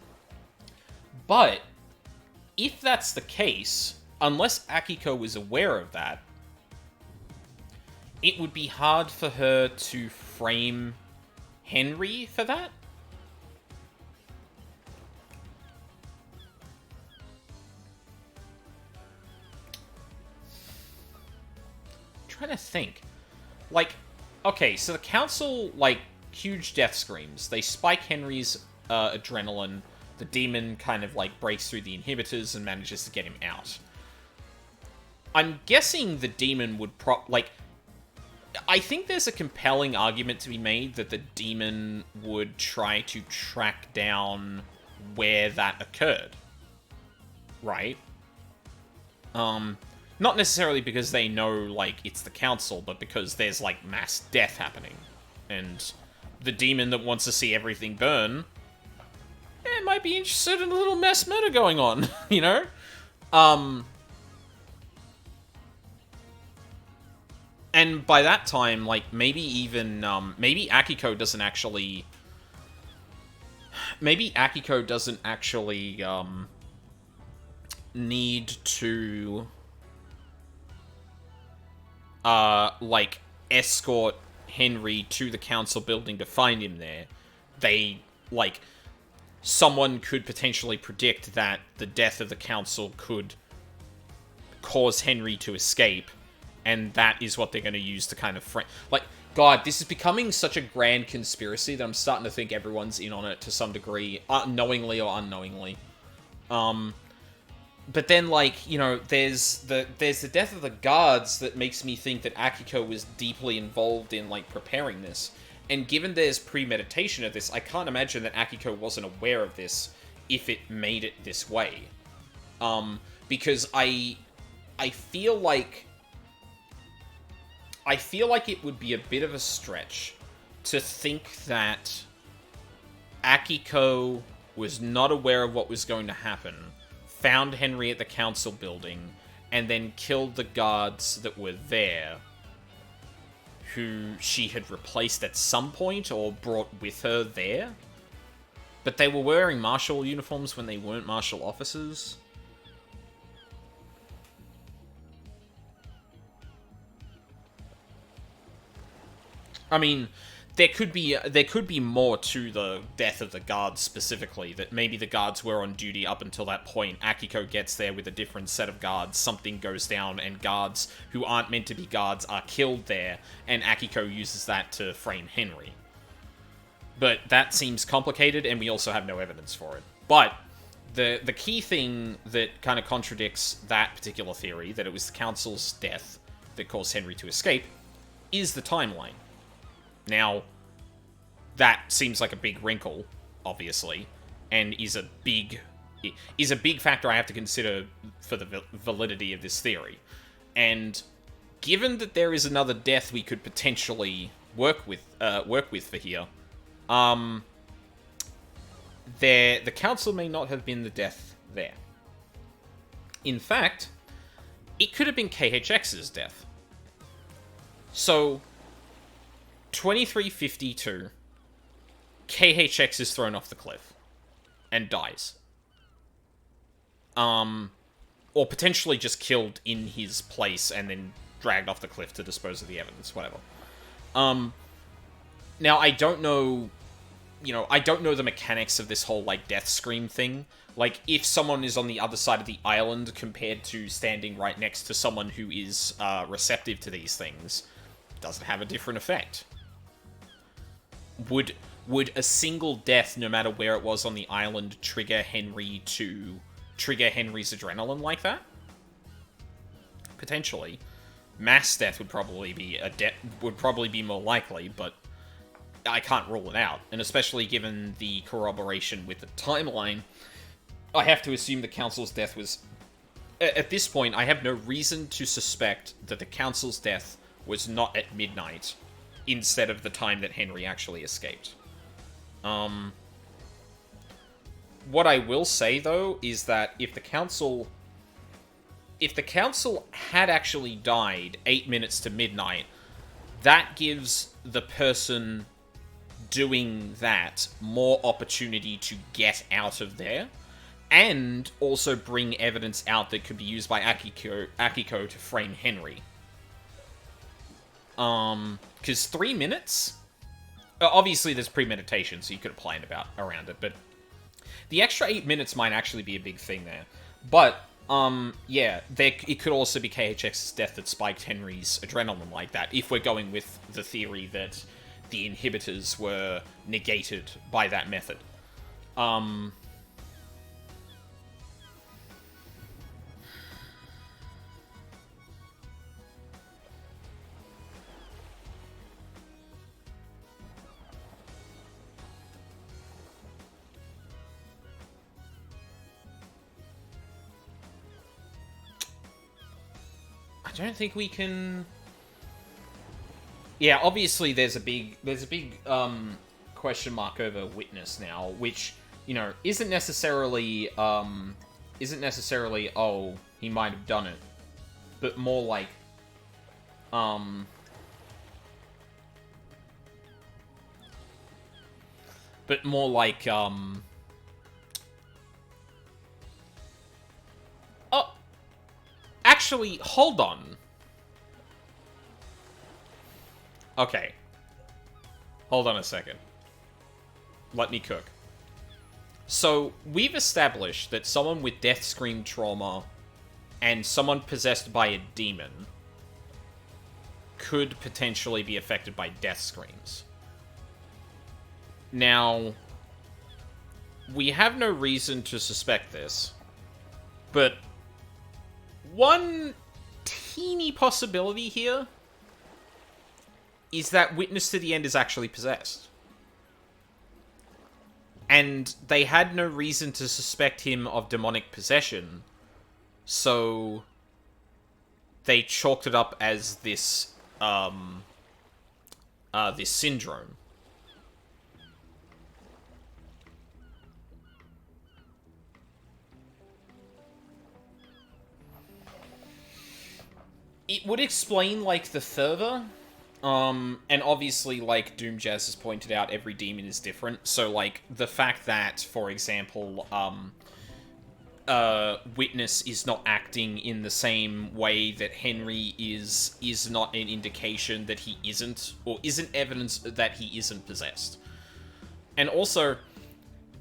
if that's the case, unless Akiko was aware of that, it would be hard for her to frame Henry for that. Trying to think. Like, okay, so the Council, huge death screams. They spike Henry's adrenaline. The demon kind of, breaks through the inhibitors and manages to get him out. I'm guessing the demon would I think there's a compelling argument to be made that the demon would try to track down where that occurred. Right? Not necessarily because they know, it's the Council, but because there's, mass death happening. And the demon that wants to see everything burn, might be interested in a little mass murder going on, you know? And by that time, maybe even, maybe Akiko doesn't actually... Maybe Akiko doesn't actually, need to... escort Henry to the Council building to find him there. They, someone could potentially predict that the death of the Council could cause Henry to escape, and that is what they're going to use to kind of frame... God, this is becoming such a grand conspiracy that I'm starting to think everyone's in on it to some degree, knowingly or unknowingly. But then, there's the death of the guards that makes me think that Akiko was deeply involved in, preparing this. And given there's premeditation of this, I can't imagine that Akiko wasn't aware of this if it made it this way. Because I feel like it would be a bit of a stretch to think that Akiko was not aware of what was going to happen, found Henry at the Council building, and then killed the guards that were there, who she had replaced at some point or brought with her there. But they were wearing marshal uniforms when they weren't marshal officers. I mean, there could be more to the death of the guards specifically, that maybe the guards were on duty up until that point. Akiko gets there with a different set of guards, something goes down, and guards who aren't meant to be guards are killed there, and Akiko uses that to frame Henry. But that seems complicated, and we also have no evidence for it. But the key thing that kind of contradicts that particular theory, that it was the Council's death that caused Henry to escape, is the timeline. Now, that seems like a big wrinkle, obviously, and is a big is a big factor I have to consider for the validity of this theory. And given that there is another death we could potentially work with for here, the council may not have been the death there. In fact, it could have been KHX's death. So, 2352, KHX is thrown off the cliff and dies. Or potentially just killed in his place and then dragged off the cliff to dispose of the evidence, whatever. Now, I don't know, I don't know the mechanics of this whole, like, death scream thing. Like, if someone is on the other side of the island compared to standing right next to someone who is receptive to these things, does it have a different effect? Would a single death, no matter where it was on the island, trigger Henry's adrenaline like that? Potentially. Mass death would probably be more likely, but I can't rule it out. And especially given the corroboration with the timeline, I have to assume the Council's death was... At this point, I have no reason to suspect that the Council's death was not at midnight, instead of the time that Henry actually escaped. What I will say, though, is that if the Council had actually died 8 minutes to midnight, that gives the person doing that more opportunity to get out of there, and also bring evidence out that could be used by Akiko to frame Henry. Because 3 minutes? Obviously, there's premeditation, so you could have planned around it, but the extra 8 minutes might actually be a big thing there. But, yeah, it could also be KHX's death that spiked Henry's adrenaline like that, if we're going with the theory that the inhibitors were negated by that method. I don't think we can... Yeah, obviously there's a big question mark over witness now, which, isn't necessarily, oh, he might have done it, but more like, oh, actually, hold on. Okay. Hold on a second. Let me cook. So, we've established that someone with death scream trauma and someone possessed by a demon could potentially be affected by death screams. Now, we have no reason to suspect this, but one teeny possibility here is that Witness to the End is actually possessed. And they had no reason to suspect him of demonic possession, so they chalked it up as this, this syndrome. It would explain, like, the fervor. And obviously, like Doom Jazz has pointed out, every demon is different. So, like, the fact that, for example, Witness is not acting in the same way that Henry is not an indication that he isn't, or isn't evidence that he isn't possessed. And also,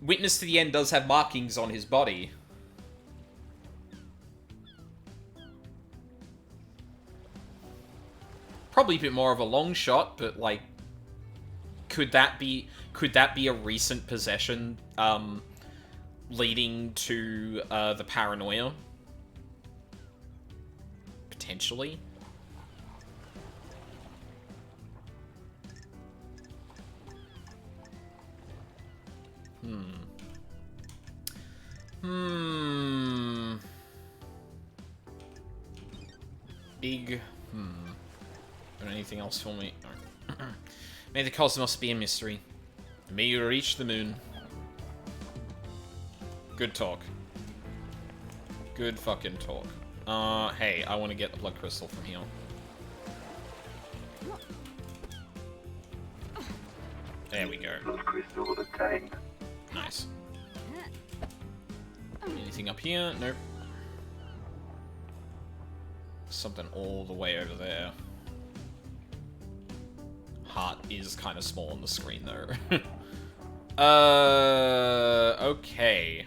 Witness to the End does have markings on his body. Probably a bit more of a long shot, but, like, could that be a recent possession, leading to, the paranoia? Potentially? Big. Got anything else for me? No. May the cosmos be a mystery. May you reach the moon. Good talk. Good fucking talk. Hey, I want to get the blood crystal from here. There we go. Blood crystal obtained. Nice. Anything up here? Nope. Something all the way over there. Heart is kind of small on the screen, though. Okay.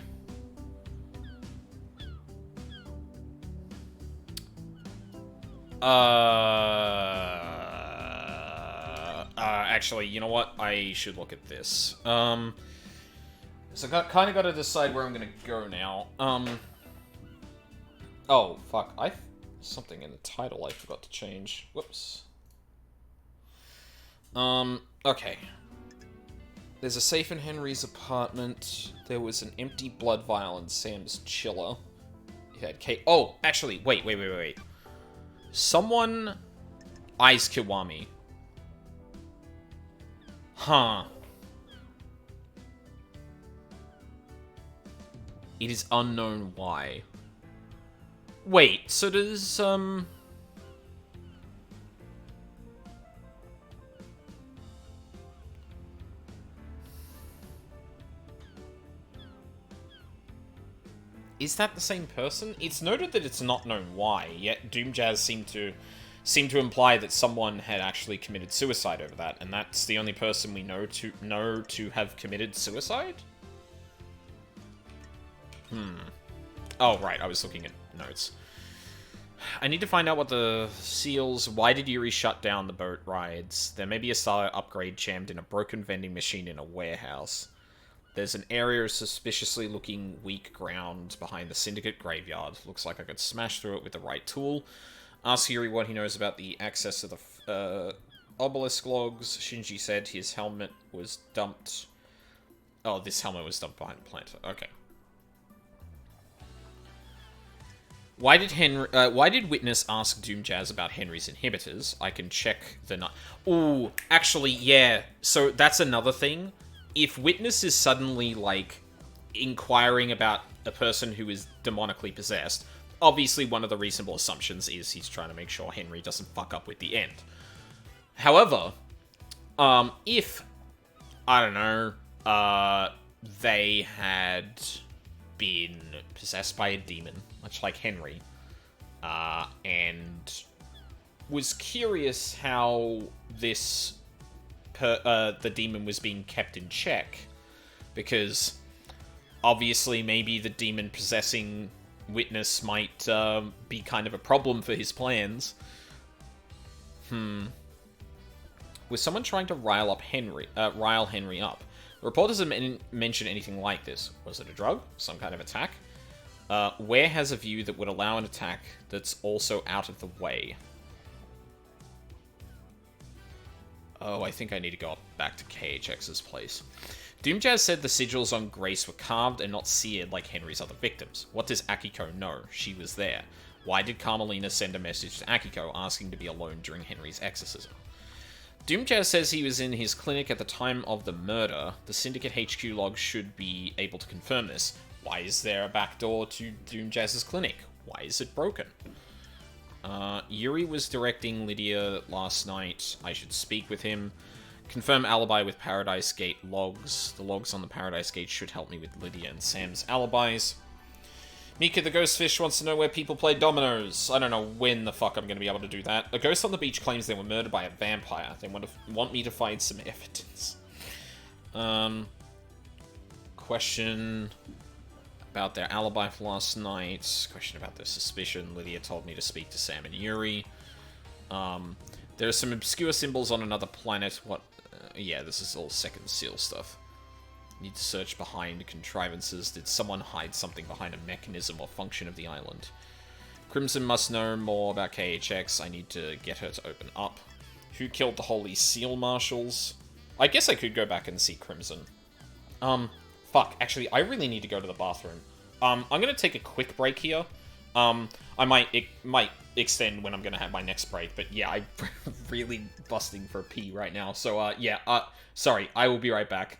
Actually, you know what? I should look at this. So I kind of got to decide where I'm gonna go now. Oh, fuck. Something in the title I forgot to change. Whoops. Okay. There's a safe in Henry's apartment. There was an empty blood vial in Sam's chiller. He had Kate. Oh, actually, wait. Someone eyes Kiwami. Huh. It is unknown why. Wait, so does, is that the same person? It's noted that it's not known why, yet Doomjazz seemed to imply that someone had actually committed suicide over that, and that's the only person we know to have committed suicide? Oh, right, I was looking at notes. I need to find out what the seals... Why did Yuri shut down the boat rides? There may be a Starlight upgrade jammed in a broken vending machine in a warehouse. There's an area of suspiciously looking weak ground behind the Syndicate graveyard. Looks like I could smash through it with the right tool. Ask Yuri what he knows about the access to the obelisk logs. Shinji said his helmet was dumped... Oh, this helmet was dumped behind the planter. Okay. Why did Witness ask Doomjazz about Henry's inhibitors? I can check the... Ooh, actually, yeah. So that's another thing. If Witness is suddenly, like, inquiring about a person who is demonically possessed, obviously one of the reasonable assumptions is he's trying to make sure Henry doesn't fuck up with the end. However, if, I don't know, they had been possessed by a demon, much like Henry, and was curious how this the demon was being kept in check, because obviously maybe the demon possessing Witness might be kind of a problem for his plans. Was someone trying to rile Henry up? The report doesn't mention anything like this. Was it a drug? Some kind of attack? Where has a view that would allow an attack that's also out of the way? Oh, I think I need to go back to KHX's place. Doomjazz said the sigils on Grace were carved and not seared like Henry's other victims. What does Akiko know? She was there. Why did Carmelina send a message to Akiko asking to be alone during Henry's exorcism? Doomjazz says he was in his clinic at the time of the murder. The Syndicate HQ log should be able to confirm this. Why is there a back door to Doomjazz's clinic? Why is it broken? Yuri was directing Lydia last night. I should speak with him. Confirm alibi with Paradise Gate logs. The logs on the Paradise Gate should help me with Lydia and Sam's alibis. Mika the Ghostfish wants to know where people play dominoes. I don't know when the fuck I'm going to be able to do that. A ghost on the beach claims they were murdered by a vampire. They want me to find some evidence. Question about their alibi for last night. Question about their suspicion. Lydia told me to speak to Sam and Yuri. There are some obscure symbols on another planet. What? Yeah, this is all second seal stuff. Need to search behind contrivances. Did someone hide something behind a mechanism or function of the island? Crimson must know more about KHX. I need to get her to open up. Who killed the Holy Seal Marshals? I guess I could go back and see Crimson. Fuck. Actually, I really need to go to the bathroom. I'm gonna take a quick break here. It might extend when I'm gonna have my next break, but yeah, I'm really busting for a pee right now. So, yeah, sorry, I will be right back.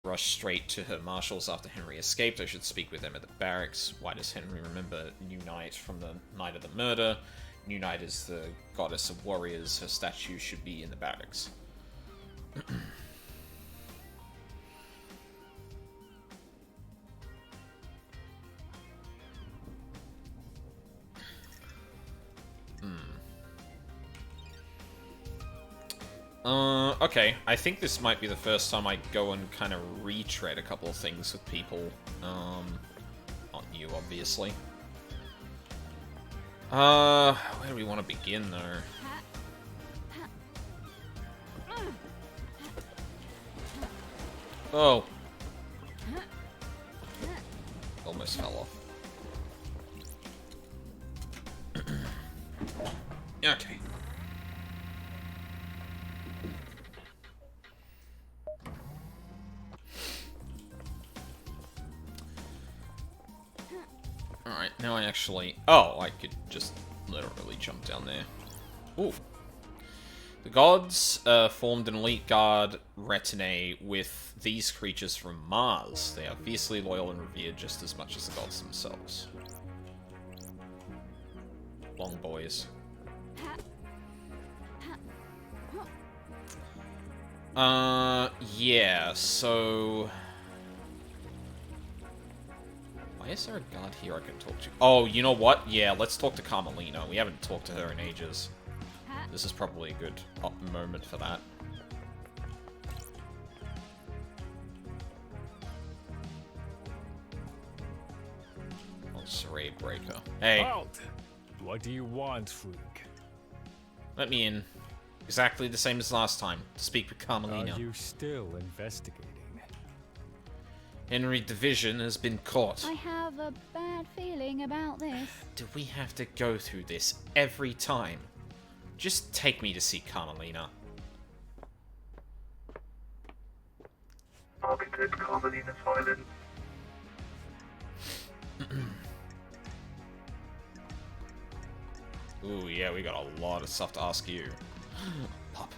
rushed straight to her marshals after Henry escaped. I should speak with them at the barracks. Why does Henry remember New Night from the night of the murder? New Night is the goddess of warriors. Her statue should be in the barracks. Okay, I think this might be the first time I go and kind of retread a couple of things with people. Not you, obviously. Where do we want to begin, though? Oh. Almost fell off. Okay. Alright, now I actually... Oh, I could just literally jump down there. Ooh. The gods formed an elite guard retinue with these creatures from Mars. They are fiercely loyal and revered just as much as the gods themselves. Long boys. Yeah, so... Why is there a guard here I can talk to? Oh, you know what? Yeah, let's talk to Carmelina. We haven't talked to her in ages. This is probably a good moment for that. Oh, Saray Breaker. Hey. Halt! What do you want, freak? Let me in. Exactly the same as last time. To speak with Carmelina. Are you still investigating? Henry Division has been caught. I have a bad feeling about this. Do we have to go through this every time? Just take me to see Carmelina. Architect Carmelina Silent. Ooh, yeah, we got a lot of stuff to ask you. Pop.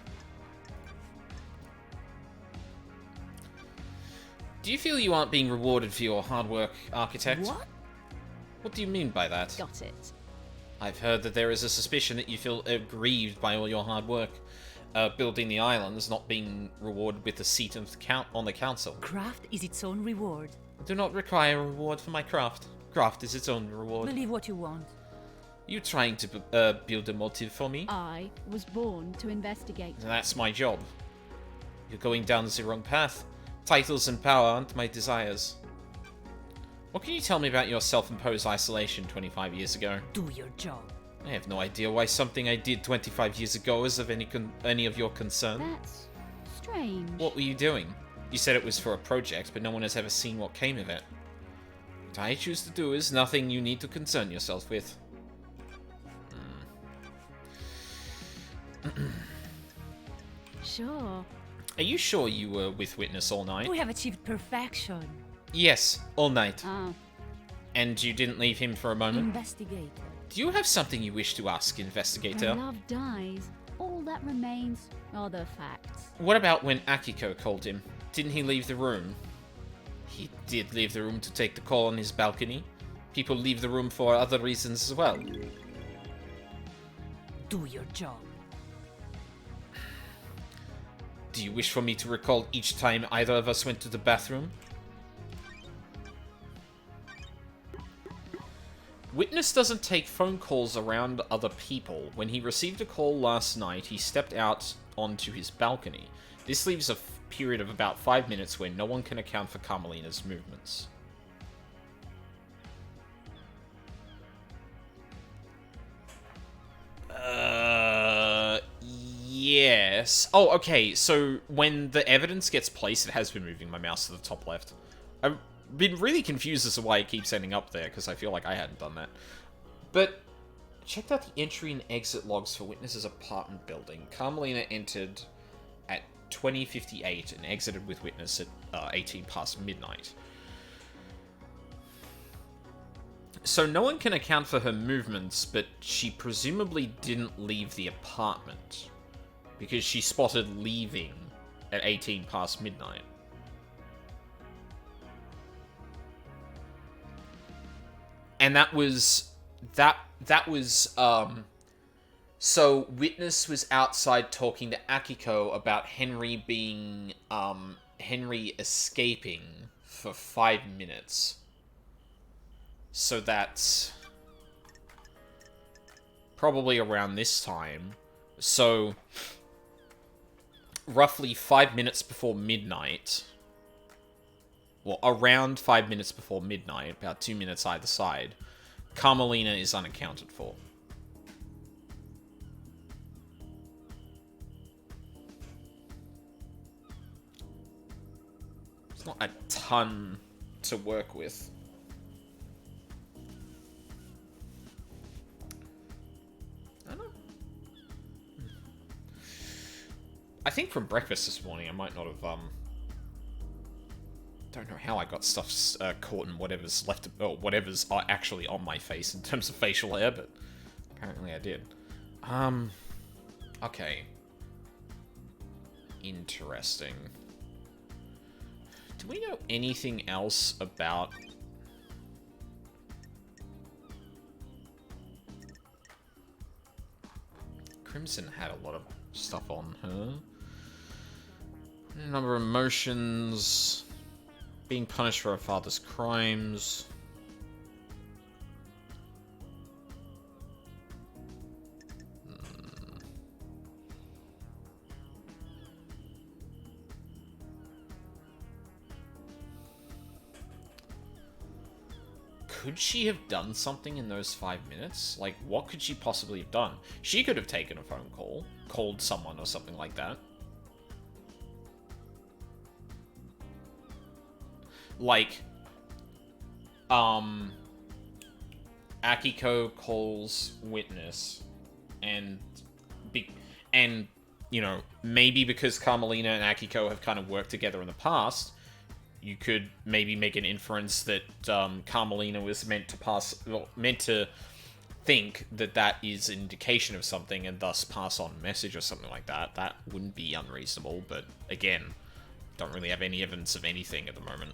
Do you feel you aren't being rewarded for your hard work, Architect? What? What do you mean by that? Got it. I've heard that there is a suspicion that you feel aggrieved by all your hard work. Building the islands, not being rewarded with a seat of on the council. Craft is its own reward. I do not require a reward for my craft. Craft is its own reward. Believe what you want. You trying to build a motive for me? I was born to investigate. That's my job. You're going down the wrong path. Titles and power aren't my desires. What can you tell me about your self-imposed isolation 25 years ago? Do your job. I have no idea why something I did 25 years ago is of any of your concern. That's strange. What were you doing? You said it was for a project, but no one has ever seen what came of it. What I choose to do is nothing you need to concern yourself with. Sure. Are you sure you were with Witness all night? We have achieved perfection. Yes, all night. Ah, And you didn't leave him for a moment? Investigator. Do you have something you wish to ask, Investigator? when love dies, all that remains are the facts. What about when Akiko called him? Didn't he leave the room? He did leave the room to take the call on his balcony. People leave the room for other reasons as well. Do your job. Do you wish for me to recall each time either of us went to the bathroom? Witness doesn't take phone calls around other people. When he received a call last night, he stepped out onto his balcony. This leaves a period of about 5 minutes where no one can account for Carmelina's movements. Yes. Oh, okay, so when the evidence gets placed, it has been moving my mouse to the top left. I've been really confused as to why it keeps ending up there, because I feel like I hadn't done that. But, checked out the entry and exit logs for Witness's apartment building. Carmelina entered at 20:58 and exited with Witness at 18 past midnight. So no one can account for her movements, but she presumably didn't leave the apartment, because she spotted leaving at 18 past midnight. And that was so Witness was outside talking to Akiko about Henry escaping for 5 minutes. So that's probably around this time. So roughly 5 minutes before midnight. Well, around 5 minutes before midnight, about 2 minutes either side, Carmelina is unaccounted for. It's not a ton to work with. I don't know. I think from breakfast this morning, I might not have, don't know how I got stuff caught in whatever's left, or whatever's actually on my face in terms of facial hair, but apparently I did. Okay. Interesting. Do we know anything else about... Crimson had a lot of stuff on her. A number of emotions... Being punished for her father's crimes. Could she have done something in those 5 minutes? Like, what could she possibly have done? She could have taken a phone call, called someone or something like that. Like, Akiko calls Witness, and you know, maybe because Carmelina and Akiko have kind of worked together in the past, you could maybe make an inference that Carmelina was meant to think that that is an indication of something, and thus pass on a message or something like that. That wouldn't be unreasonable, but again, don't really have any evidence of anything at the moment.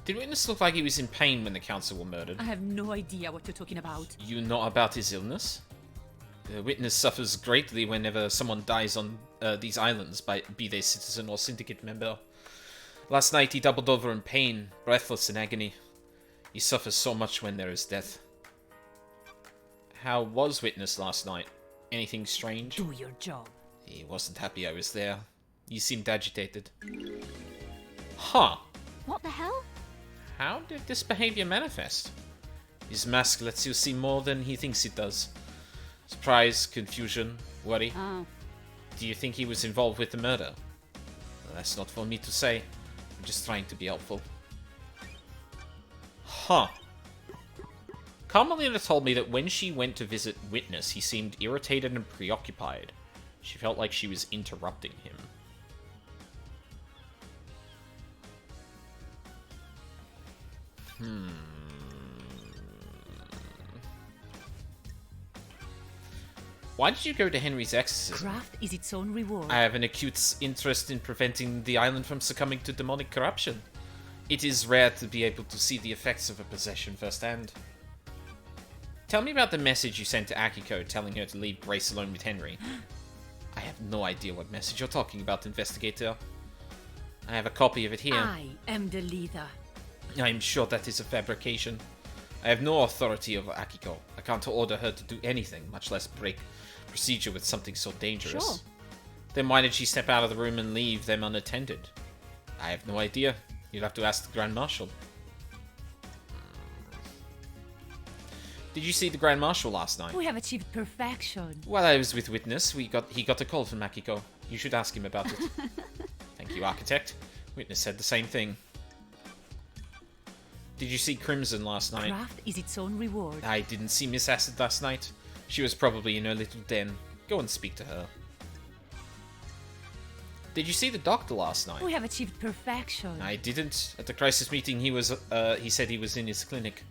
Did Witness look like he was in pain when the council were murdered? I have no idea what you're talking about. You know about his illness? The Witness suffers greatly whenever someone dies on these islands, be they citizen or syndicate member. Last night he doubled over in pain, breathless in agony. He suffers so much when there is death. How was Witness last night? Anything strange? Do your job. He wasn't happy I was there. He seemed agitated. Huh. What the hell? How did this behavior manifest? His mask lets you see more than he thinks it does. Surprise, confusion, worry. Oh. Do you think he was involved with the murder? Well, that's not for me to say. I'm just trying to be helpful. Huh. Carmelina told me that when she went to visit Witness, he seemed irritated and preoccupied. She felt like she was interrupting him. Why did you go to Henry's exorcism? Craft is its own reward. I have an acute interest in preventing the island from succumbing to demonic corruption. It is rare to be able to see the effects of a possession firsthand. Tell me about the message you sent to Akiko telling her to leave Grace alone with Henry. I have no idea what message you're talking about, Investigator. I have a copy of it here. I am the leader. I am sure that is a fabrication. I have no authority over Akiko. I can't order her to do anything, much less break procedure with something so dangerous. Sure. Then why did she step out of the room and leave them unattended? I have no idea. You'd have to ask the Grand Marshal. Did you see the Grand Marshal last night? We have achieved perfection. While I was with Witness, he got a call from Akiko. You should ask him about it. Thank you, Architect. Witness said the same thing. Did you see Crimson last night? Craft is its own reward. I didn't see Miss Acid last night. She was probably in her little den. Go and speak to her. Did you see the doctor last night? We have achieved perfection. I didn't. At the crisis meeting, he said he was in his clinic.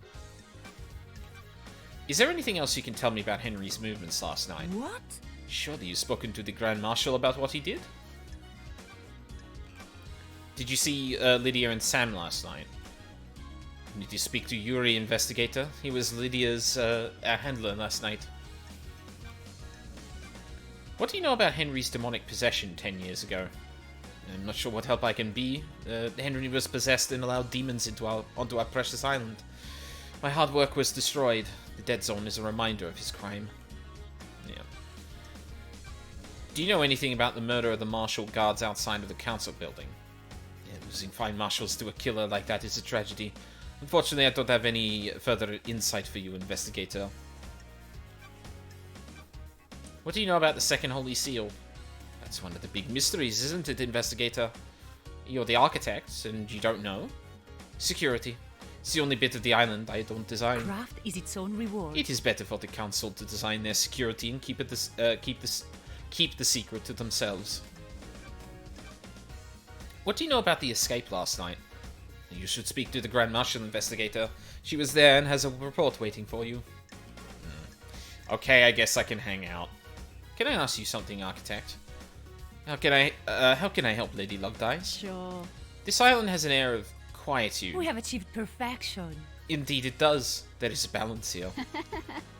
Is there anything else you can tell me about Henry's movements last night? What? Surely you've spoken to the Grand Marshal about what he did? Did you see Lydia and Sam last night? Need to speak to Yuri, investigator. He was Lydia's handler last night. What do you know about Henry's demonic possession 10 years ago? I'm not sure what help I can be. Henry was possessed and allowed demons onto our precious island. My hard work was destroyed. The Dead Zone is a reminder of his crime. Yeah. Do you know anything about the murder of the marshal guards outside of the council building? Yeah, losing fine marshals to a killer like that is a tragedy. Unfortunately, I don't have any further insight for you, investigator. What do you know about the Second Holy Seal? That's one of the big mysteries, isn't it, investigator? You're the architect, and you don't know? Security. It's the only bit of the island I don't design. Craft is its own reward. It is better for the council to design their security and keep the secret to themselves. What do you know about the escape last night? You should speak to the Grand Marshal, investigator. She was there and has a report waiting for you. Okay, I guess I can hang out. Can I ask you something, architect? How can I help Lady Lugdice? Sure. This island has an air of quietude. We have achieved perfection. Indeed it does. There is a balance here.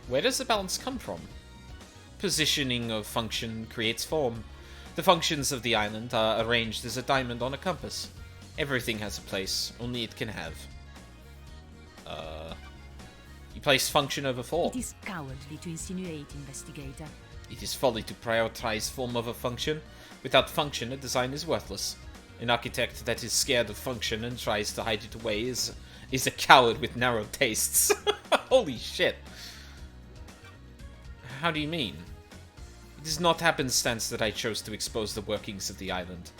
Where does the balance come from? Positioning of function creates form. The functions of the island are arranged as a diamond on a compass. Everything has a place, only it can have. You place function over form. It is cowardly to insinuate, investigator. It is folly to prioritize form over function. Without function, a design is worthless. An architect that is scared of function and tries to hide it away is a coward with narrow tastes. Holy shit. How do you mean? It is not happenstance that I chose to expose the workings of the island.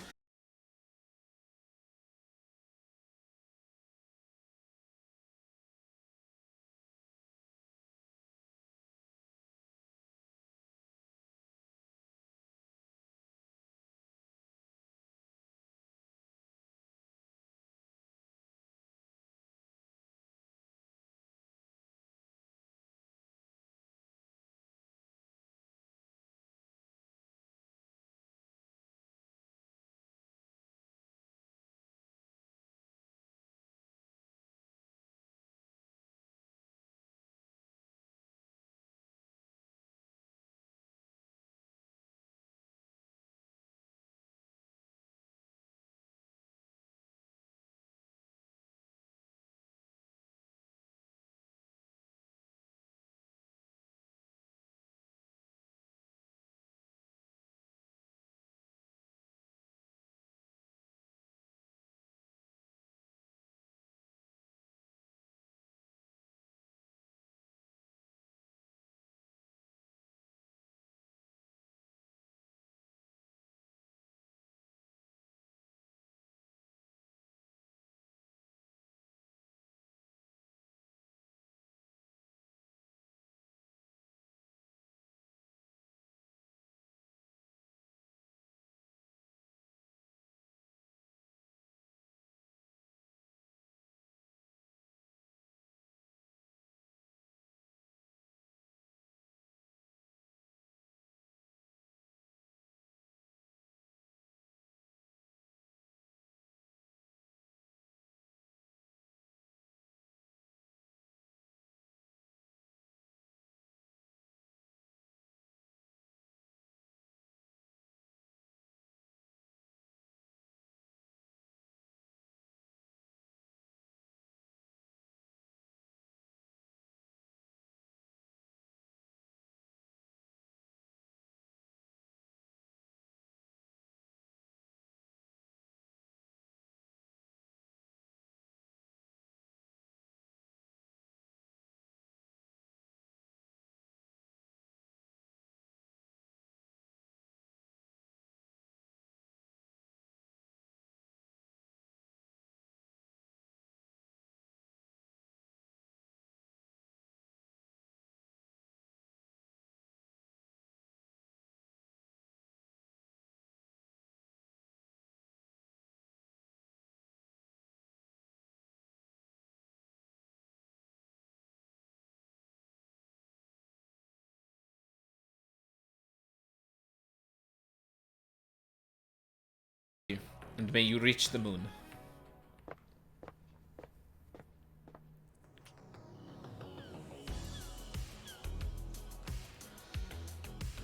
And may you reach the moon.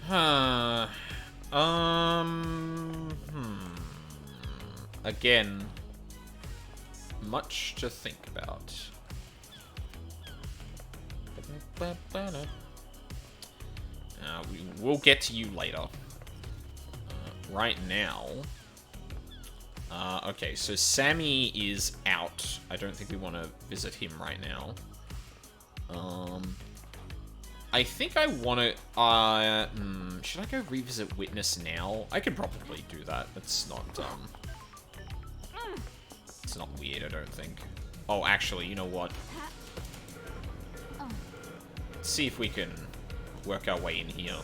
Huh. Again, much to think about. We'll get to you later. Right now... okay, so Sammy is out. I don't think we want to visit him right now. I think I want to... should I go revisit Witness now? I could probably do that. It's not, it's not weird, I don't think. Oh, actually, you know what? Let's see if we can work our way in here.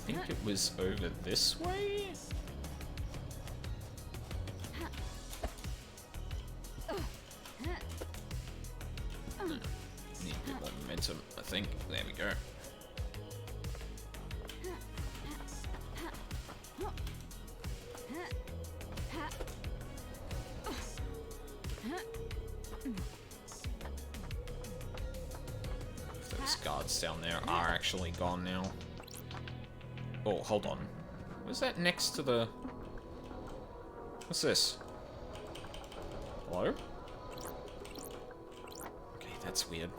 I think it was over this way? Need a bit more momentum, I think. There we go. Those guards down there are actually gone now. Oh, hold on. Was that next to the... What's this? Hello? Okay, that's weird.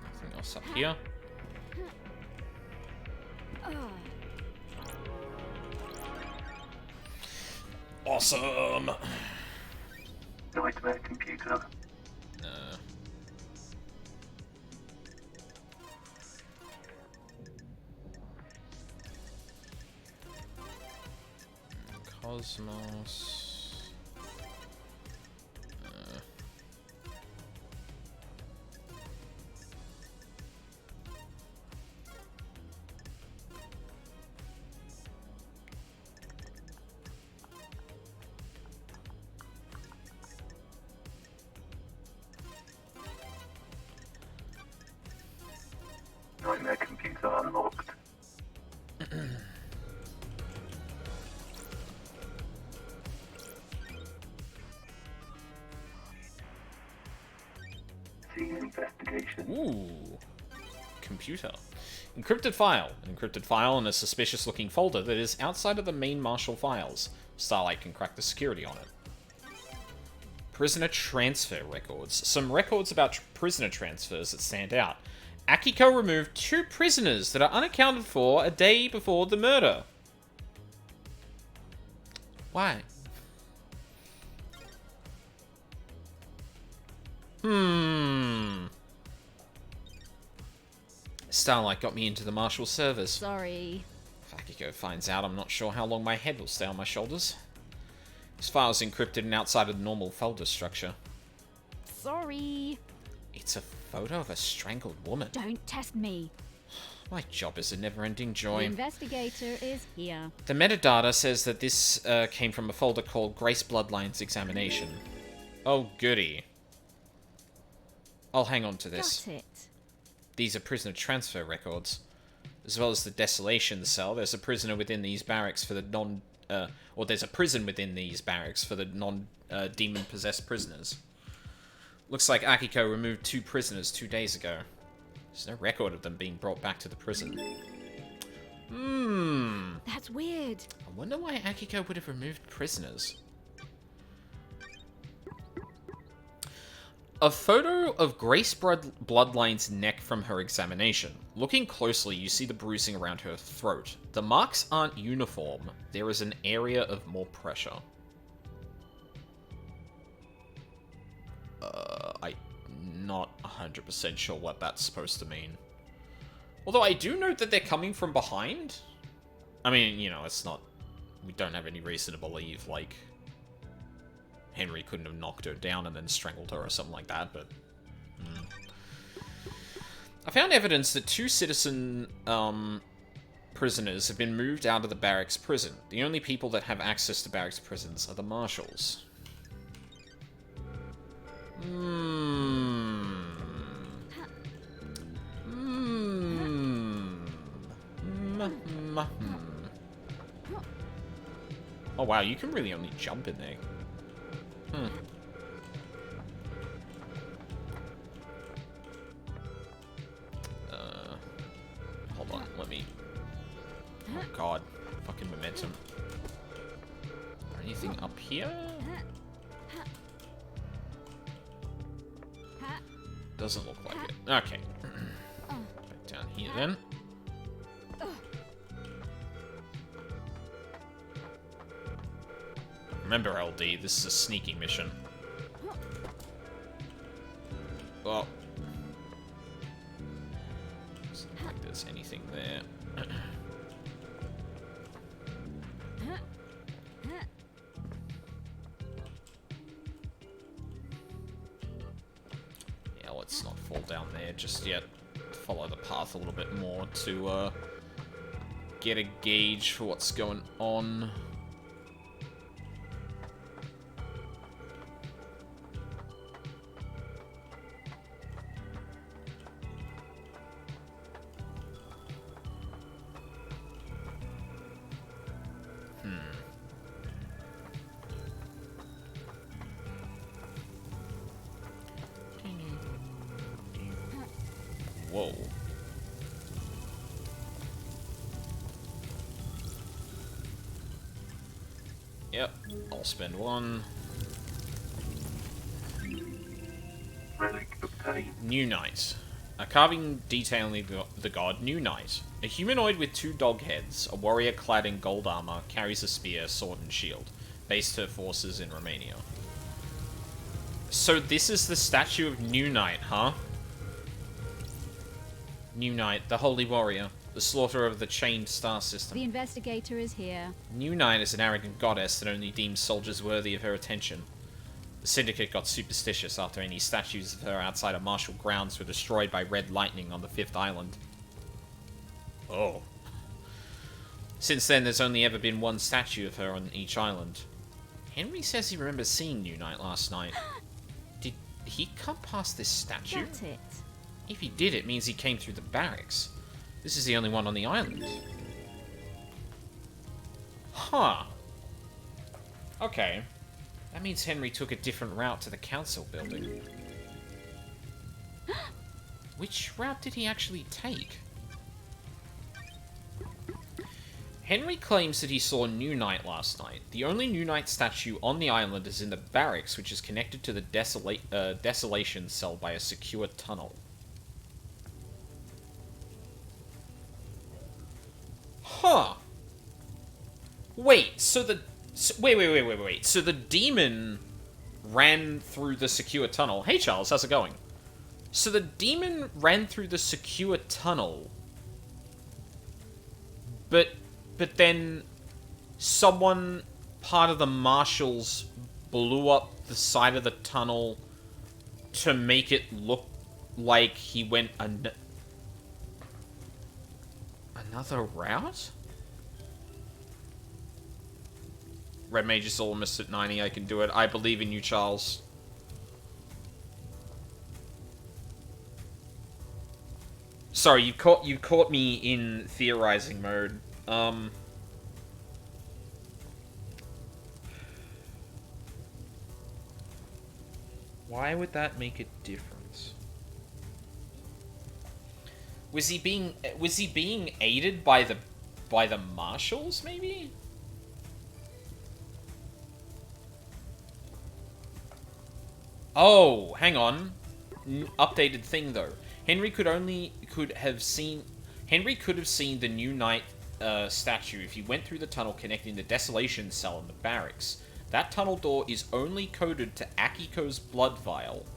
Nothing else up here? Awesome! Nightmare computer. Cosmos. Nightmare computer unlocked. Scene investigation. Ooh. Computer. Encrypted file. An encrypted file in a suspicious-looking folder that is outside of the main Marshal files. Starlight can crack the security on it. Prisoner transfer records. Some records about prisoner transfers that stand out. Akiko removed 2 prisoners that are unaccounted for a day before the murder. Why? Starlight got me into the Marshal's service. Sorry. If Akiko finds out, I'm not sure how long my head will stay on my shoulders. This file's encrypted and outside of the normal folder structure. Sorry. It's a photo of a strangled woman. Don't test me. My job is a never-ending The joy. investigator is here. The metadata says that this came from a folder called Grace Bloodline's Examination. Oh, goody. I'll hang on to this. Got it. These are prisoner transfer records. As well as the Desolation cell, there's a prisoner within these barracks for the or there's a prison within these barracks for the demon-possessed prisoners. Looks like Akiko removed 2 prisoners 2 days ago. There's no record of them being brought back to the prison. That's weird. I wonder why Akiko would have removed prisoners. A photo of Grace Bloodline's neck from her examination. Looking closely, you see the bruising around her throat. The marks aren't uniform. There is an area of more pressure. I'm not 100% sure what that's supposed to mean. Although I do note that they're coming from behind. I mean, you know, it's not... We don't have any reason to believe, like... Henry couldn't have knocked her down and then strangled her or something like that, but... I found evidence that 2 citizen, prisoners have been moved out of the barracks prison. The only people that have access to barracks prisons are the marshals. Oh wow, you can really only jump in there. Hold on, let me... Oh god, fucking momentum. Anything up here? Doesn't look like it. Okay. Back down here then. Remember, LD, this is a sneaking mission. Well, doesn't look like there's anything there. Yeah, let's not fall down there just yet. Follow the path a little bit more to get a gauge for what's going on. Whoa. Yep, I'll spend one. Relic obtained. New Knight. A carving detailing the god New Knight. A humanoid with 2 dog heads, a warrior clad in gold armor, carries a spear, sword, and shield. Based her forces in Romania. So this is the statue of New Knight, huh? New Knight, the holy warrior, the slaughterer of the chained star system. The investigator is here. New Knight is an arrogant goddess that only deems soldiers worthy of her attention. The Syndicate got superstitious after any statues of her outside of martial grounds were destroyed by red lightning on the 5th island. Oh. Since then, there's only ever been one statue of her on each island. Henry says he remembers seeing New Knight last night. Did he come past this statue? That's it. If he did, it means he came through the barracks. This is the only one on the island. Huh. Okay. That means Henry took a different route to the council building. Which route did he actually take? Henry claims that he saw New Knight last night. The only New Knight statue on the island is in the barracks, which is connected to the desolation cell by a secure tunnel. Huh. Wait, so the... Wait. So the demon ran through the secure tunnel. Hey, Charles, how's it going? So the demon ran through the secure tunnel. But then someone, part of the marshals, blew up the side of the tunnel to make it look like he went another route? Red Mage is almost at 90. I can do it. I believe in you, Charles. Sorry, you caught me in theorizing mode. Why would that make a difference? Was he being aided by the marshals, maybe? Oh, hang on. Updated thing though. Henry could have seen the New Knight statue if he went through the tunnel connecting the desolation cell and the barracks. That tunnel door is only coded to Akiko's blood vial.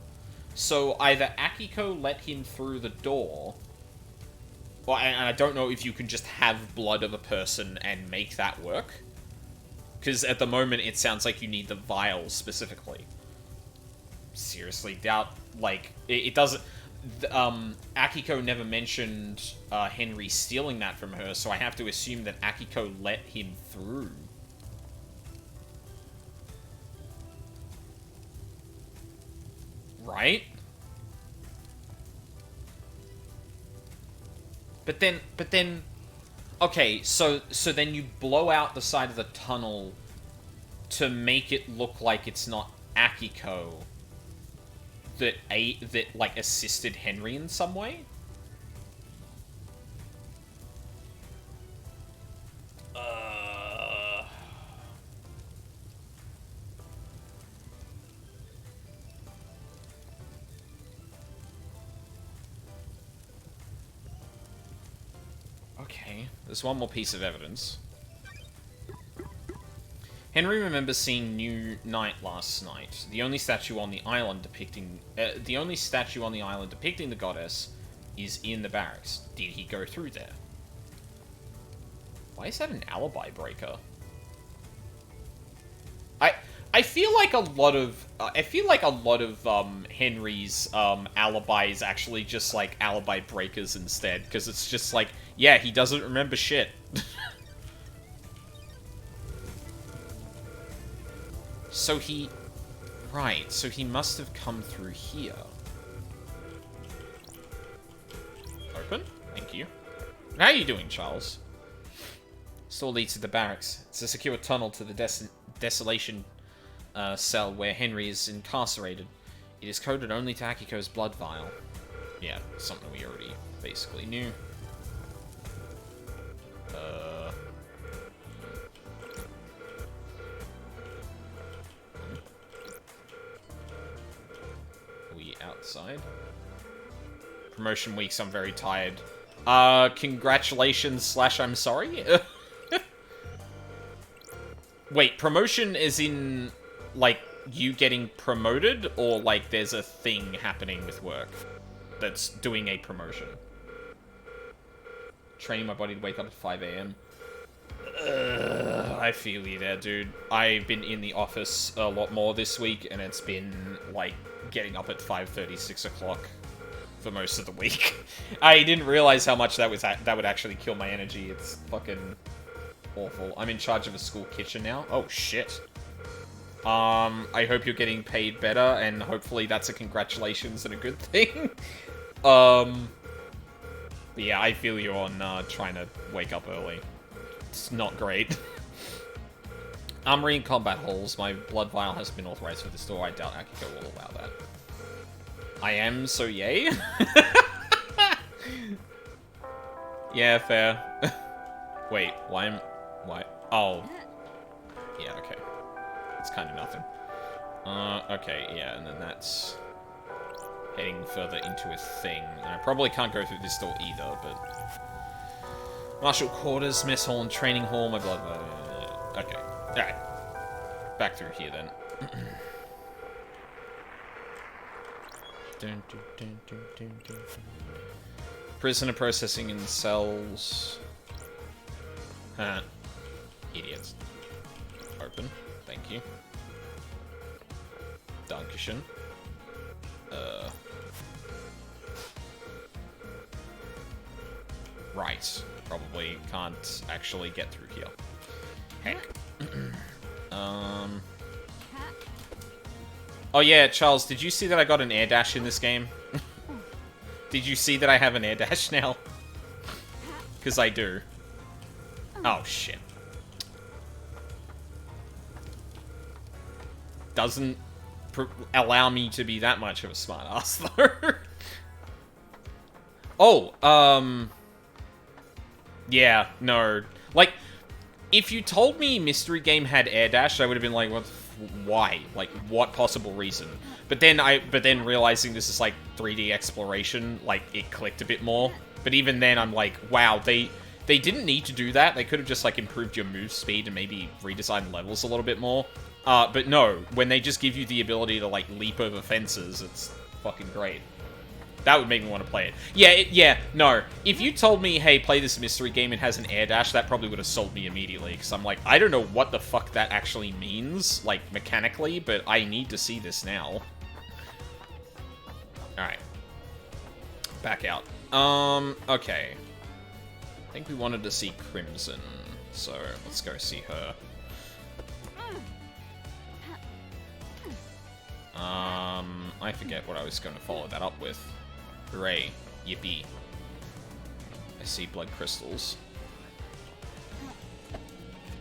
So either Akiko let him through the door, well, and I don't know if you can just have blood of a person and make that work. Because at the moment it sounds like you need the vial specifically. Seriously, doubt, like, it doesn't... Akiko never mentioned Henry stealing that from her, so I have to assume that Akiko let him through. Right? But then... Okay, so then you blow out the side of the tunnel to make it look like it's not Akiko that like assisted Henry in some way? Okay, there's one more piece of evidence. Henry remembers seeing New Night last night. The only statue on the island depicting the goddess is in the barracks. Did he go through there? Why is that an alibi breaker? I feel like a lot of Henry's alibi is actually just like alibi breakers instead, because it's just like, yeah, he doesn't remember shit. So he must have come through here. Open? Thank you. How are you doing, Charles? Still leads to the barracks. It's a secure tunnel to the desolation cell where Henry is incarcerated. It is coded only to Akiko's blood vial. Yeah, something we already basically knew. Are we outside? Promotion weeks, I'm very tired. Congratulations / I'm sorry? Wait, promotion is in, like, you getting promoted, or, like, there's a thing happening with work that's doing a promotion? Training my body to wake up at 5 AM. I feel you there, dude. I've been in the office a lot more this week, and it's been, like, getting up at 5:30, 6 o'clock for most of the week. I didn't realize how much that would actually kill my energy. It's fucking awful. I'm in charge of a school kitchen now. Oh, shit. I hope you're getting paid better, and hopefully that's a congratulations and a good thing. But yeah, I feel you on trying to wake up early. It's not great. Armory and combat halls. My blood vial has been authorized for this door. I doubt Akiko will allow that. I am, so yay? Yeah, fair. Wait, why? Oh. Yeah, okay. It's kind of nothing. Okay, yeah, and then that's heading further into a thing. And I probably can't go through this door either, but... Martial quarters, mess hall, and training hall, my blood... Okay, alright. Back through here, then. Prisoner processing in cells. Huh. Idiots. Open. Thank you. Dankeschön. Right. Probably can't actually get through here. Heck. Oh yeah, Charles, did you see that I got an air dash in this game? Did you see that I have an air dash now? Because I do. Oh, shit. Doesn't allow me to be that much of a smartass, though. Oh, yeah, no. Like, if you told me Mystery Game had air dash, I would have been like, why? Like, what possible reason? But then realizing this is like 3D exploration, like, it clicked a bit more. But even then, I'm like, wow, they didn't need to do that. They could have just, like, improved your move speed and maybe redesigned levels a little bit more. But no, when they just give you the ability to, like, leap over fences, it's fucking great. That would make me want to play it. Yeah, no. If you told me, hey, play this Mystery Game, it has an air dash, that probably would have sold me immediately. Because I'm like, I don't know what the fuck that actually means, like, mechanically, but I need to see this now. Alright. Back out. Okay. I think we wanted to see Crimson, so let's go see her. I forget what I was going to follow that up with. Hooray. Yippee. I see blood crystals.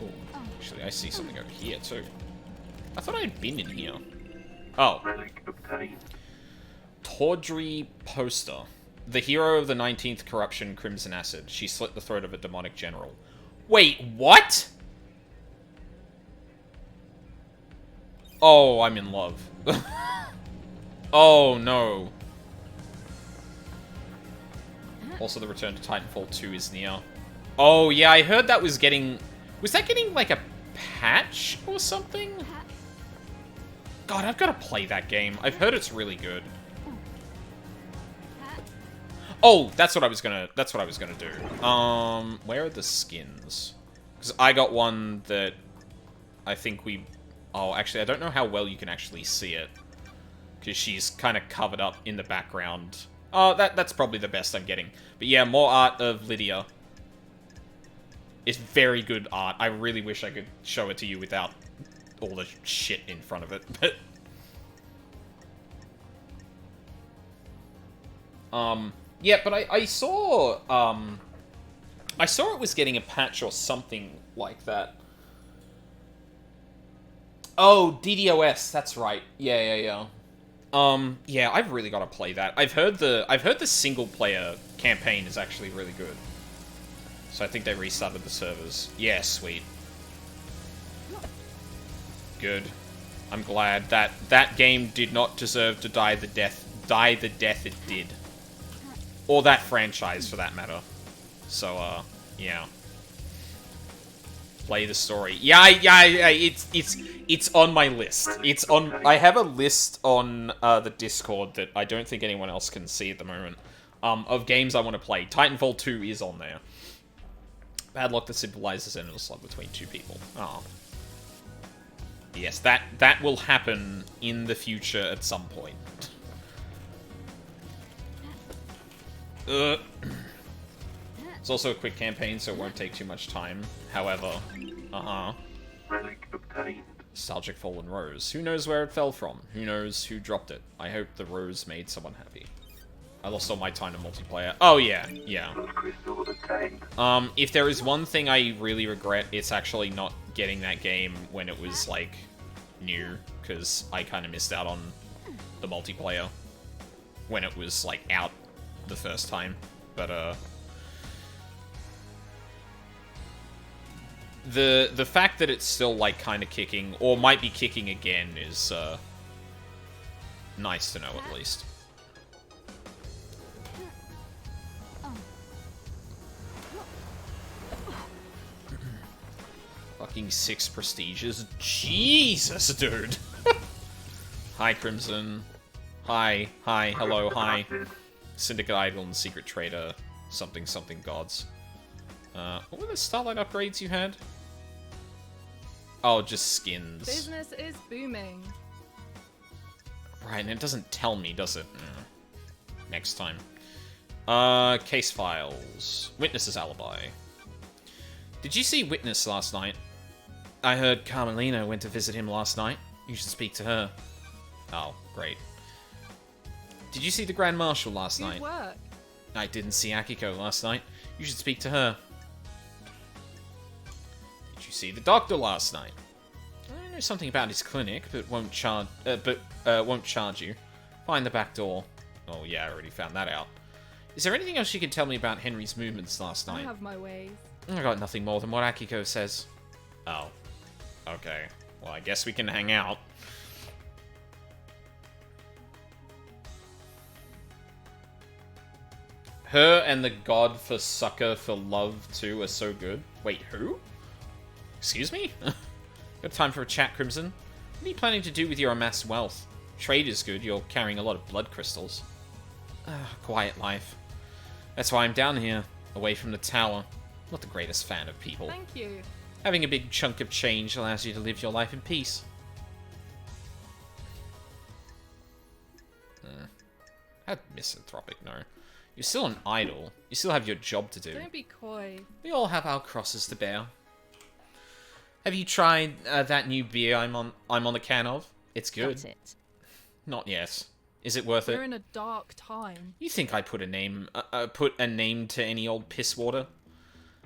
Oh, actually, I see something over here, too. I thought I'd been in here. Oh. Relic obtained. Tawdry Poster. The hero of the 19th Corruption, Crimson Acid. She slit the throat of a demonic general. Wait, what? Oh, I'm in love. Oh, no. Also, the return to Titanfall 2 is near. Oh, yeah, I heard that was getting... Was that getting, like, a patch or something? God, I've got to play that game. I've heard it's really good. Oh, that's what I was gonna do. Where are the skins? Because I got one that I think we... Oh, actually, I don't know how well you can actually see it. Because she's kind of covered up in the background. Oh, that's probably the best I'm getting. But yeah, more art of Lydia. It's very good art. I really wish I could show it to you without all the shit in front of it. But yeah, but I saw it was getting a patch or something like that. Oh, DDoS, that's right. Yeah. Yeah, I've really got to play that. I've heard the single player campaign is actually really good. So I think they restarted the servers. Yeah, sweet. Good. I'm glad that game did not deserve to die the death it did. Or that franchise, for that matter. So, yeah. Play the story. Yeah, it's on my list. I have a list on the Discord that I don't think anyone else can see at the moment, of games I want to play. Titanfall 2 is on there. Bad luck that symbolizes endless love between two people. Oh. Yes, that will happen in the future at some point. It's also a quick campaign, so it won't take too much time. However, Relic obtained. Nostalgic Fallen Rose. Who knows where it fell from? Who knows who dropped it? I hope the rose made someone happy. I lost all my time to multiplayer. Oh, yeah. Crystal obtained. If there is one thing I really regret, it's actually not getting that game when it was, like, new. Because I kind of missed out on the multiplayer when it was, like, out the first time. But, the fact that it's still, like, kind of kicking, or might be kicking again, is, nice to know, at least. Fucking 6 prestiges. Jesus, dude. Hi, Crimson. Hi, hello, hi. Syndicate Idol and Secret Trader. Something gods. What were the Starlight upgrades you had? Oh, just skins. Business is booming. Right, and it doesn't tell me, does it? Next time. Case files. Witness's alibi. Did you see Witness last night? I heard Carmelina went to visit him last night. You should speak to her. Oh, great. Did you see the Grand Marshal last night? Good work. I didn't see Akiko last night. You should speak to her. Did you see the doctor last night? I know something about his clinic, but won't charge. Won't charge you. Find the back door. Oh yeah, I already found that out. Is there anything else you can tell me about Henry's movements last night? I have my ways. I got nothing more than what Akiko says. Oh. Okay. Well, I guess we can hang out. Her and the god for sucker for love too are so good. Wait, who? Excuse me? Got time for a chat, Crimson? What are you planning to do with your amassed wealth? Trade is good, you're carrying a lot of blood crystals. Quiet life. That's why I'm down here, away from the tower. Not the greatest fan of people. Thank you. Having a big chunk of change allows you to live your life in peace. How misanthropic, no. You're still an idol. You still have your job to do. Don't be coy. We all have our crosses to bear. Have you tried that new beer I'm on the can of? It's good. That's it. Not yet. Is it worth We're it? in a dark time. You think I put a name to any old piss water?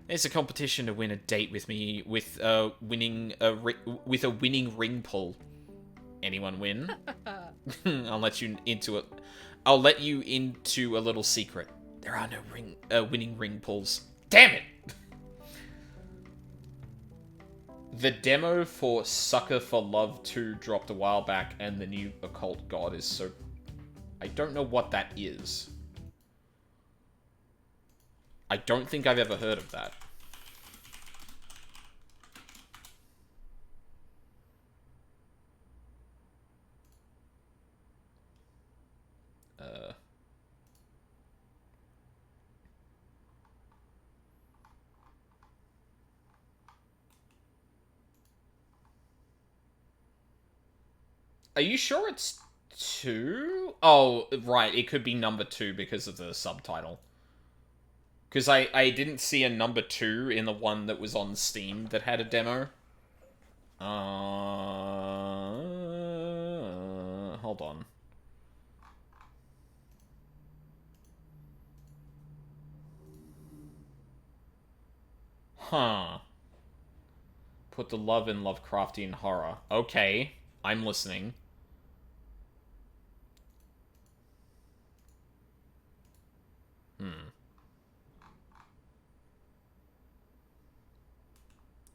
There's a competition to win a date with me with winning a winning ring pull. Anyone win? I'll let you into it. I'll let you into a little secret. There are no winning ring pulls. Damn it! The demo for Sucker for Love 2 dropped a while back, and the new Occult God is so... I don't know what that is. I don't think I've ever heard of that. Are you sure it's 2? Oh, right. It could be number 2 because of the subtitle. Because I didn't see a number 2 in the one that was on Steam that had a demo. Hold on. Huh. Put the love in Lovecraftian horror. Okay. I'm listening.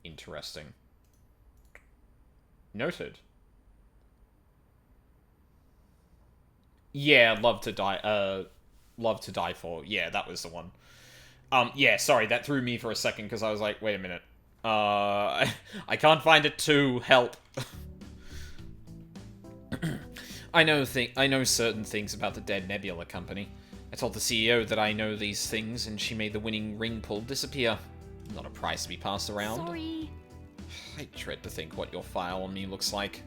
Interesting. Noted. Yeah, Love to Die For. Yeah, that was the one. Yeah, sorry, that threw me for a second because I was like, wait a minute. I can't find it too. Help. I know certain things about the Dead Nebula Company. I told the CEO that I know these things, and she made the winning ring pull disappear. Not a prize to be passed around. Sorry. I dread to think what your file on me looks like.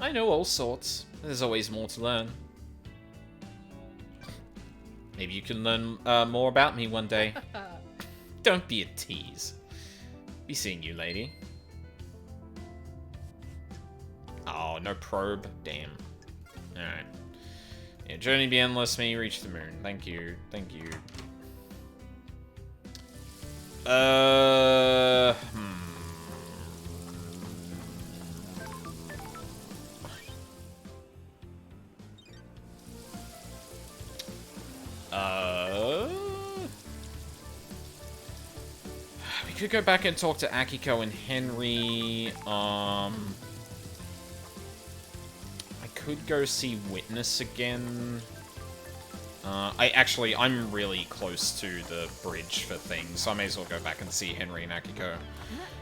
I know all sorts. There's always more to learn. Maybe you can learn more about me one day. Don't be a tease. Be seeing you, lady. Oh, no probe. Damn. Alright. Yeah, journey be endless, may you reach the moon. Thank you. Thank you. We could go back and talk to Akiko and Henry. I could go see Witness again. I'm really close to the bridge for things, so I may as well go back and see Henry and Akiko.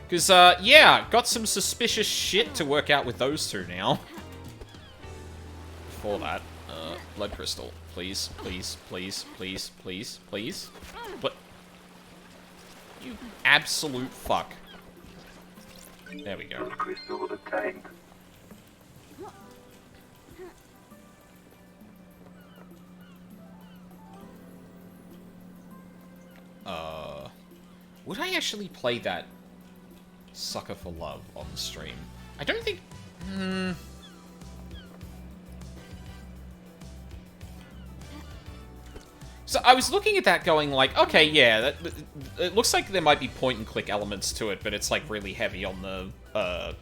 Because, yeah, got some suspicious shit to work out with those two now. Before that, blood crystal. Please, please, please, please, please, please. But you absolute fuck. There we go. Blood crystal obtained. Would I actually play that Sucker for Love on the stream? I don't think... So I was looking at that going like, okay, yeah, it looks like there might be point-and-click elements to it, but it's like really heavy on the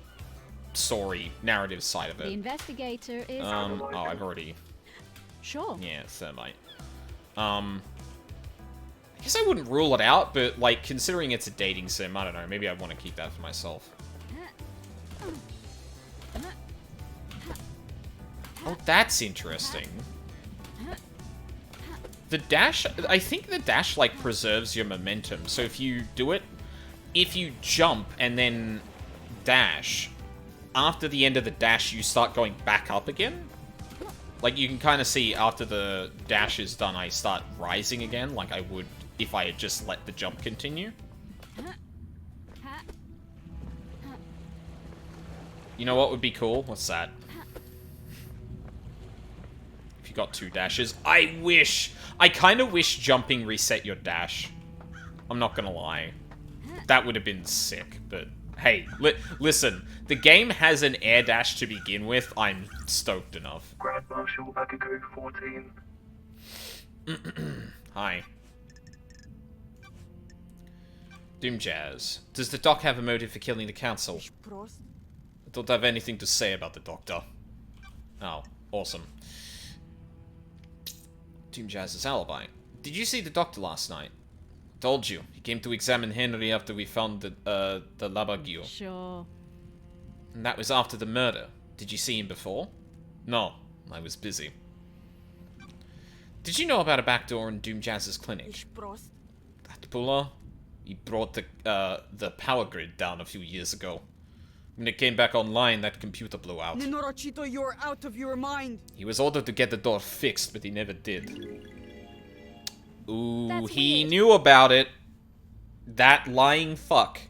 story, narrative side of The it. investigator is... Oh, I've already... Sure. Yeah, thermite. I guess I wouldn't rule it out, but, like, considering it's a dating sim, I don't know, maybe I want to keep that for myself. Oh, that's interesting. The dash, I think the dash, like, preserves your momentum, so if you do it, if you jump and then dash, after the end of the dash, you start going back up again. Like, you can kind of see after the dash is done, I start rising again, like I would if I had just let the jump continue. You know what would be cool? What's that? If you got 2 dashes. I kind of wish jumping reset your dash. I'm not gonna lie. That would have been sick, but hey, listen. The game has an air dash to begin with. I'm stoked enough. Grand Marshal Akiko 14. Hi. Doomjazz, does the doc have a motive for killing the council? I don't have anything to say about the doctor. Oh, awesome. Doomjazz's alibi. Did you see the doctor last night? Told you. He came to examine Henry after we found the Labagio. Sure. And that was after the murder. Did you see him before? No, I was busy. Did you know about a backdoor in Doomjazz's clinic? That Puller? He brought the power grid down a few years ago. When it came back online, that computer blew out. Nenorachito, you're out of your mind. He was ordered to get the door fixed, but he never did. Ooh, That's he weird. knew about it. That lying fuck.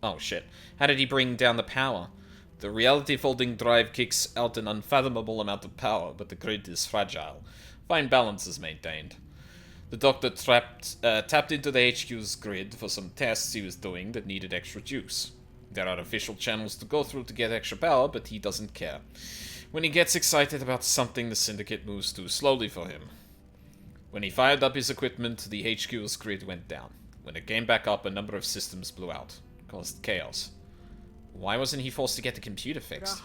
Oh shit. How did he bring down the power? The reality folding drive kicks out an unfathomable amount of power, but the grid is fragile. Fine balance is maintained. The doctor tapped into the HQ's grid for some tests he was doing that needed extra juice. There are official channels to go through to get extra power, but he doesn't care. When he gets excited about something, the Syndicate moves too slowly for him. When he fired up his equipment, the HQ's grid went down. When it came back up, a number of systems blew out. It caused chaos. Why wasn't he forced to get the computer fixed?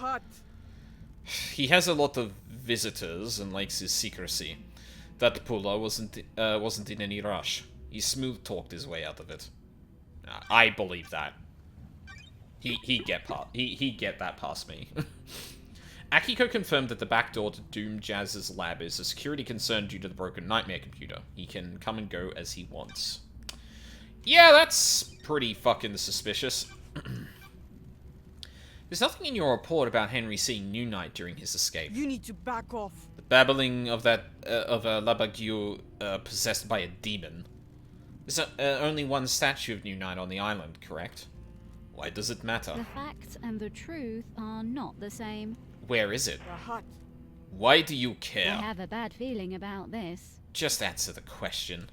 He has a lot of visitors and likes his secrecy. That Pula wasn't in any rush. He smooth-talked his way out of it. I believe that. He get that past me. Akiko confirmed that the back door to Doomjazz's lab is a security concern due to the broken Nightmare computer. He can come and go as he wants. Yeah, that's pretty fucking suspicious. There's nothing in your report about Henry seeing New Knight during his escape. You need to back off. The babbling of that of a Labagio possessed by a demon. There's only one statue of New Knight on the island, correct? Why does it matter? The facts and the truth are not the same. Where is it? Why do you care? I have a bad feeling about this. Just answer the question.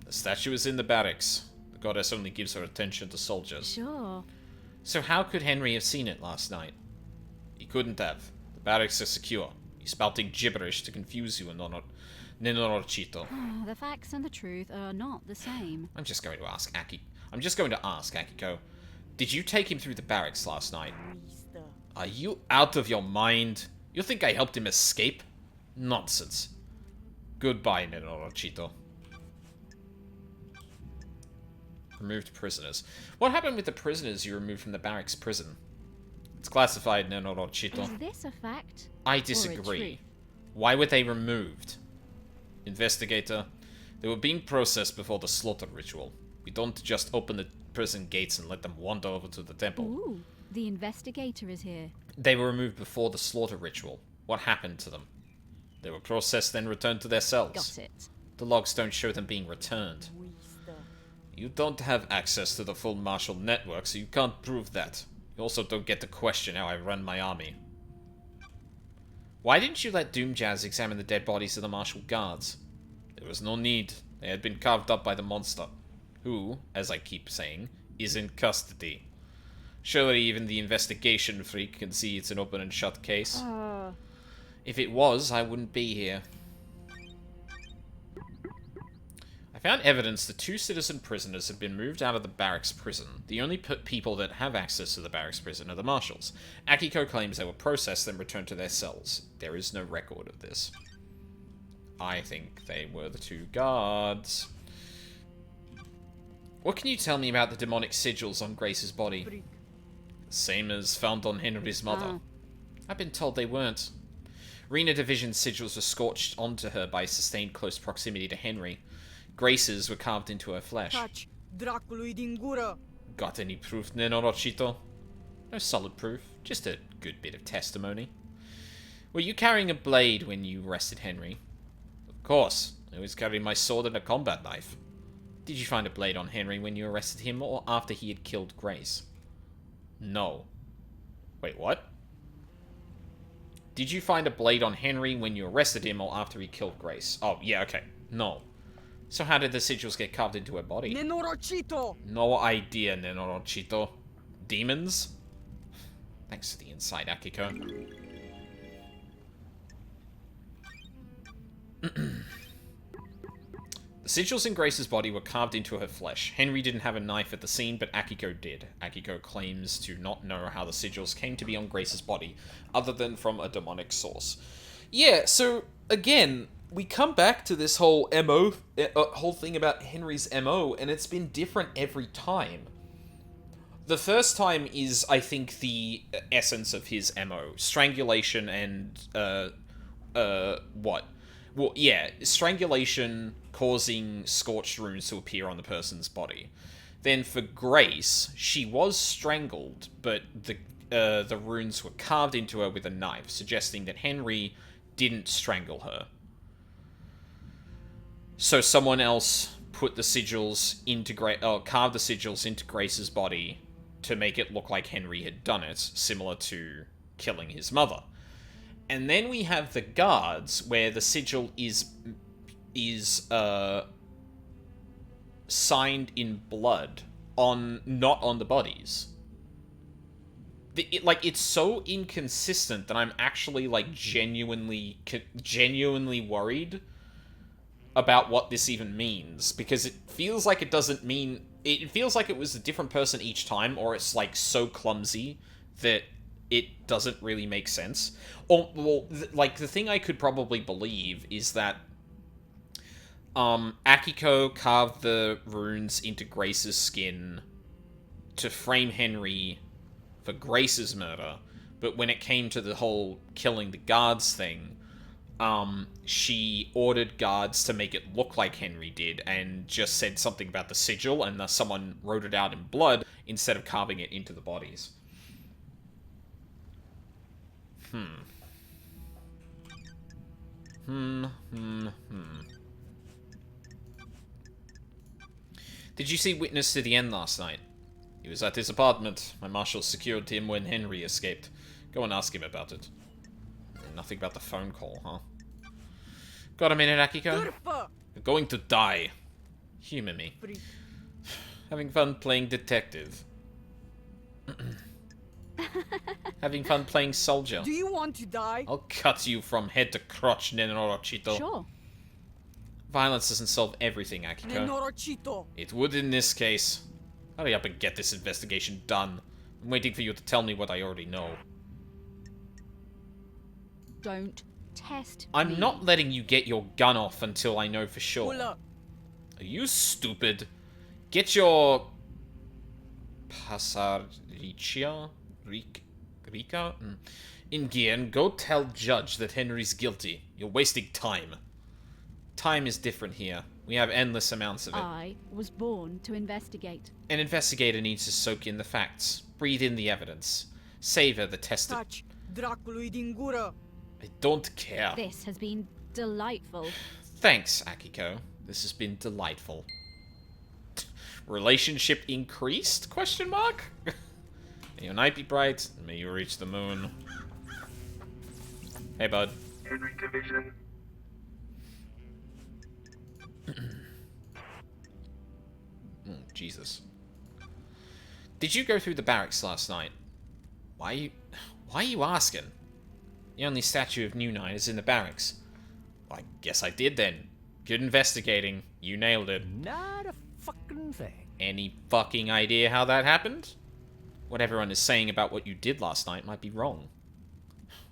The statue is in the barracks. The goddess only gives her attention to soldiers. Sure. So how could Henry have seen it last night? He couldn't have. The barracks are secure. He's spouting gibberish to confuse you, Nenorchito. The facts and the truth are not the same. I'm just going to ask Akiko. Did you take him through the barracks last night? Are you out of your mind? You think I helped him escape? Nonsense. Goodbye, Nenorchito. Removed prisoners. What happened with the prisoners you removed from the barracks prison? It's classified, Nenorchito. Is this a fact? I or a disagree. truth? Why were they removed? Investigator, they were being processed before the slaughter ritual. We don't just open the prison gates and let them wander over to the temple. Ooh, the investigator is here. They were removed before the slaughter ritual. What happened to them? They were processed, then returned to their cells. Got it. The logs don't show them being returned. You don't have access to the full martial network, so you can't prove that. You also don't get to question how I run my army. Why didn't you let Doomjazz examine the dead bodies of the martial guards? There was no need. They had been carved up by the monster, who, as I keep saying, is in custody. Surely even the investigation freak can see it's an open and shut case. If it was, I wouldn't be here. I found evidence that 2 citizen prisoners have been moved out of the barracks prison. The only people that have access to the barracks prison are the marshals. Akiko claims they were processed then returned to their cells. There is no record of this. I think they were the 2 guards. What can you tell me about the demonic sigils on Grace's body? Same as found on Henry's mother. I've been told they weren't. Rena Division's sigils were scorched onto her by sustained close proximity to Henry. Grace's were carved into her flesh. Got any proof, Nenorchito? No solid proof, just a good bit of testimony. Were you carrying a blade when you arrested Henry? Of course, I was carrying my sword and a combat knife. Did you find a blade on Henry when you arrested him or after he had killed Grace? No. Wait, what? Did you find a blade on Henry when you arrested him or after he killed Grace? Oh, yeah, okay. No. So how did the sigils get carved into her body? Nenorchito! No idea, Nenorchito. Demons? Thanks for the insight, Akiko. The sigils in Grace's body were carved into her flesh. Henry didn't have a knife at the scene, but Akiko did. Akiko claims to not know how the sigils came to be on Grace's body, other than from a demonic source. Yeah, so, again, we come back to this whole whole thing about Henry's MO, and it's been different every time. The first time is, I think, the essence of his MO. Strangulation and, what? Well, yeah, strangulation causing scorched runes to appear on the person's body. Then for Grace, she was strangled, but the runes were carved into her with a knife, suggesting that Henry didn't strangle her. So someone else put the sigils into carved the sigils into Grace's body to make it look like Henry had done it, similar to killing his mother. And then we have the guards, where the sigil is signed in blood, not on the bodies. It's so inconsistent that I'm actually, like, genuinely worried about what this even means, because it feels like it doesn't mean... It feels like it was a different person each time, or it's, like, so clumsy that it doesn't really make sense. Or, well, the thing I could probably believe is that Akiko carved the runes into Grace's skin to frame Henry for Grace's murder, but when it came to the whole killing the guards thing, she ordered guards to make it look like Henry did, and just said something about the sigil, and someone wrote it out in blood instead of carving it into the bodies. Did you see Witness to the End last night? He was at his apartment. My marshal secured him when Henry escaped. Go and ask him about it. Nothing about the phone call, huh? Got a minute, Akiko? You're going to die. Humor me. Having fun playing detective. Having fun playing soldier. Do you want to die? I'll cut you from head to crotch, Nenorochito. Sure. Violence doesn't solve everything, Akiko. Nenorochito. It would in this case. Hurry up and get this investigation done. I'm waiting for you to tell me what I already know. Don't test I'm me. not letting you get your gun off until I know for sure. Hola. Are you stupid? Get your... Pasaricia? Rika? In gear and go tell Judge that Henry's guilty. You're wasting time. Time is different here. We have endless amounts of it. I was born to investigate. An investigator needs to soak in the facts, breathe in the evidence, savor the tested... Touch. Dracului din gură. I don't care. This has been delightful. Thanks, Akiko. This has been delightful. Relationship increased? Question mark? May your night be bright, and may you reach the moon. Hey, bud. Henry Division. Jesus. Did you go through the barracks last night? Why are you asking? The only statue of New Knight is in the barracks. Well, I guess I did then. Good investigating. You nailed it. Not a fucking thing. Any fucking idea how that happened? What everyone is saying about what you did last night might be wrong.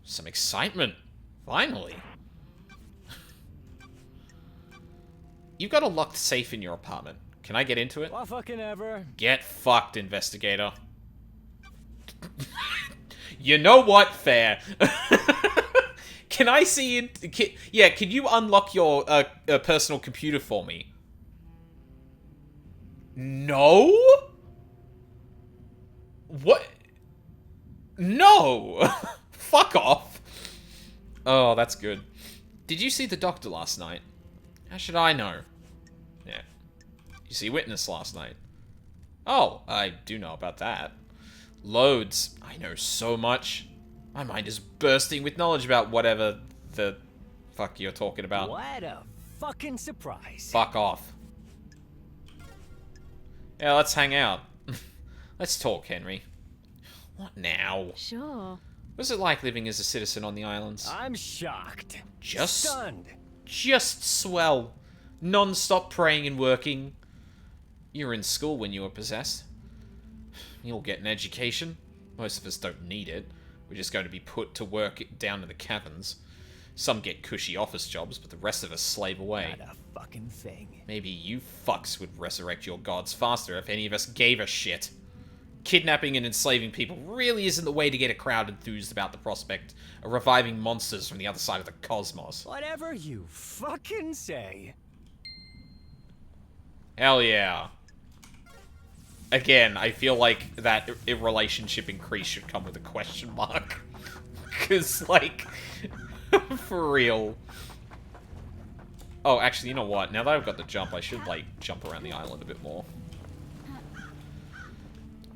Some excitement. Finally. You've got a locked safe in your apartment. Can I get into it? Well, fucking ever. Get fucked, investigator. You know what? Fair. Can I see it? Yeah, can you unlock your personal computer for me? No? What? No! Fuck off. Oh, that's good. Did you see the doctor last night? How should I know? Yeah. You see Witness last night? Oh, I do know about that. Loads. I know so much. My mind is bursting with knowledge about whatever the fuck you're talking about. What a fucking surprise. Fuck off. Yeah, let's hang out. Let's talk, Henry. What now? Sure. What's it like living as a citizen on the islands? I'm shocked. Just... Stunned. Just swell. Non-stop praying and working. You were in school when you were possessed. You'll get an education. Most of us don't need it. We're just going to be put to work down in the caverns. Some get cushy office jobs, but the rest of us slave away. Not a fucking thing. Maybe you fucks would resurrect your gods faster if any of us gave a shit. Kidnapping and enslaving people really isn't the way to get a crowd enthused about the prospect of reviving monsters from the other side of the cosmos. Whatever you fucking say. Hell yeah. Again, I feel like that relationship increase should come with a question mark. Because, like, for real. Oh, actually, you know what? Now that I've got the jump, I should, like, jump around the island a bit more.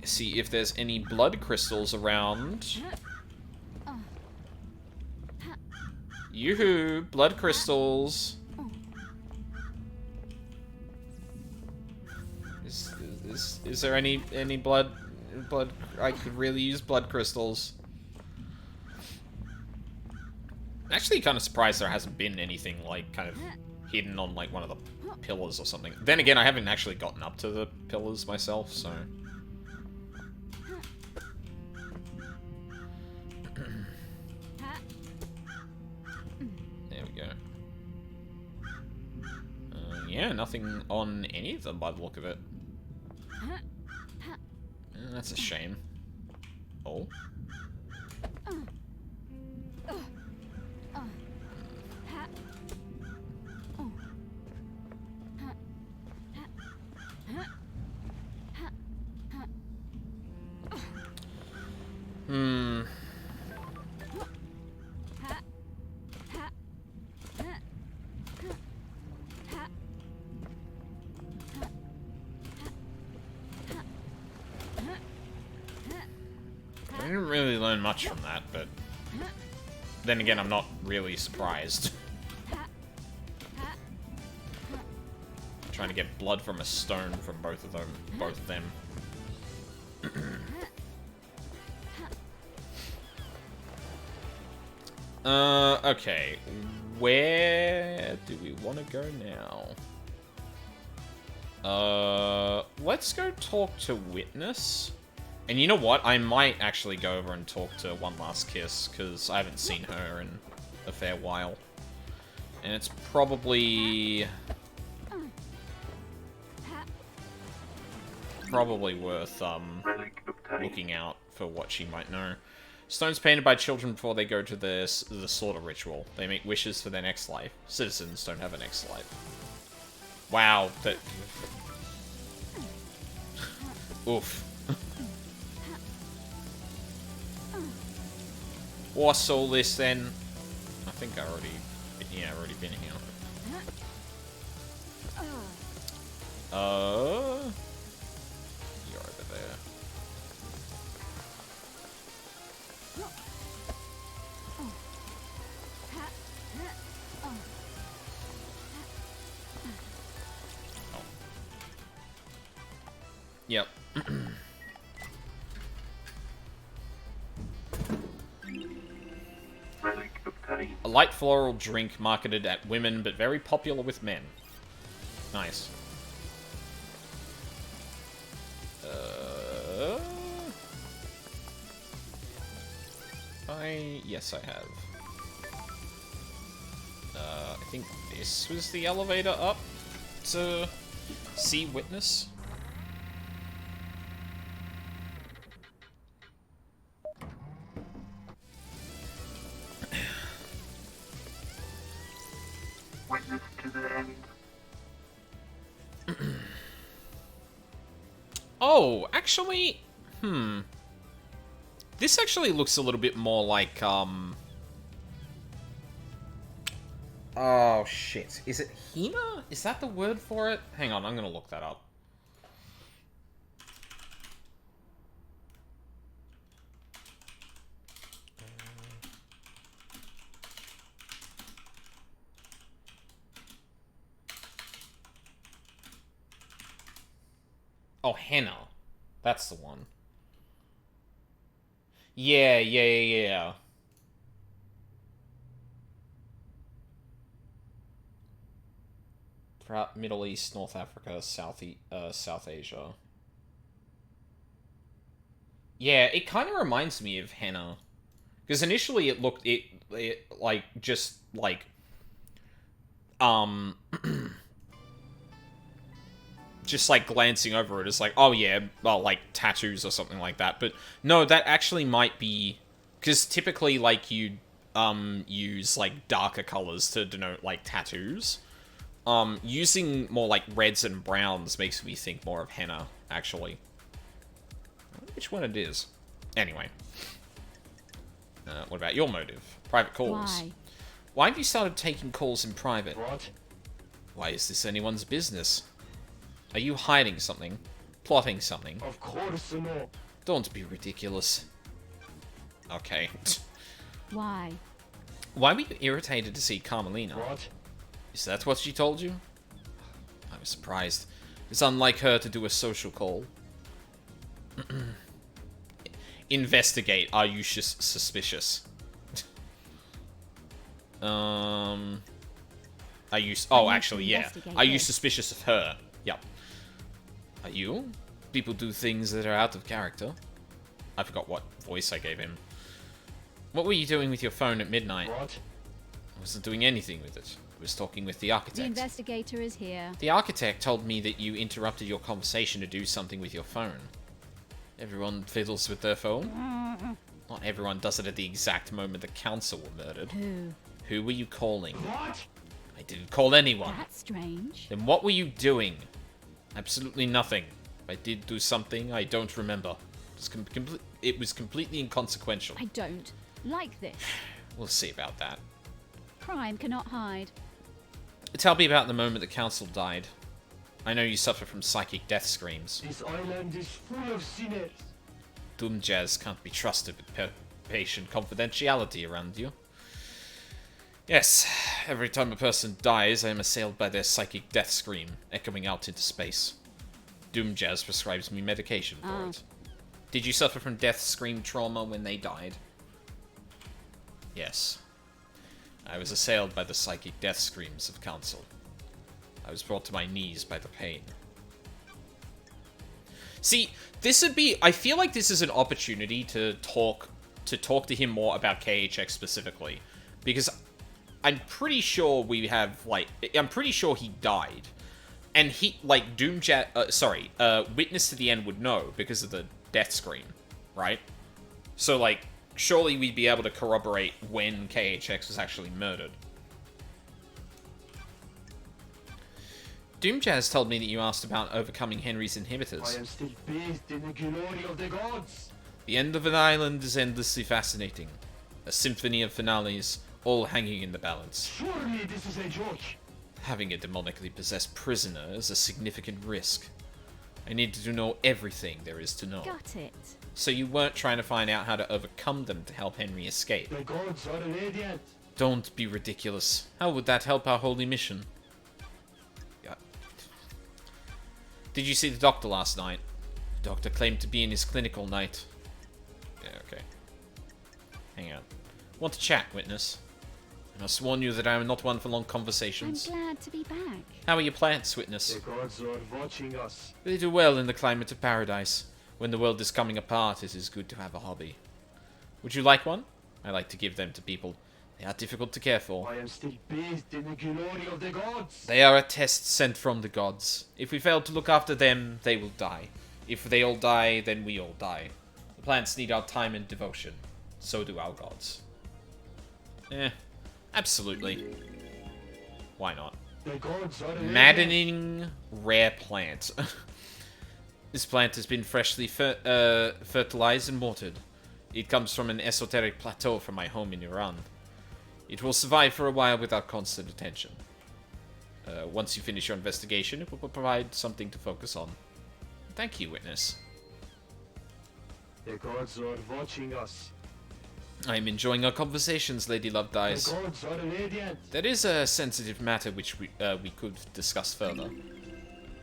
See if there's any blood crystals around. Yoo-hoo! Blood crystals! Is there any blood? I could really use blood crystals. I'm actually kind of surprised there hasn't been anything, like, kind of hidden on, like, one of the pillars or something. Then again, I haven't actually gotten up to the pillars myself, so... There we go. Yeah, nothing on any of them by the look of it. That's a shame. Oh. Hmm. I didn't really learn much from that, but then again, I'm not really surprised. Trying to get blood from a stone from both of them. Okay. Where do we want to go now? Let's go talk to Witness. And you know what? I might actually go over and talk to One Last Kiss, because I haven't seen her in a fair while. And it's probably worth, looking out for what she might know. Stones painted by children before they go to the slaughter ritual. They make wishes for their next life. Citizens don't have a next life. Wow, that... Oof. What's all this then? I think I already... Yeah, I've already been here. You're over there. Oh. Yep. A light floral drink marketed at women, but very popular with men. Nice. Yes, I have. I think this was the elevator up to see Witness. Witness to the end. Oh, actually, this actually looks a little bit more like, oh, shit. Is it Hina? Is that the word for it? Hang on, I'm gonna look that up. Oh, henna. That's the one. Yeah. Middle East, North Africa, South Asia. Yeah, it kind of reminds me of henna. Because initially it looked, like, just, like, just, like, glancing over it, it's like, oh yeah, well, like, tattoos or something like that. But, no, that actually might be... Because typically, like, you'd, use, like, darker colors to denote, like, tattoos. Using more, like, reds and browns makes me think more of henna, actually. I wonder which one it is. Anyway. What about your motive? Private calls. Why? Why have you started taking calls in private? What? Why is this anyone's business? Are you hiding something? Plotting something? Of course no. Don't be ridiculous. Okay. Why? Why were you irritated to see Carmelina? What? Is that what she told you? I was surprised. It's unlike her to do a social call. Investigate. Are you suspicious? Are you... Oh, actually, yeah. Are you suspicious of her? Yep. Are you? People do things that are out of character. I forgot what voice I gave him. What were you doing with your phone at midnight? What? I wasn't doing anything with it. I was talking with the The architect. investigator is here. The architect told me that you interrupted your conversation to do something with your phone. Everyone fiddles with their phone? Not everyone does it at the exact moment the council were murdered. Who? Who were you calling? What? I didn't call anyone. That's strange. Then what were you doing? Absolutely nothing. If I did do something, I don't remember. It was completely inconsequential. I don't like this. We'll see about that. Crime cannot hide. Tell me about the moment the council died. I know you suffer from psychic death screams. This island is full of sinners. Doom Jazz can't be trusted with patient confidentiality around you. Yes, every time a person dies, I am assailed by their psychic death scream, echoing out into space. Doom Jazz prescribes me medication for it. Did you suffer from death scream trauma when they died? Yes. I was assailed by the psychic death screams of council. I was brought to my knees by the pain. See, this would be... I feel like this is an opportunity to talk to him more about KHX specifically. Because I'm pretty sure we have, like... I'm pretty sure he died. And he, like, Witness to the End would know because of the death scream, right? So, like, surely we'd be able to corroborate when KHX was actually murdered. Doomjazz told me that you asked about overcoming Henry's inhibitors. I am still bathed in the glory of the gods. The end of an island is endlessly fascinating. A symphony of finales, all hanging in the balance. Surely this is a joke. Having a demonically possessed prisoner is a significant risk. I needed to know everything there is to know. Got it. So you weren't trying to find out how to overcome them to help Henry escape. The gods are radiant. Don't be ridiculous. How would that help our holy mission? Did you see the doctor last night? The doctor claimed to be in his clinic all night. Yeah, okay. Hang on. Want to chat, witness? I must warn you that I am not one for long conversations. I'm glad to be back. How are your plants, witness? The gods are watching us. They do well in the climate of paradise. When the world is coming apart, it is good to have a hobby. Would you like one? I like to give them to people. They are difficult to care for. I am still bathed in the glory of the gods. They are a test sent from the gods. If we fail to look after them, they will die. If they all die, then we all die. The plants need our time and devotion. So do our gods. Absolutely. Why not? The gods are radiant. Maddening rare plant. This plant has been freshly fertilized and watered. It comes from an esoteric plateau from my home in Iran. It will survive for a while without constant attention. Once you finish your investigation, it will provide something to focus on. Thank you, witness. The gods are watching us. I am enjoying our conversations, Lady Love Dies. The gods are radiant. That is a sensitive matter which we could discuss further.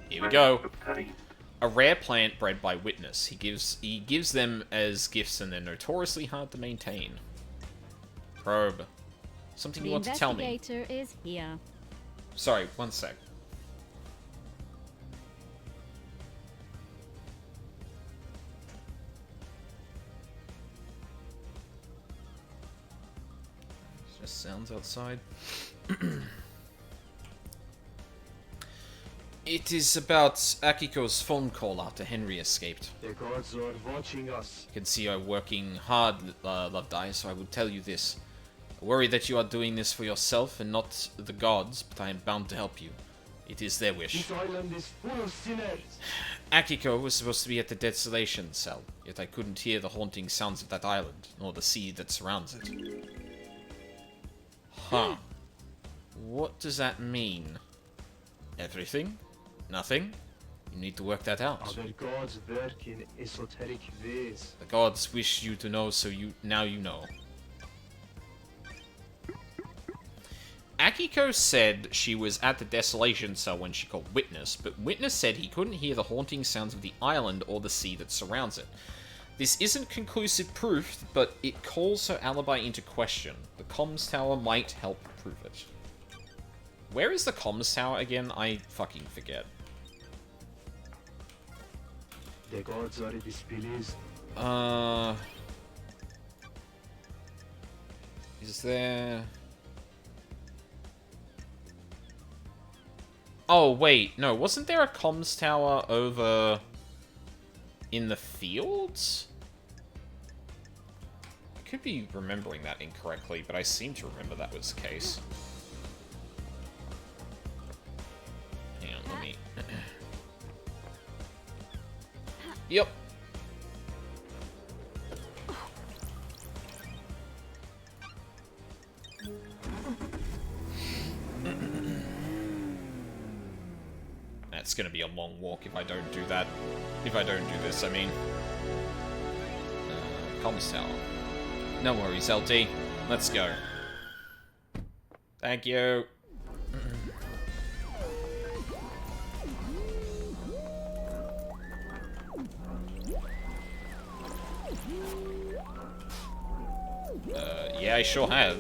Here we go. A rare plant bred by witness. He gives them as gifts and they're notoriously hard to maintain. Probe. Something you want to tell me. The investigator is here. Sorry, one sec. Just sounds outside. It is about Akiko's phone call after Henry escaped. The gods are watching us. You can see you are working hard, Loved Eye, so I will tell you this. I worry that you are doing this for yourself and not the gods, but I am bound to help you. It is their wish. This island is full of sinners. Akiko was supposed to be at the desolation cell, yet I couldn't hear the haunting sounds of that island, nor the sea that surrounds it. Huh. What does that mean? Everything? Nothing? You need to work that out. Other gods work in esoteric ways. The gods wish you to know, so now you know. Akiko said she was at the desolation cell when she called Witness, but Witness said he couldn't hear the haunting sounds of the island or the sea that surrounds it. This isn't conclusive proof, but it calls her alibi into question. The comms tower might help prove it. Where is the comms tower again? I fucking forget. The gods are displeased. Is there... Oh, wait. No, wasn't there a comms tower over in the fields? I could be remembering that incorrectly, but I seem to remember that was the case. Hang on, let me... Yep. That's gonna be a long walk if I don't do that. If I don't do this, I mean. Comms tower. No worries, LD. Let's go. Thank you. Yeah, I sure have.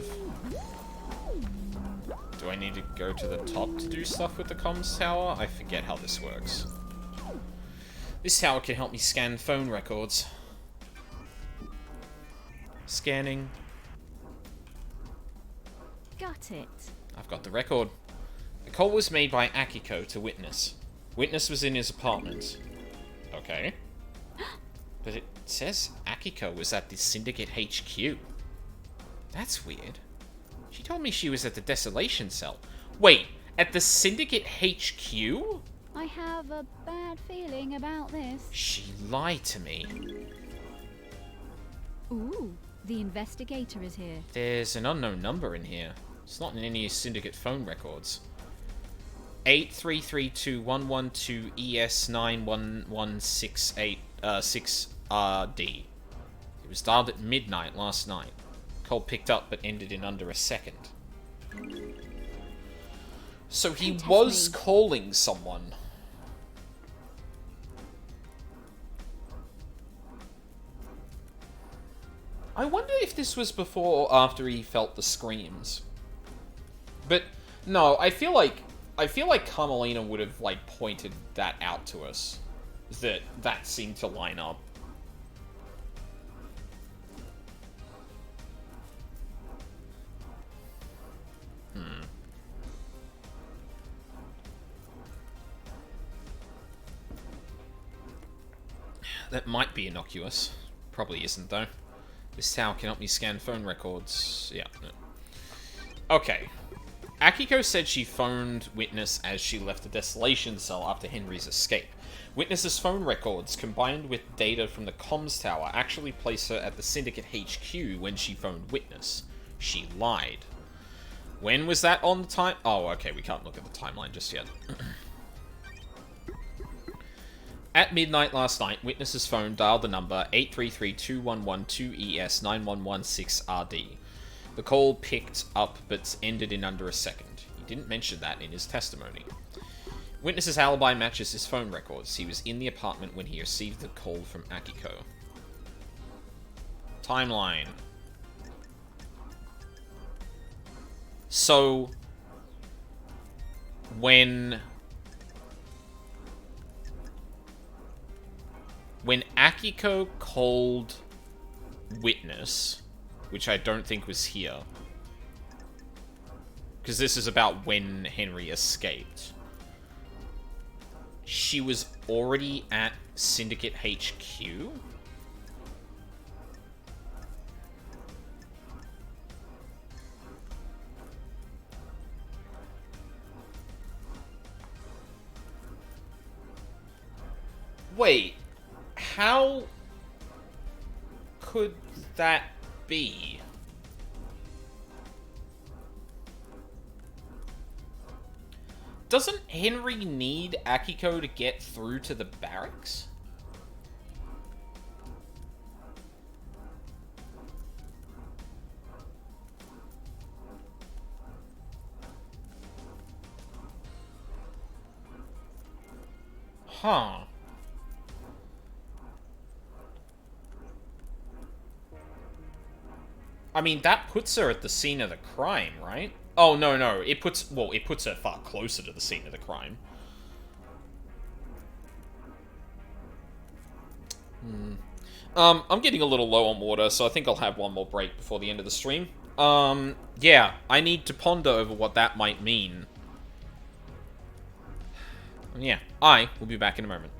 Do I need to go to the top to do stuff with the comms tower? I forget how this works. This tower can help me scan phone records. Scanning. Got it. I've got the record. The call was made by Akiko to Witness. Witness was in his apartment. Okay. But it says Akiko was at the Syndicate HQ. That's weird. She told me she was at the Desolation Cell. Wait, at the Syndicate HQ? I have a bad feeling about this. She lied to me. Ooh, the investigator is here. There's an unknown number in here. It's not in any Syndicate phone records. 8332112ES91168 It was dialed at midnight last night. Call picked up but ended in under a second. So he was calling someone. I wonder if this was before or after he felt the screams. But no, I feel like Carmelina would have like pointed that out to us. That seemed to line up. That might be innocuous. Probably isn't, though. This tower can help me scan phone records. Yeah. No. Okay. Akiko said she phoned Witness as she left the Desolation Cell after Henry's escape. Witness's phone records, combined with data from the comms tower, actually place her at the Syndicate HQ when she phoned Witness. She lied. When was that on the time? Oh, okay, we can't look at the timeline just yet. At midnight last night, Witness's phone dialed the number 833-2112-ES9116RD. The call picked up but ended in under a second. He didn't mention that in his testimony. Witness's alibi matches his phone records. He was in the apartment when he received the call from Akiko. Timeline. So, when Akiko called Witness, which I don't think was here, Because this is about when Henry escaped. She was already at Syndicate HQ? Wait, how could that be? Doesn't Henry need Akiko to get through to the barracks? Huh. I mean, that puts her at the scene of the crime, right? Oh, no, no. It puts her far closer to the scene of the crime. I'm getting a little low on water, so I think I'll have one more break before the end of the stream. Yeah, I need to ponder over what that might mean. Yeah, I will be back in a moment.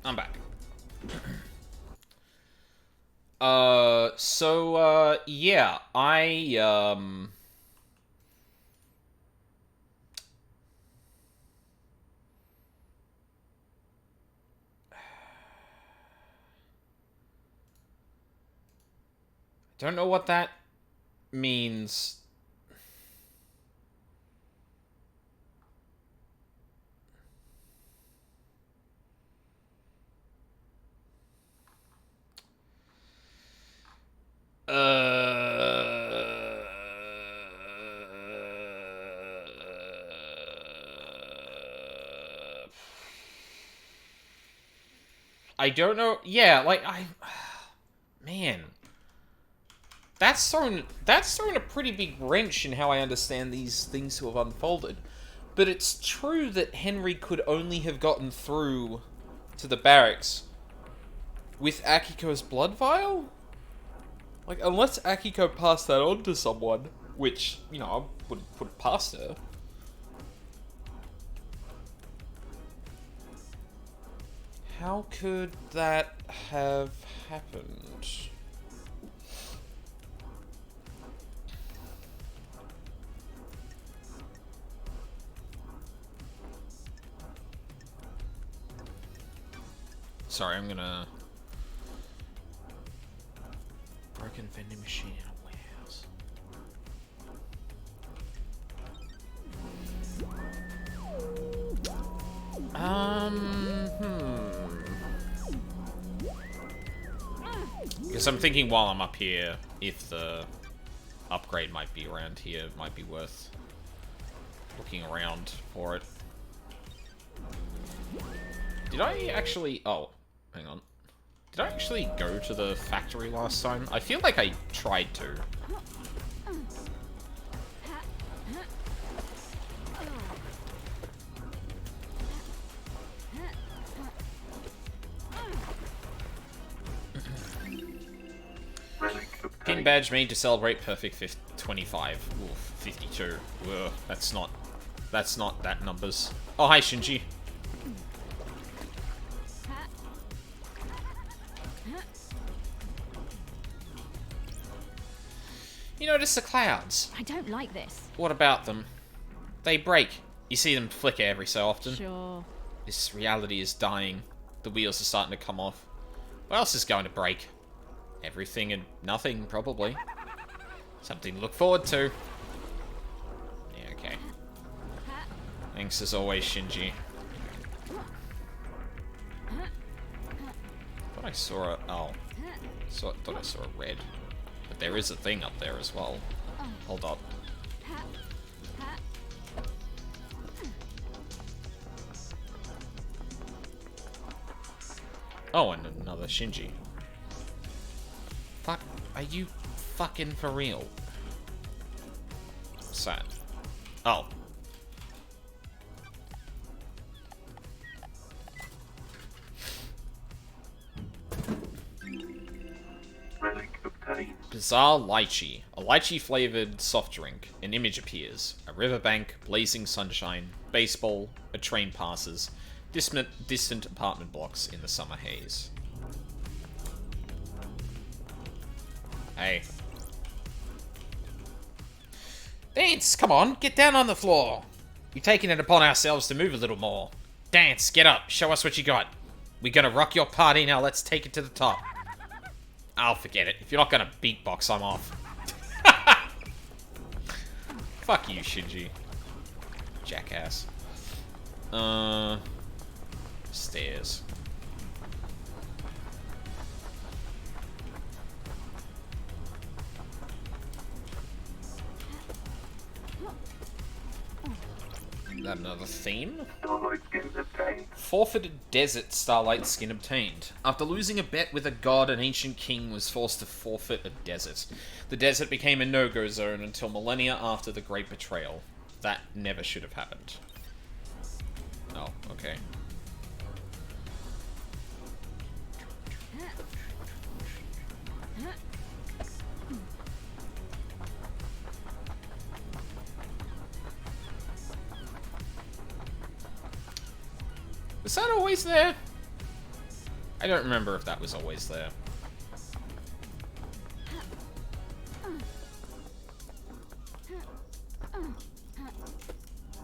I'm back. Yeah, don't know what that means. I don't know. Yeah, like man, that's thrown a pretty big wrench in how I understand these things to have unfolded. But it's true that Henry could only have gotten through to the barracks with Akiko's blood vial? Like, unless Akiko passed that on to someone, which, you know, I would put it past her. How could that have happened? Sorry, I'm gonna... Broken vending machine in a warehouse. Because I'm thinking while I'm up here, if the upgrade might be around here, it might be worth looking around for it. Did I actually... Oh, hang on. Did I actually go to the factory last time? I feel like I tried to. Pin badge made to celebrate perfect 25. Oof, 52. Ugh, that's not that numbers. Oh, hi, Shinji. You notice the clouds? I don't like this. What about them? They break. You see them flicker every so often. Sure. This reality is dying. The wheels are starting to come off. What else is going to break? Everything and nothing, probably. Something to look forward to. Yeah, okay. Thanks as always, Shinji. Thought I saw a... Oh. Thought I saw a red. But there is a thing up there as well. Hold up. Oh, and another Shinji. Fuck, are you fucking for real? What's that? Oh. Relic obtained. Bizarre lychee. A lychee-flavored soft drink. An image appears. A riverbank, blazing sunshine, baseball, a train passes, distant apartment blocks in the summer haze. Hey. Dance! Come on, get down on the floor! We're taking it upon ourselves to move a little more. Dance, get up, show us what you got. We're gonna rock your party, now let's take it to the top. I'll forget it. If you're not gonna beatbox, I'm off. Fuck you, Shinji. Jackass. Stairs. Is that another theme? Starlight skins obtained. Forfeited desert starlight skin obtained. After losing a bet with a god, an ancient king was forced to forfeit a desert. The desert became a no-go zone until millennia after the Great Betrayal. That never should have happened. Oh, okay. Was that always there? I don't remember if that was always there.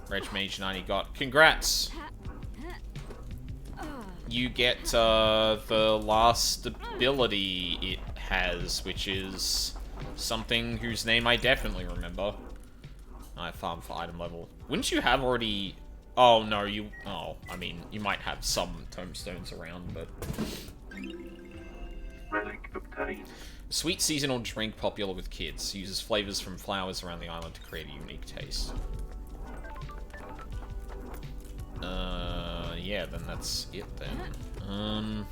Reg Mage 90 got. Congrats! You get the last ability it has, which is something whose name I definitely remember. I farm for item level. Wouldn't you have already... Oh, no, you... Oh, I mean, you might have some tombstones around, but... Relic obtained. Sweet seasonal drink popular with kids. Uses flavors from flowers around the island to create a unique taste. Yeah, then that's it then.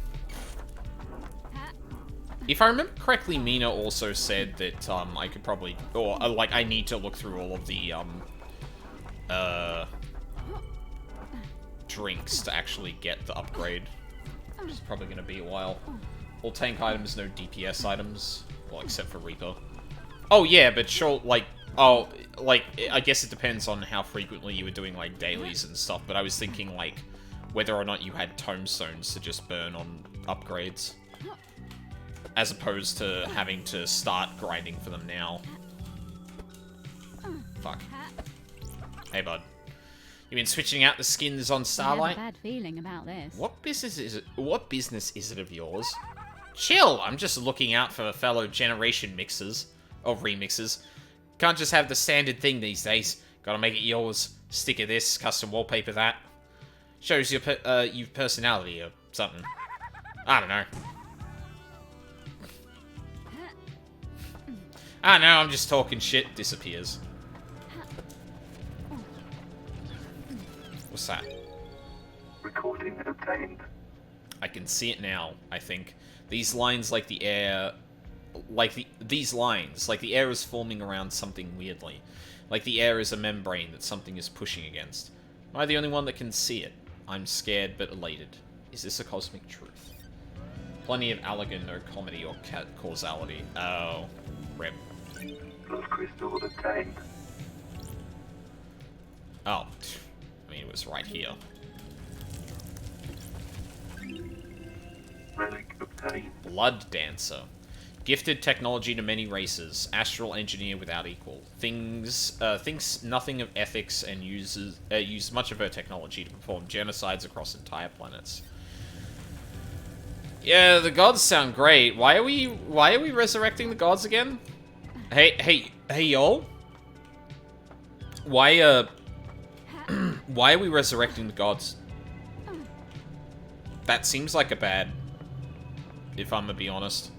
If I remember correctly, Mina also said that, I could probably... Or, like, I need to look through all of the, drinks to actually get the upgrade. Which is probably gonna be a while. All tank items, no DPS items. Well, except for Reaper. Oh, yeah, but sure, like... Oh, like, I guess it depends on how frequently you were doing, like, dailies and stuff, but I was thinking, like, whether or not you had tombstones to just burn on upgrades. As opposed to having to start grinding for them now. Fuck. Hey, bud. You been switching out the skins on Starlight? I have a bad feeling about this. What business is it? What business is it of yours? Chill! I'm just looking out for fellow generation mixers. Or remixers. Can't just have the standard thing these days. Gotta make it yours. Sticker this, custom wallpaper that. Shows your personality or something. I don't know. I know, I'm just talking shit. Disappears. What's that? Recording obtained. I can see it now, I think. These lines like the air... These lines, like the air is forming around something weirdly. Like the air is a membrane that something is pushing against. Am I the only one that can see it? I'm scared but elated. Is this a cosmic truth? Plenty of Allegan, no comedy or causality. Oh, rip. Blood crystal obtained. Oh, I mean, it was right here. Relic obtained. Blood Dancer. Gifted technology to many races. Astral engineer without equal. Thinks nothing of ethics and uses much of her technology to perform genocides across entire planets. Yeah, the gods sound great. Why are we resurrecting the gods again? Hey, y'all. Why why are we resurrecting the gods? That seems like a bad, if I'm gonna be honest.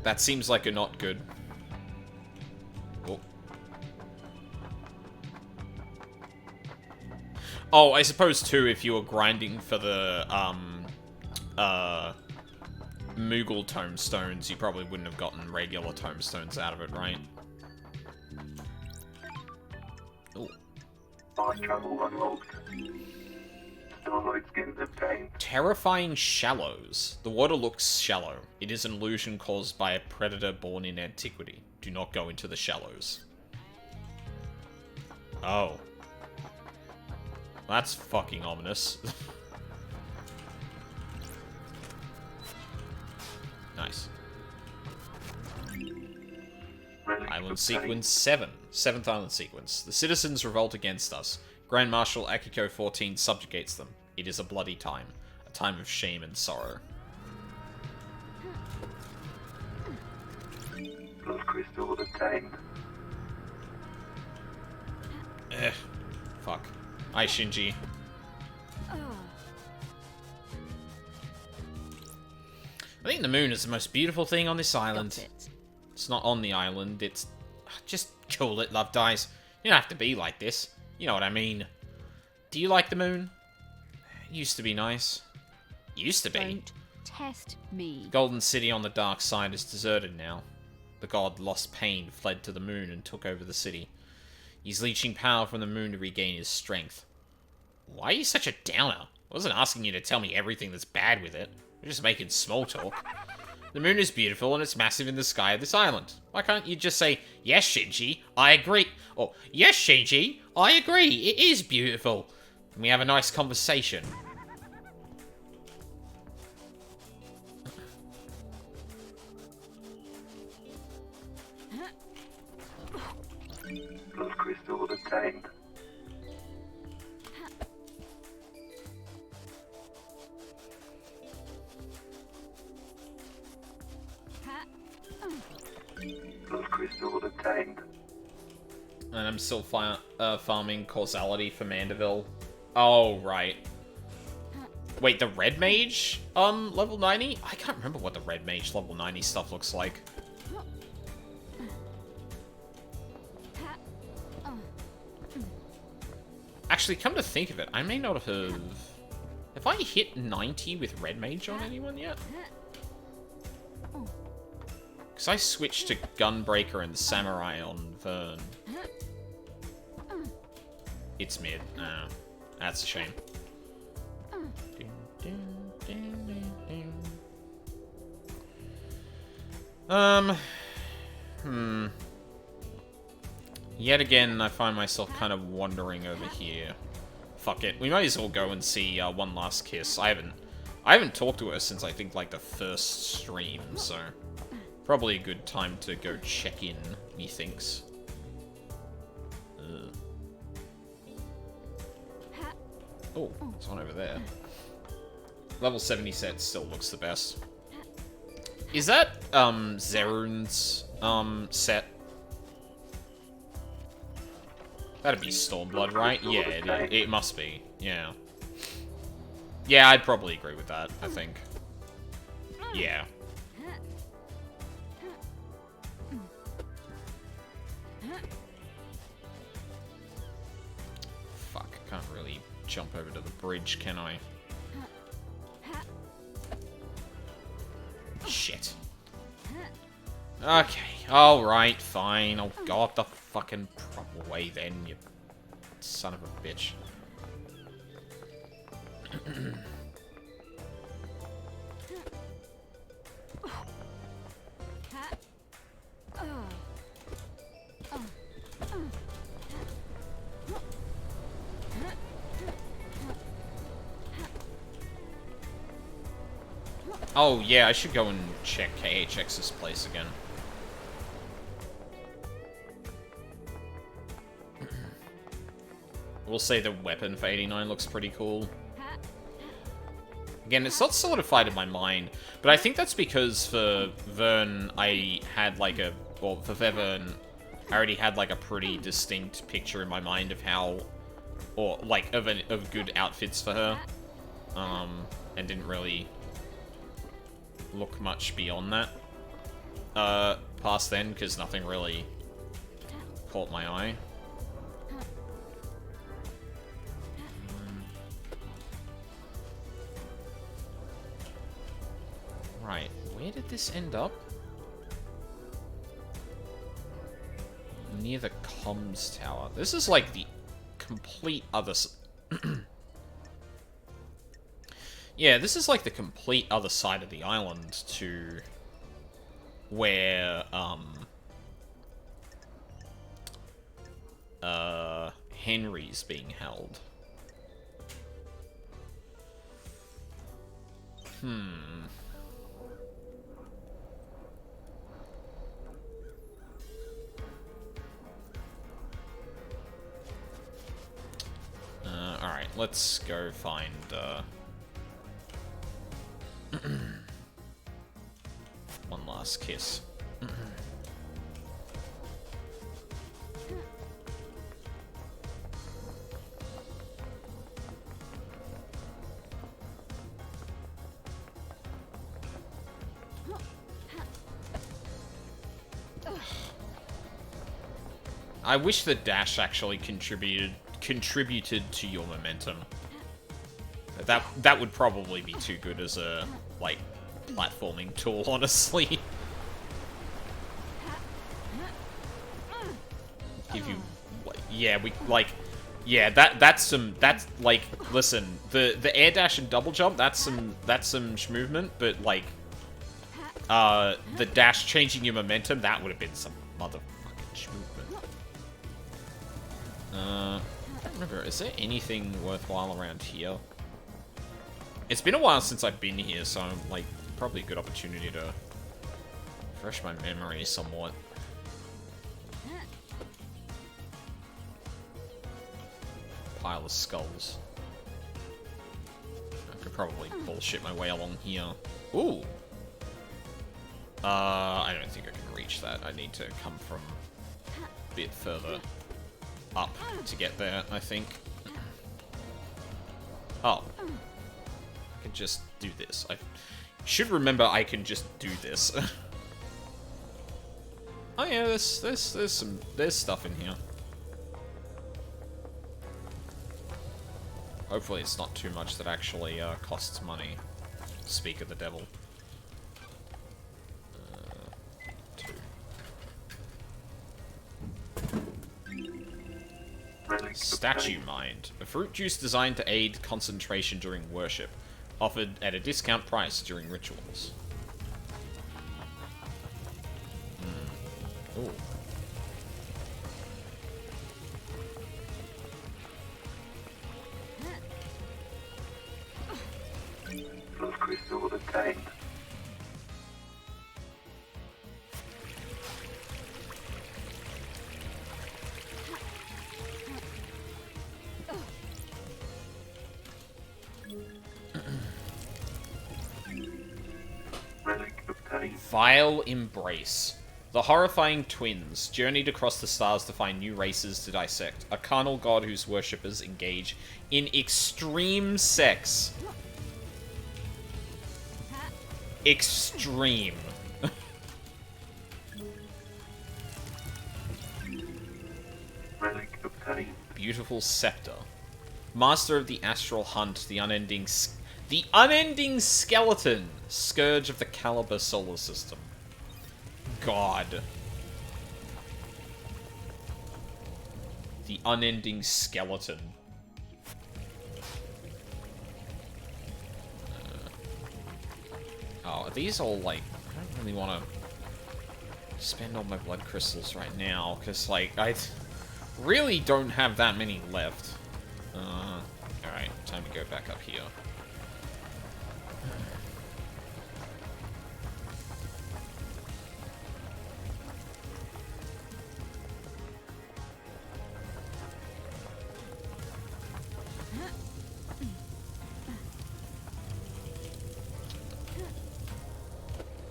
That seems like a not good. Oh, I suppose too, if you were grinding for the, Moogle tombstones, you probably wouldn't have gotten regular tombstones out of it, right? Ooh. Fast travel unlocked. Starlight skins obtained. Terrifying shallows. The water looks shallow. It is an illusion caused by a predator born in antiquity. Do not go into the shallows. Oh. That's fucking ominous. Nice. Relic Island obtained. Sequence 7. 7th Island Sequence. The citizens revolt against us. Grand Marshal Akiko 14 subjugates them. It is a bloody time. A time of shame and sorrow. Blood crystal obtained. Fuck. Hi, Shinji. I think the moon is the most beautiful thing on this island. Got it. It's not on the island, it's... Just cool it, Love Dies. You don't have to be like this. You know what I mean. Do you like the moon? It used to be nice. Used to be. Don't test me. Golden City on the dark side is deserted now. The god lost pain, fled to the moon, and took over the city. He's leeching power from the moon to regain his strength. Why are you such a downer? I wasn't asking you to tell me everything that's bad with it. We're just making small talk. The moon is beautiful and it's massive in the sky of this island. Why can't you just say, yes, Shinji, I agree. Or, yes, Shinji, I agree, it is beautiful. And we have a nice conversation. crystal obtained. Blood crystal obtained. And I'm still farming causality for Mandeville. Oh, right. Wait, the red mage, level 90? I can't remember what the red mage level 90 stuff looks like. Actually, come to think of it, I may not have... Have I hit 90 with red mage on anyone yet? Because I switched to Gunbreaker and Samurai on Vern. It's mid. That's a shame. Yet again, I find myself kind of wandering over here. Fuck it. We might as well go and see One Last Kiss. I haven't talked to her since I think like the first stream, so probably a good time to go check in, methinks. Oh, there's one over there. Level 70 set still looks the best. Is that, Zerun's, set? That'd be Stormblood, right? Yeah, it must be. Yeah. Yeah, I'd probably agree with that, I think. Yeah. Fuck, can't really jump over to the bridge, can I? Shit. Okay, alright, fine. I'll go up the fucking proper way then, you son of a bitch. Oh, yeah, I should go and check KHX's place again. We'll say the weapon for 89 looks pretty cool. Again, it's not solidified in my mind, but I think that's because for Vern, I had like a... Well, for Vevern, I already had like a pretty distinct picture in my mind of how... Or, like, of good outfits for her. And didn't really look much beyond that. Past then, because nothing really caught my eye. Right, where did this end up? Near the comms tower. This is like the complete other... Yeah, this is like the complete other side of the island to where, Henry's being held. Alright, let's go find, One Last Kiss. I wish the dash actually contributed to your momentum. That would probably be too good as a, like, platforming tool, honestly. Give you... Yeah, that's like, listen, the air dash and double jump, that's some schmovement, but, like, the dash changing your momentum, that would have been some motherfucking schmovement. I don't remember, is there anything worthwhile around here? It's been a while since I've been here, so I'm, like, probably a good opportunity to refresh my memory somewhat. pile of skulls. I could probably bullshit my way along here. Ooh! I don't think I can reach that. I need to come from a bit further up to get there, I think. Oh. I can just do this. I should remember I can just do this. Oh yeah, there's stuff in here. Hopefully it's not too much that actually costs money. Speak of the devil. Two. Statue Mind. A fruit juice designed to aid concentration during worship. Offered at a discount price during rituals. Ooh. Love crystal obtained. Relic obtained. Vile Embrace. The horrifying twins journeyed across the stars to find new races to dissect. A carnal god whose worshippers engage in extreme sex. Extreme. Relic obtained. Beautiful scepter. Master of the astral hunt, the unending skeleton. Scourge of the Caliber solar system. God. The unending skeleton. Oh, are these all, like... I don't really want to spend all my blood crystals right now, because, like, I really don't have that many left. Alright, time to go back up here.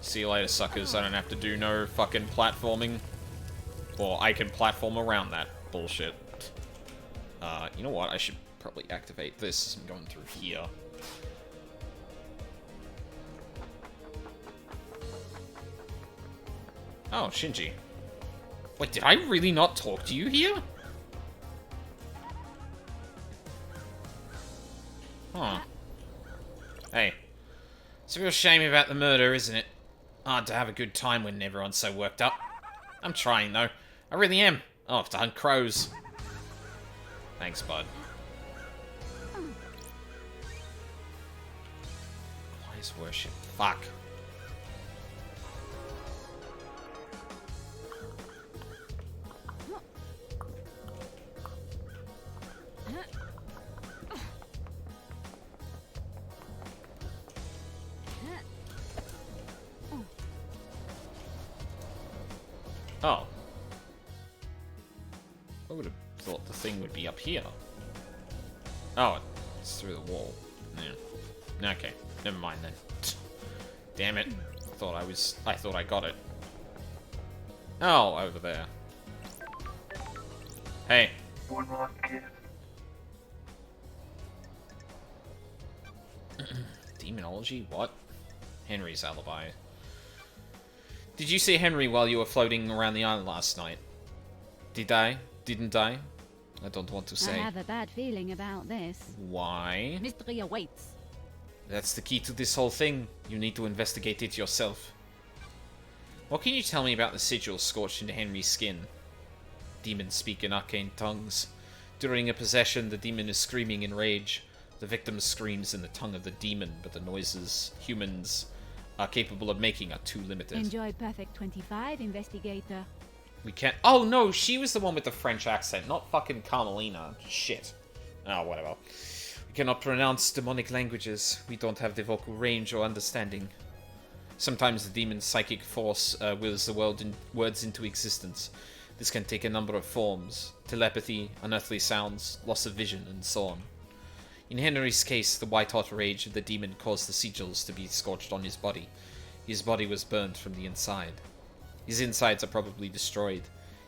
See you later, suckers. I don't have to do no fucking platforming. Or I can platform around that bullshit. You know what? I should probably activate this as I'm going through here. Oh, Shinji. Wait, did I really not talk to you here? Huh. Hey. It's a real shame about the murder, isn't it? Hard to have a good time when everyone's so worked up. I'm trying, though. I really am. I'll have to hunt crows. Thanks, bud. Wise worship. Fuck. Oh. I would have thought the thing would be up here. Oh, it's through the wall. Yeah. Okay, never mind then. Damn it. I thought I got it. Oh, over there. Hey. One more gift. Demonology? What? Henry's alibi. Did you see Henry while you were floating around the island last night? Did I? Didn't I? I don't want to I say. have a bad feeling about this. Why? Mystery awaits. That's the key to this whole thing. You need to investigate it yourself. What can you tell me about the sigil scorched into Henry's skin? Demons speak in arcane tongues. During a possession, the demon is screaming in rage. The victim screams in the tongue of the demon, but the noises humans are capable of making are too limited. Enjoy Perfect 25, investigator. We can't... Oh, no, she was the one with the French accent, not fucking Carmelina. Shit. Oh, whatever. We cannot pronounce demonic languages. We don't have the vocal range or understanding. Sometimes the demon's psychic force wills the words into existence. This can take a number of forms: telepathy, unearthly sounds, loss of vision, and so on. In Henry's case, the white-hot rage of the demon caused the sigils to be scorched on his body. His body was burned from the inside. His insides are probably destroyed.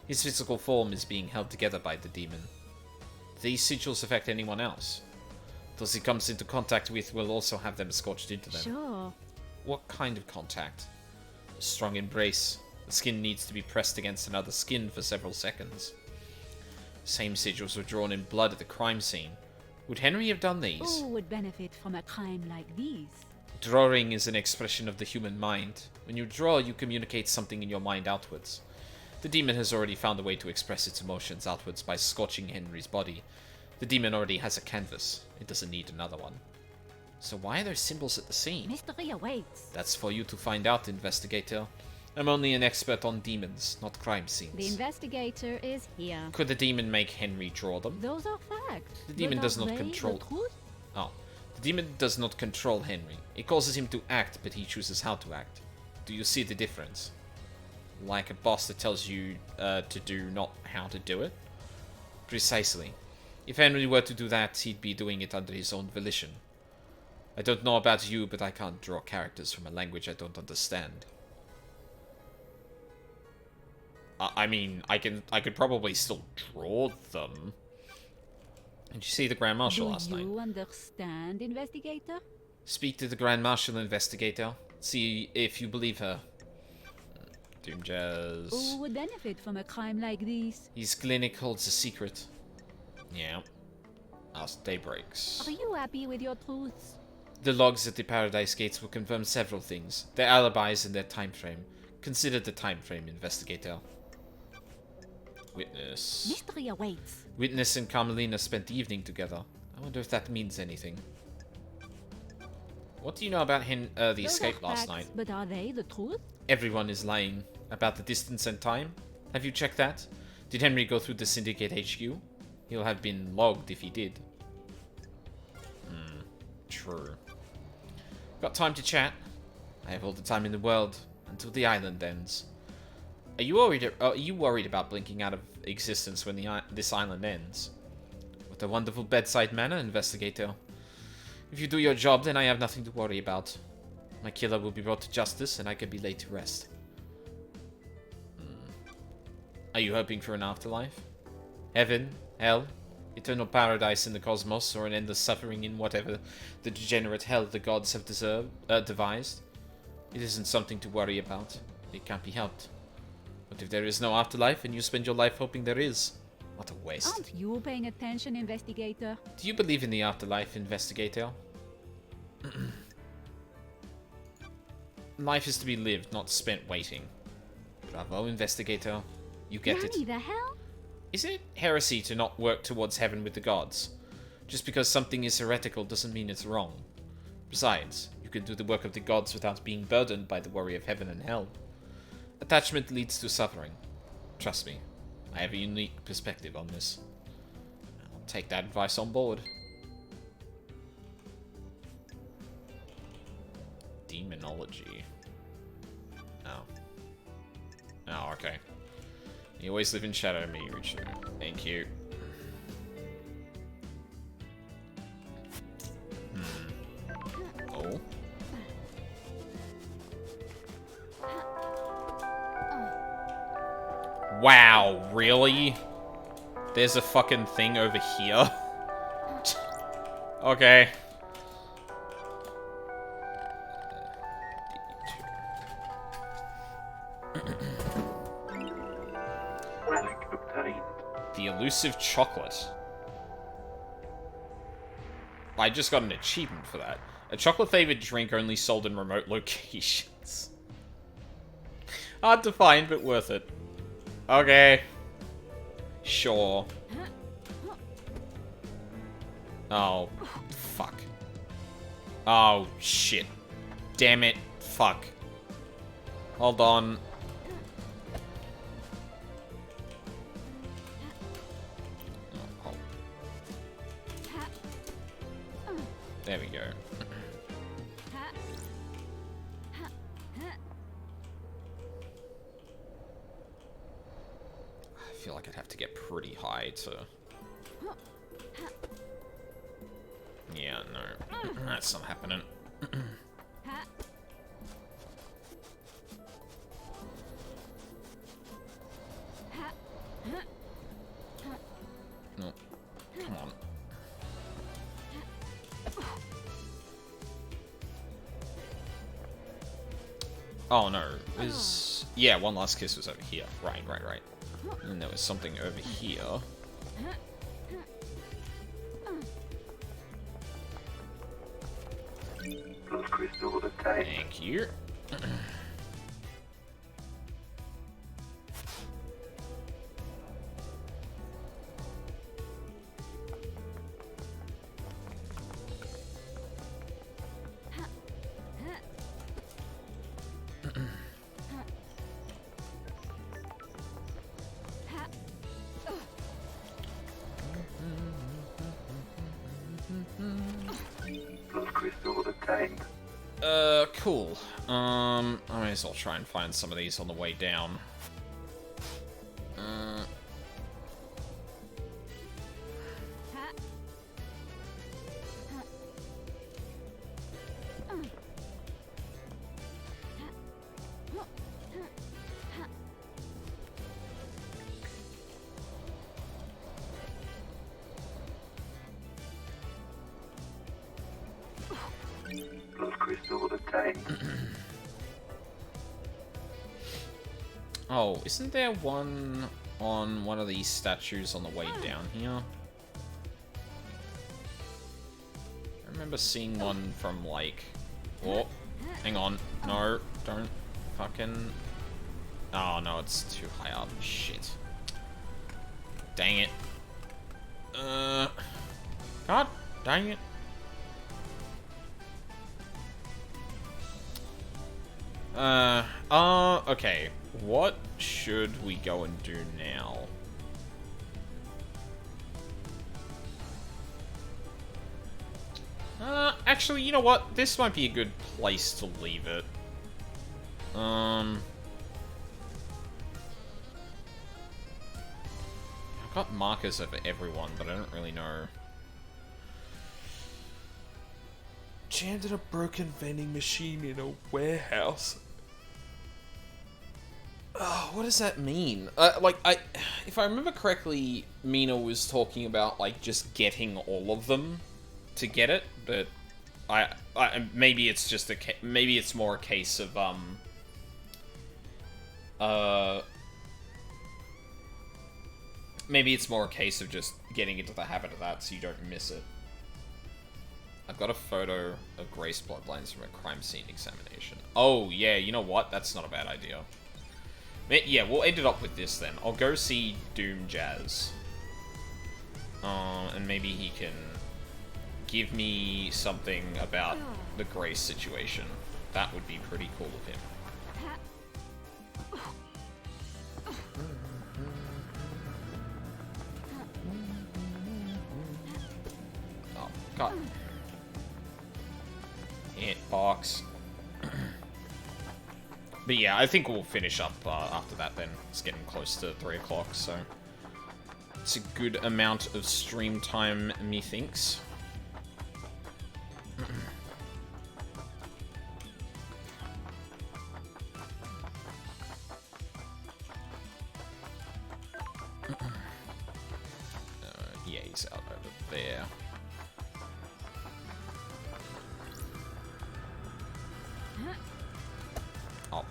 His physical form is being held together by the demon. Do these sigils affect anyone else? Those he comes into contact with will also have them scorched into them. Sure. What kind of contact? A strong embrace. The skin needs to be pressed against another skin for several seconds. The same sigils were drawn in blood at the crime scene. Would Henry have done these? Who would benefit from a crime like these? Drawing is an expression of the human mind. When you draw, you communicate something in your mind outwards. The demon has already found a way to express its emotions outwards by scorching Henry's body. The demon already has a canvas. It doesn't need another one. So why are there symbols at the scene? Mystery awaits. That's for you to find out, investigator. I'm only an expert on demons, not crime scenes. The investigator is here. Could the demon make Henry draw them? Those are facts. The demon But does are not they control- the truth? Oh. The demon does not control Henry. It causes him to act, but he chooses how to act. Do you see the difference? Like a boss that tells you to do, not how to do it? Precisely. If Henry were to do that, he'd be doing it under his own volition. I don't know about you, but I can't draw characters from a language I don't understand. I mean, I could probably still draw them. Did you see the Grand Marshal last night? Do you understand, investigator? Speak to the Grand Marshal, investigator. See if you believe her. Doom Jazz. Who would benefit from a crime like this? His clinic holds a secret. Yeah. As day breaks. Are you happy with your truths? The logs at the Paradise Gates will confirm several things. Their alibis and their time frame. Consider the time frame, investigator. Witness. Mystery awaits. Witness and Carmelina spent the evening together. I wonder if that means anything. What do you know about the Those escape are last facts, night? But are they the truth? Everyone is lying. About the distance and time? Have you checked that? Did Henry go through the Syndicate HQ? He'll have been logged if he did. True. Got time to chat? I have all the time in the world. Until the island ends. Are you worried about blinking out of existence when this island ends? What a wonderful bedside manner, investigator. If you do your job, then I have nothing to worry about. My killer will be brought to justice, and I can be laid to rest. Are you hoping for an afterlife? Heaven? Hell? Eternal paradise in the cosmos, or an endless suffering in whatever the degenerate hell the gods have devised? It isn't something to worry about. It can't be helped. What if there is no afterlife, and you spend your life hoping there is? What a waste. Aren't you paying attention, investigator? Do you believe in the afterlife, investigator? Life is to be lived, not spent waiting. Bravo, investigator. You get it. Nanny, the hell? Is it heresy to not work towards heaven with the gods? Just because something is heretical doesn't mean it's wrong. Besides, you can do the work of the gods without being burdened by the worry of heaven and hell. Attachment leads to suffering. Trust me, I have a unique perspective on this. I'll take that advice on board. Demonology. Oh. Oh, okay. You always live in shadow, me, Richard. Thank you. Oh. Wow, really? There's a fucking thing over here? Okay. Relic obtained. The elusive chocolate. I just got an achievement for that. A chocolate-flavored drink only sold in remote locations. Hard to find, but worth it. Okay. Sure. Oh, fuck. Oh, shit. Damn it. Fuck. Hold on. Oh. There we go. get pretty high to... Yeah, no. That's not happening. No. Come on. Oh no, is... Yeah, one last kiss was over here. Right. And there was something over here. Blood crystal obtained. Thank you. Blood crystal obtained. Cool. I may as well try and find some of these on the way down. Blood crystal obtained. Oh, isn't there one on one of these statues on the way down here? I remember seeing one from, like... Oh, hang on. No, don't fucking... Oh, no, it's too high up. Shit. Dang it. God dang it. Okay. What should we go and do now? Actually, you know what? This might be a good place to leave it. I've got markers over everyone, but I don't really know. Jammed a broken vending machine in a warehouse. Oh, what does that mean? If I remember correctly, Mina was talking about, like, just getting all of them to get it, but maybe it's just maybe it's more a case of, maybe it's more a case of just getting into the habit of that so you don't miss it. I've got a photo of Grace bloodlines from a crime scene examination. Oh, yeah, you know what? That's not a bad idea. Yeah, we'll end it up with this then. I'll go see Doom Jazz. And maybe he can give me something about the Grace situation. That would be pretty cool of him. Oh, God. Hitbox. But yeah, I think we'll finish up after that then. It's getting close to 3 o'clock, so... It's a good amount of stream time, methinks. Yeah, he's out over there. Oh.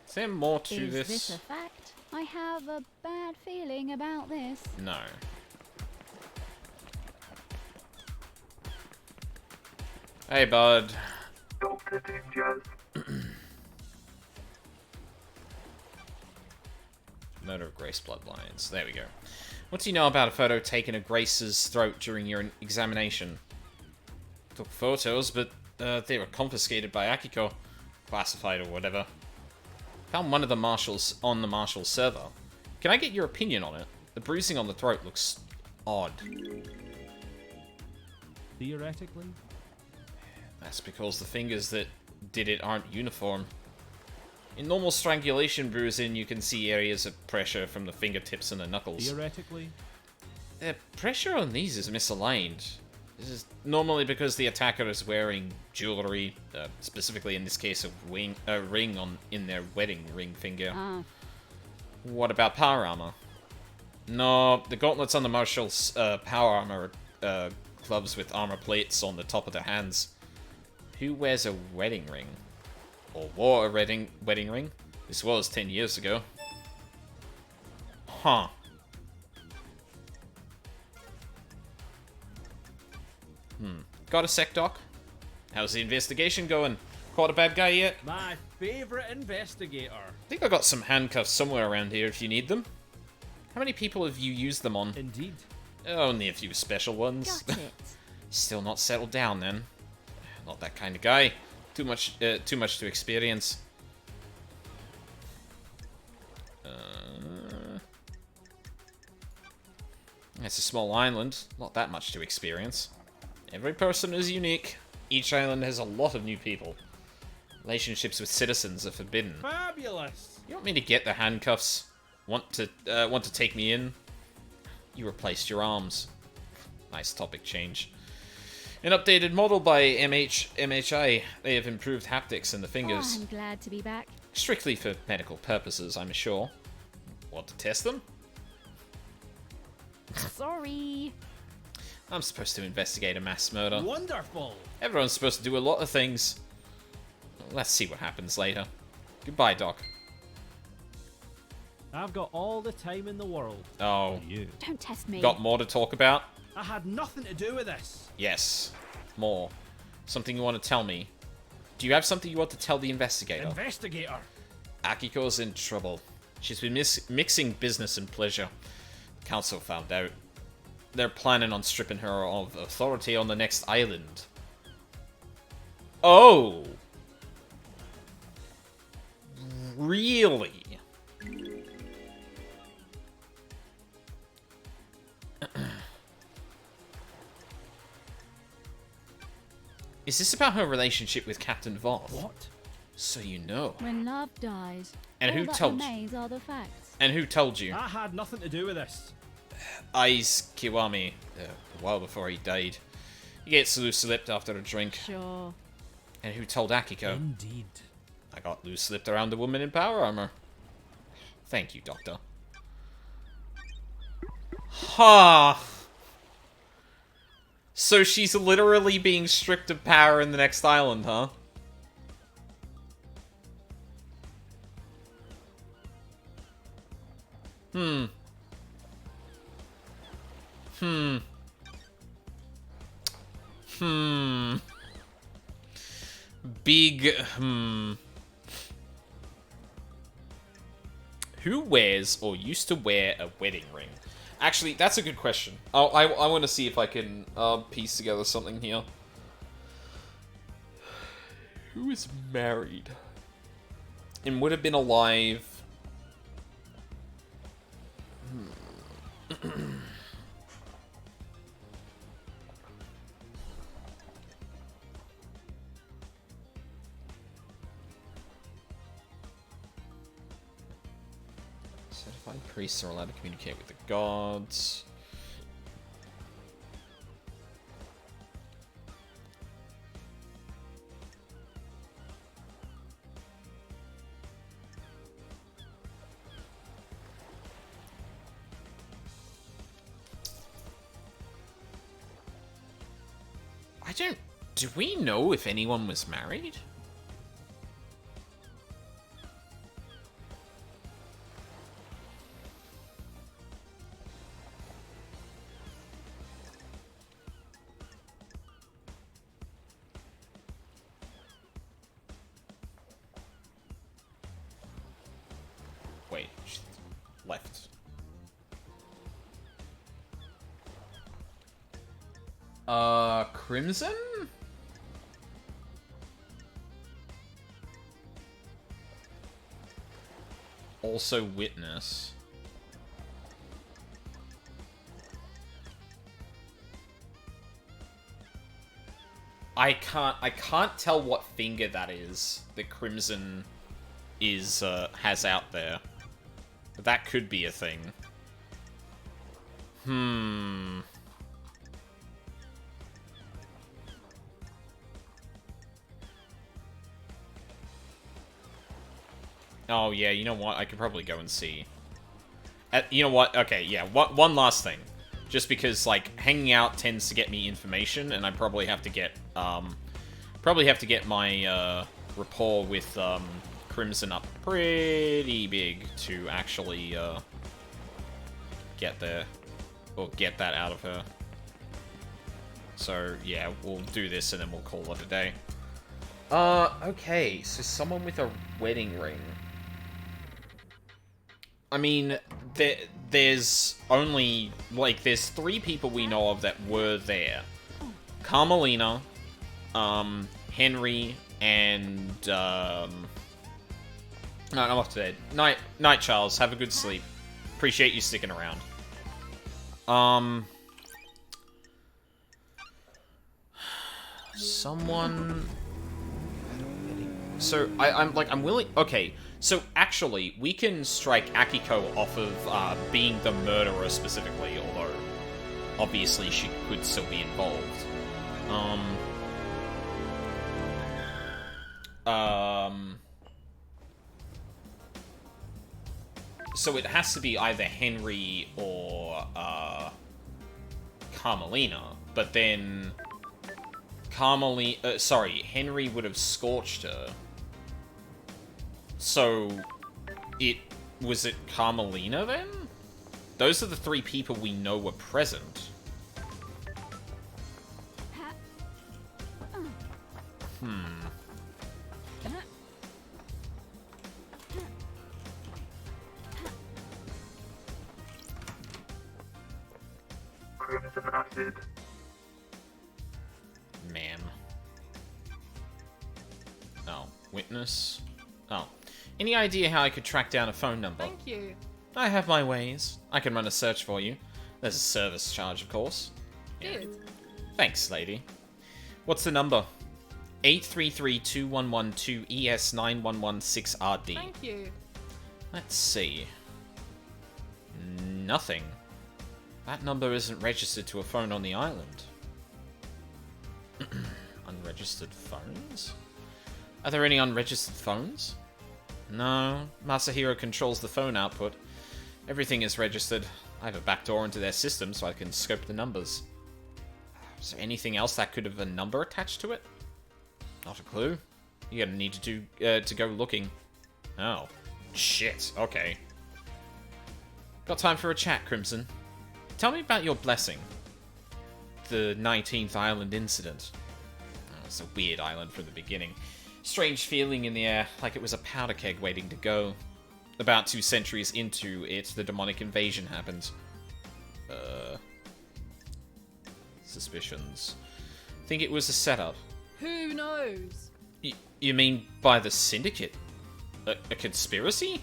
Is there more to Is this? this a fact? I have a bad feeling about this. No. Hey, bud. Dr. Doom Jazz. Murder of Grace bloodlines. There we go. What do you know about a photo taken of Grace's throat during your examination? Took photos, but they were confiscated by Akiko. Classified or whatever. Found one of the marshals on the marshal server. Can I get your opinion on it? The bruising on the throat looks odd. Theoretically, That's because the fingers that did it aren't uniform. In normal strangulation bruising, you can see areas of pressure from the fingertips and the knuckles. theoretically, The pressure on these is misaligned. This is normally because the attacker is wearing jewelry, specifically in this case a ring in their wedding ring finger. Ah, What about power armor? No, the gauntlets on the marshals' power armor gloves with armor plates on the top of their hands. Who wears a wedding ring? Or wore a wedding ring? This was 10 years ago. Huh. Got a sec, Doc? How's the investigation going? Caught a bad guy yet? My favourite investigator. I think I got some handcuffs somewhere around here if you need them. How many people have you used them on? Indeed. Only a few special ones. got it. Still not settled down then. Not that kind of guy. Too much to experience. It's a small island. Not that much to experience. Every person is unique. Each island has a lot of new people. Relationships with citizens are forbidden. Fabulous. You want me to get the handcuffs? Want to take me in? You replaced your arms. Nice topic change. An updated model by MHI. They have improved haptics in the fingers. Oh, I'm glad to be back. Strictly for medical purposes, I'm sure. Want to test them? Sorry. I'm supposed to investigate a mass murder. Wonderful. Everyone's supposed to do a lot of things. Let's see what happens later. Goodbye, Doc. I've got all the time in the world. Oh, you. Don't test me. got more to talk about? I had nothing to do with this. Yes, more. Something you want to tell me? Do you have something you want to tell the investigator? Investigator. Akiko's in trouble. She's been mixing business and pleasure. The council found out. They're planning on stripping her of authority on the next island. Oh! Really? Is this about her relationship with Captain Voth? What? So you know. When love dies, And all who that told you? remains are the facts. And who told you? I had nothing to do with this. Aiz Kiwami, a while before he died. He gets loose-lipped after a drink. Sure. And who told Akiko? Indeed. I got loose-lipped around a woman in power armor. Thank you, Doctor. Ha! So she's literally being stripped of power in the next island, huh? Big, Who wears or used to wear a wedding ring? Actually, that's a good question. I want to see if I can piece together something here. Who is married and would have been alive? Certified priests are allowed to communicate with the gods. I don't... Do we know if anyone was married? Wait, she's left. Crimson? Also Witness. I can't tell what finger that is that Crimson is has out there. But that could be a thing. Oh yeah, you know what? I could probably go and see. You know what? Okay, yeah. One last thing. Just because, like, hanging out tends to get me information, and I probably have to get, my, rapport with, Crimson up pretty big to actually, get there. Or get that out of her. So, yeah, we'll do this and then we'll call it a day. Okay, so someone with a wedding ring. I mean, there's only, like, there's 3 people we know of that were there. Carmelina, Henry, and, no, I'm off to bed. Night, Charles. Have a good sleep. Appreciate you sticking around. Someone... So, I'm willing... Okay, so actually, we can strike Akiko off of being the murderer specifically, although obviously she could still be involved. So it has to be either Henry or Carmelina, but then Henry would have scorched her. So, was it Carmelina then? Those are the 3 people we know were present. Crimson acid. Man. Oh, witness? Oh. Any idea how I could track down a phone number? Thank you. I have my ways. I can run a search for you. There's a service charge, of course. Good. Thanks, lady. What's the number? 833-2112-ES9116RD. Thank you. Let's see. Nothing. That number isn't registered to a phone on the island. Unregistered phones? Are there any unregistered phones? No. Masahiro controls the phone output. Everything is registered. I have a backdoor into their system so I can scope the numbers. Is there anything else that could have a number attached to it? Not a clue. You're gonna need to go looking. Oh. Shit. Okay. Got time for a chat, Crimson. Tell me about your blessing. The 19th island incident. Oh, it's a weird island from the beginning. Strange feeling in the air, like it was a powder keg waiting to go. About 2 centuries into it, the demonic invasion happened. Suspicions. Think it was a setup. Who knows? You mean by the Syndicate? A conspiracy?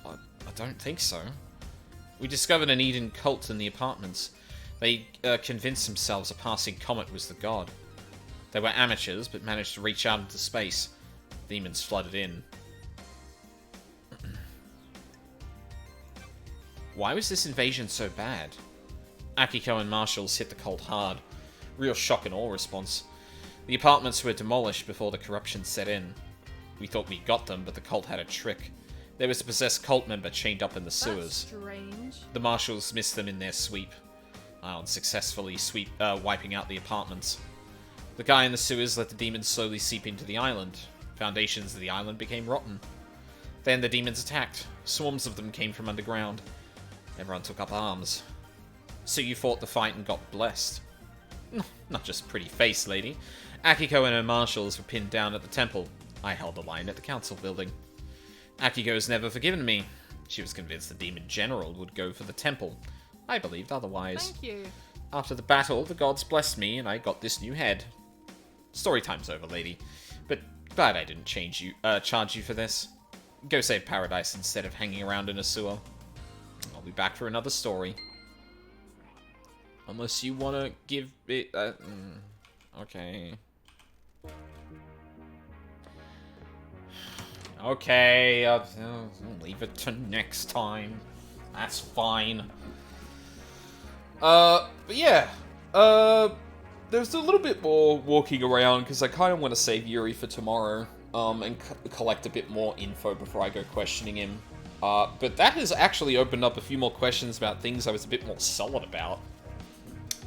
I don't think so. We discovered an Eden cult in the apartments. They convinced themselves a passing comet was the god. They were amateurs, but managed to reach out into space. Demons flooded in. Why was this invasion so bad? Akiko and Marshals hit the cult hard. Real shock and awe response. The apartments were demolished before the corruption set in. We thought we got them, but the cult had a trick. There was a possessed cult member chained up in the sewers. That's strange. The Marshals missed them in their sweep. Unsuccessfully wiping out the apartments. The guy in the sewers let the demons slowly seep into the island. Foundations of the island became rotten. Then the demons attacked. Swarms of them came from underground. Everyone took up arms. So you fought the fight and got blessed. Not just pretty face, lady. Akiko and her marshals were pinned down at the temple. I held the line at the council building. Akiko's never forgiven me. She was convinced the demon general would go for the temple. I believed otherwise. Thank you. After the battle, the gods blessed me, and I got this new head. Story time's over, lady. But glad I didn't charge you for this. Go save paradise instead of hanging around in a sewer. I'll be back for another story. Unless you want to give it... okay. Okay, I'll leave it to next time. That's fine. But yeah. There's a little bit more walking around, because I kind of want to save Yuri for tomorrow, and collect a bit more info before I go questioning him. But that has actually opened up a few more questions about things I was a bit more solid about.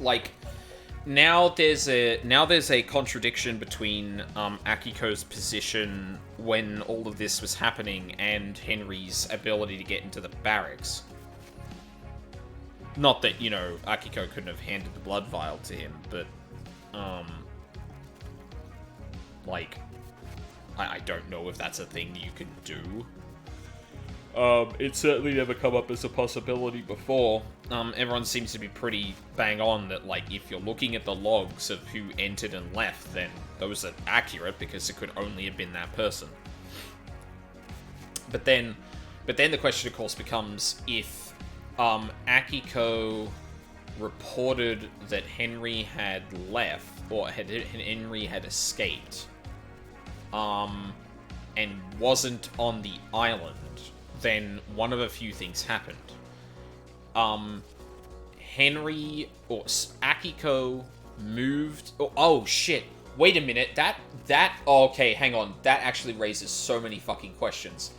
Like, now there's a contradiction between Akiko's position when all of this was happening and Henry's ability to get into the barracks. Not that, you know, Akiko couldn't have handed the blood vial to him, but like, I don't know if that's a thing you can do. It's certainly never come up as a possibility before. Everyone seems to be pretty bang on that, like, if you're looking at the logs of who entered and left, then those are accurate because it could only have been that person. But then the question, of course, becomes if Akiko reported that Henry had left, or Henry had escaped, and wasn't on the island, then one of a few things happened. Henry or Akiko moved. Oh shit! Wait a minute. Oh, okay, hang on. That actually raises so many fucking questions.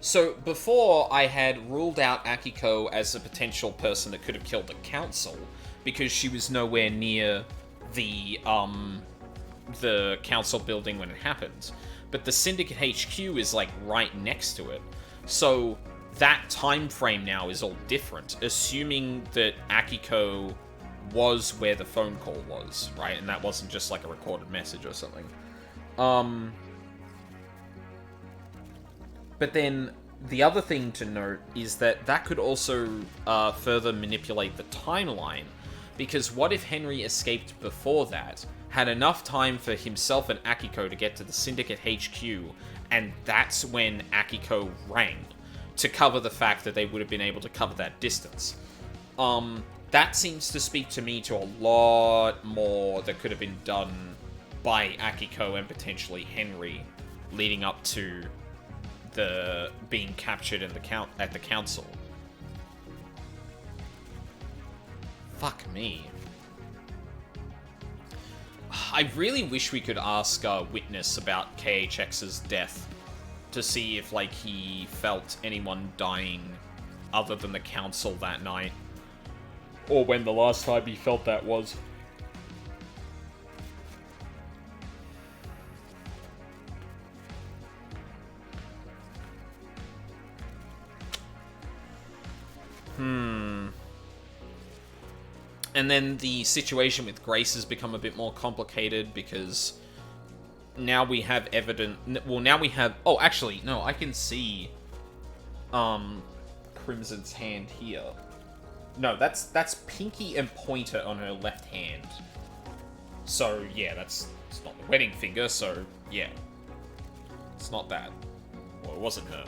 So before I had ruled out Akiko as a potential person that could have killed the council because she was nowhere near the council building when it happened. But the Syndicate HQ is, like, right next to it. So that time frame now is all different, assuming that Akiko was where the phone call was, right? And that wasn't just, like, a recorded message or something. But then the other thing to note is that could also further manipulate the timeline. Because what if Henry escaped before that, had enough time for himself and Akiko to get to the Syndicate HQ, and that's when Akiko rang to cover the fact that they would have been able to cover that distance. That seems to speak to me to a lot more that could have been done by Akiko and potentially Henry leading up to the being captured in at the council. Fuck me. I really wish we could ask Witness about KHX's death to see if, like, he felt anyone dying other than the council that night, or when the last time he felt that was. And then the situation with Grace has become a bit more complicated because now we have evidence. Well, now we have. Oh, actually, no. I can see Crimson's hand here. No, that's pinky and pointer on her left hand. So yeah, it's not the wedding finger. So yeah, it's not that. Well, it wasn't her.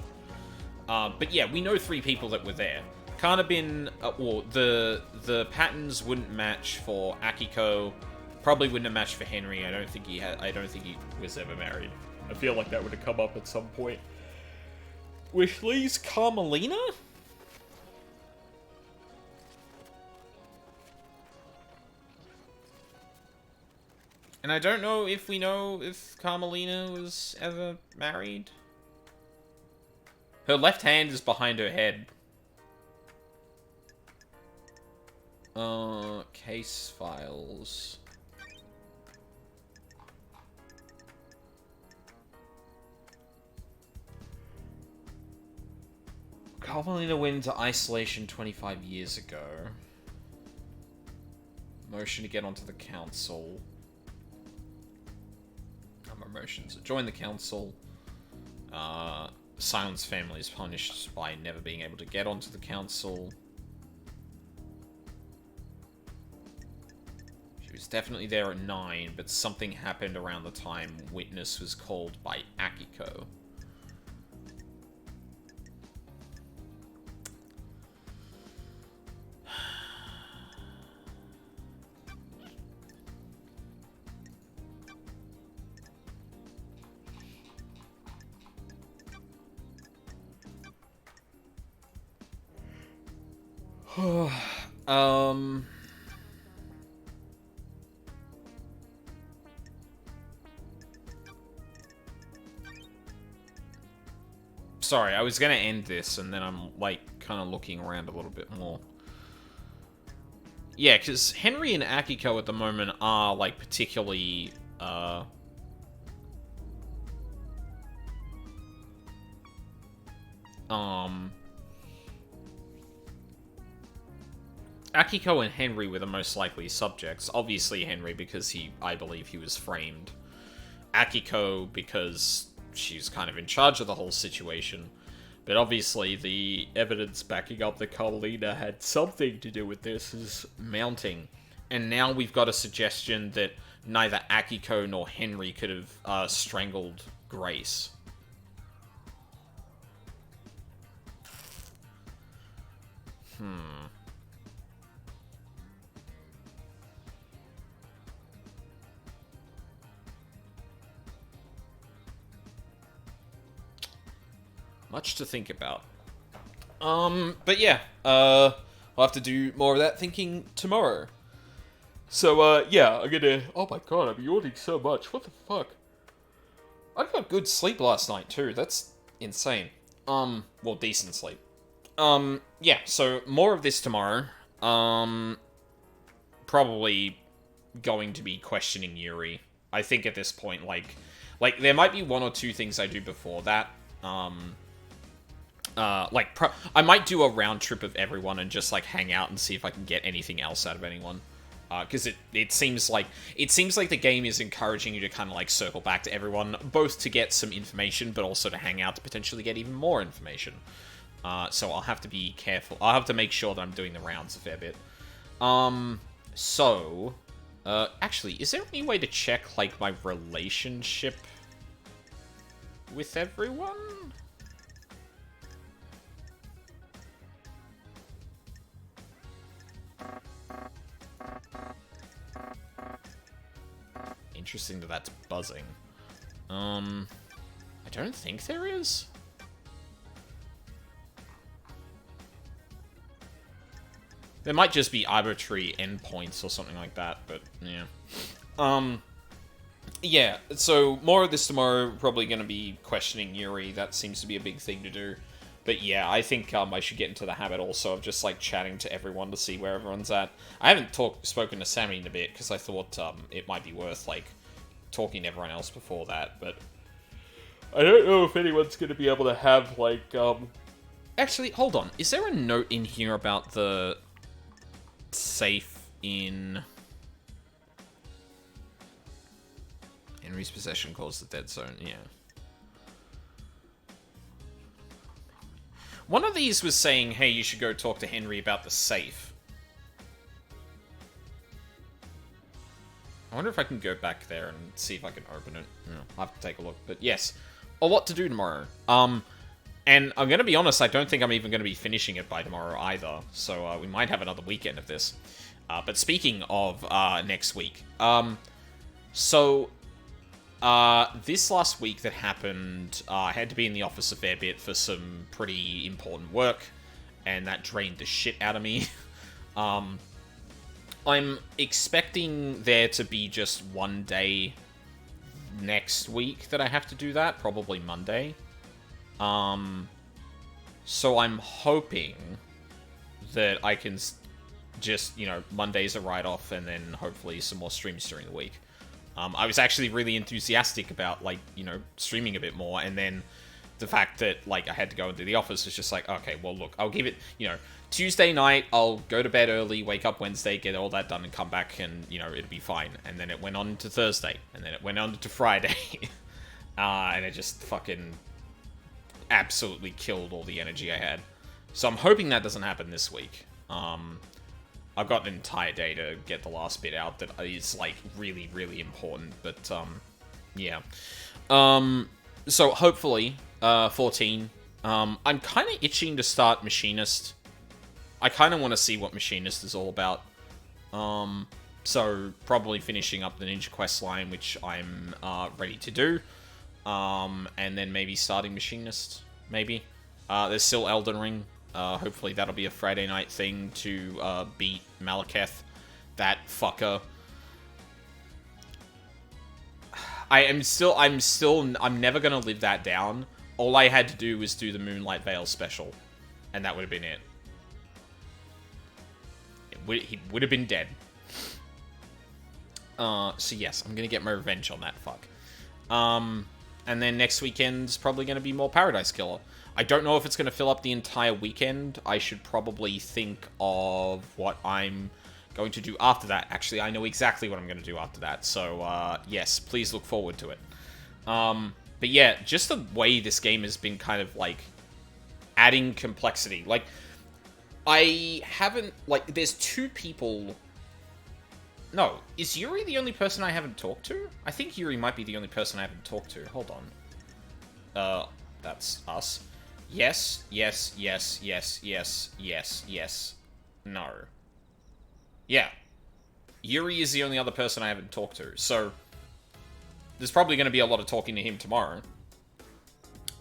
But yeah, we know 3 people that were there. Can't have been, well, the patterns wouldn't match for Akiko. Probably wouldn't have matched for Henry. I don't think he was ever married. I feel like that would have come up at some point. Which leaves Carmelina? And I don't know if we know if Carmelina was ever married. Her left hand is behind her head. Case files. Carmelina went into isolation 25 years ago. Motion to get onto the council. Motions to join the council. Silence family is punished by never being able to get onto the council. She was definitely there at 9, but something happened around the time Witness was called by Akiko. Sorry, I was gonna end this, and then I'm, like, kind of looking around a little bit more. Yeah, because Henry and Akiko at the moment are, like, particularly, Akiko and Henry were the most likely subjects. Obviously Henry, because I believe he was framed. Akiko, because she's kind of in charge of the whole situation. But obviously the evidence backing up that Carolina had something to do with this is mounting. And now we've got a suggestion that neither Akiko nor Henry could have strangled Grace. Much to think about. But yeah, I'll have to do more of that thinking tomorrow. So, yeah, I'm gonna... Oh my god, I'm yawning so much. What the fuck? I got good sleep last night, too. That's insane. Well, decent sleep. Yeah, so more of this tomorrow. Probably going to be questioning Yuri. I think at this point, like, there might be one or two things I do before that. I might do a round trip of everyone and just, like, hang out and see if I can get anything else out of anyone. Because it seems like the game is encouraging you to kind of, like, circle back to everyone, both to get some information, but also to hang out to potentially get even more information. So I'll have to be careful. I'll have to make sure that I'm doing the rounds a fair bit. Actually, is there any way to check, like, my relationship with everyone? Interesting that that's buzzing. I don't think there is. There might just be arbitrary endpoints or something like that, but yeah. Yeah, so more of this tomorrow, probably going to be questioning Yuri. That seems to be a big thing to do. But yeah, I think I should get into the habit also of just, like, chatting to everyone to see where everyone's at. I haven't spoken to Sammy in a bit, because I thought it might be worth, like, talking to everyone else before that, but I don't know if anyone's going to be able to have, like, Actually, hold on. Is there a note in here about the safe in Henry's possession caused the dead zone? Yeah. One of these was saying, hey, you should go talk to Henry about the safe. I wonder if I can go back there and see if I can open it. Yeah, I'll have to take a look. But yes, a lot to do tomorrow. And I'm going to be honest, I don't think I'm even going to be finishing it by tomorrow either. So we might have another weekend of this. But speaking of next week, this last week that happened, I had to be in the office a fair bit for some pretty important work, and that drained the shit out of me. I'm expecting there to be just one day next week that I have to do that, probably Monday. So I'm hoping that I can just, Monday's a write-off, and then hopefully some more streams during the week. I was actually really enthusiastic about, like, streaming a bit more, and then the fact that, like, I had to go into the office was just like, okay, well, look, I'll give it, Tuesday night, I'll go to bed early, wake up Wednesday, get all that done, and come back, and, it'll be fine. And then it went on to Thursday, and then it went on to Friday. And it just fucking absolutely killed all the energy I had. So I'm hoping that doesn't happen this week. I've got an entire day to get the last bit out that is, like, really, really important, but, yeah. So hopefully, 14. I'm kind of itching to start Machinist. I kind of want to see what Machinist is all about. So probably finishing up the Ninja Quest line, which I'm ready to do. And then maybe starting Machinist, maybe. There's still Elden Ring Hopefully that'll be a Friday night thing to beat Malekith, that fucker. I'm never gonna live that down. All I had to do was do the Moonlight Veil special, and that would have been it. He would have been dead. So yes, I'm gonna get my revenge on that fuck. And then next weekend's probably gonna be more Paradise Killer. I don't know if it's gonna fill up the entire weekend. I should probably think of what I'm going to do after that. Actually, I know exactly what I'm gonna do after that. So yes, please look forward to it. But yeah, just the way this game has been kind of like adding complexity. Like, I haven't, like, there's 2 people... No, is Yuri the only person I haven't talked to? I think Yuri might be the only person I haven't talked to. Hold on. That's us. Yes, yes, yes, yes, yes, yes, yes. No. Yeah. Yuri is the only other person I haven't talked to, so... There's probably going to be a lot of talking to him tomorrow.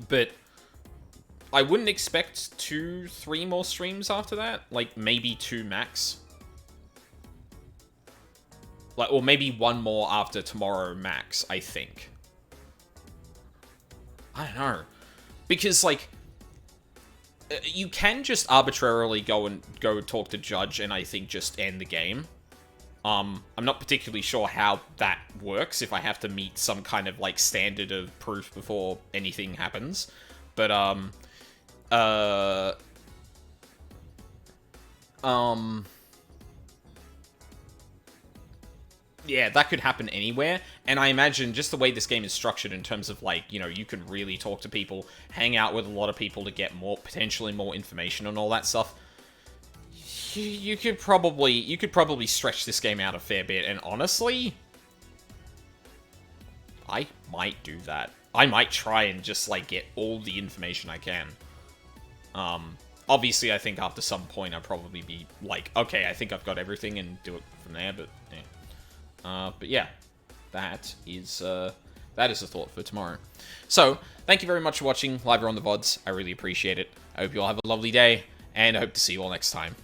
But... I wouldn't expect 2-3 more streams after that. Like, maybe 2 max. Like, or maybe 1 more after tomorrow max, I think. I don't know. Because, like, you can just arbitrarily go talk to Judge and I think just end the game. I'm not particularly sure how that works, if I have to meet some kind of, like, standard of proof before anything happens. But, yeah, that could happen anywhere, and I imagine just the way this game is structured in terms of, like, you know, you can really talk to people, hang out with a lot of people to get potentially more information and all that stuff. You could probably stretch this game out a fair bit, and honestly, I might do that. I might try and just, like, get all the information I can. Obviously, I think after some point I'll probably be like, okay, I think I've got everything and do it from there, but yeah. But yeah, that is a thought for tomorrow. So, thank you very much for watching live or on the VODs. I really appreciate it. I hope you all have a lovely day, and I hope to see you all next time.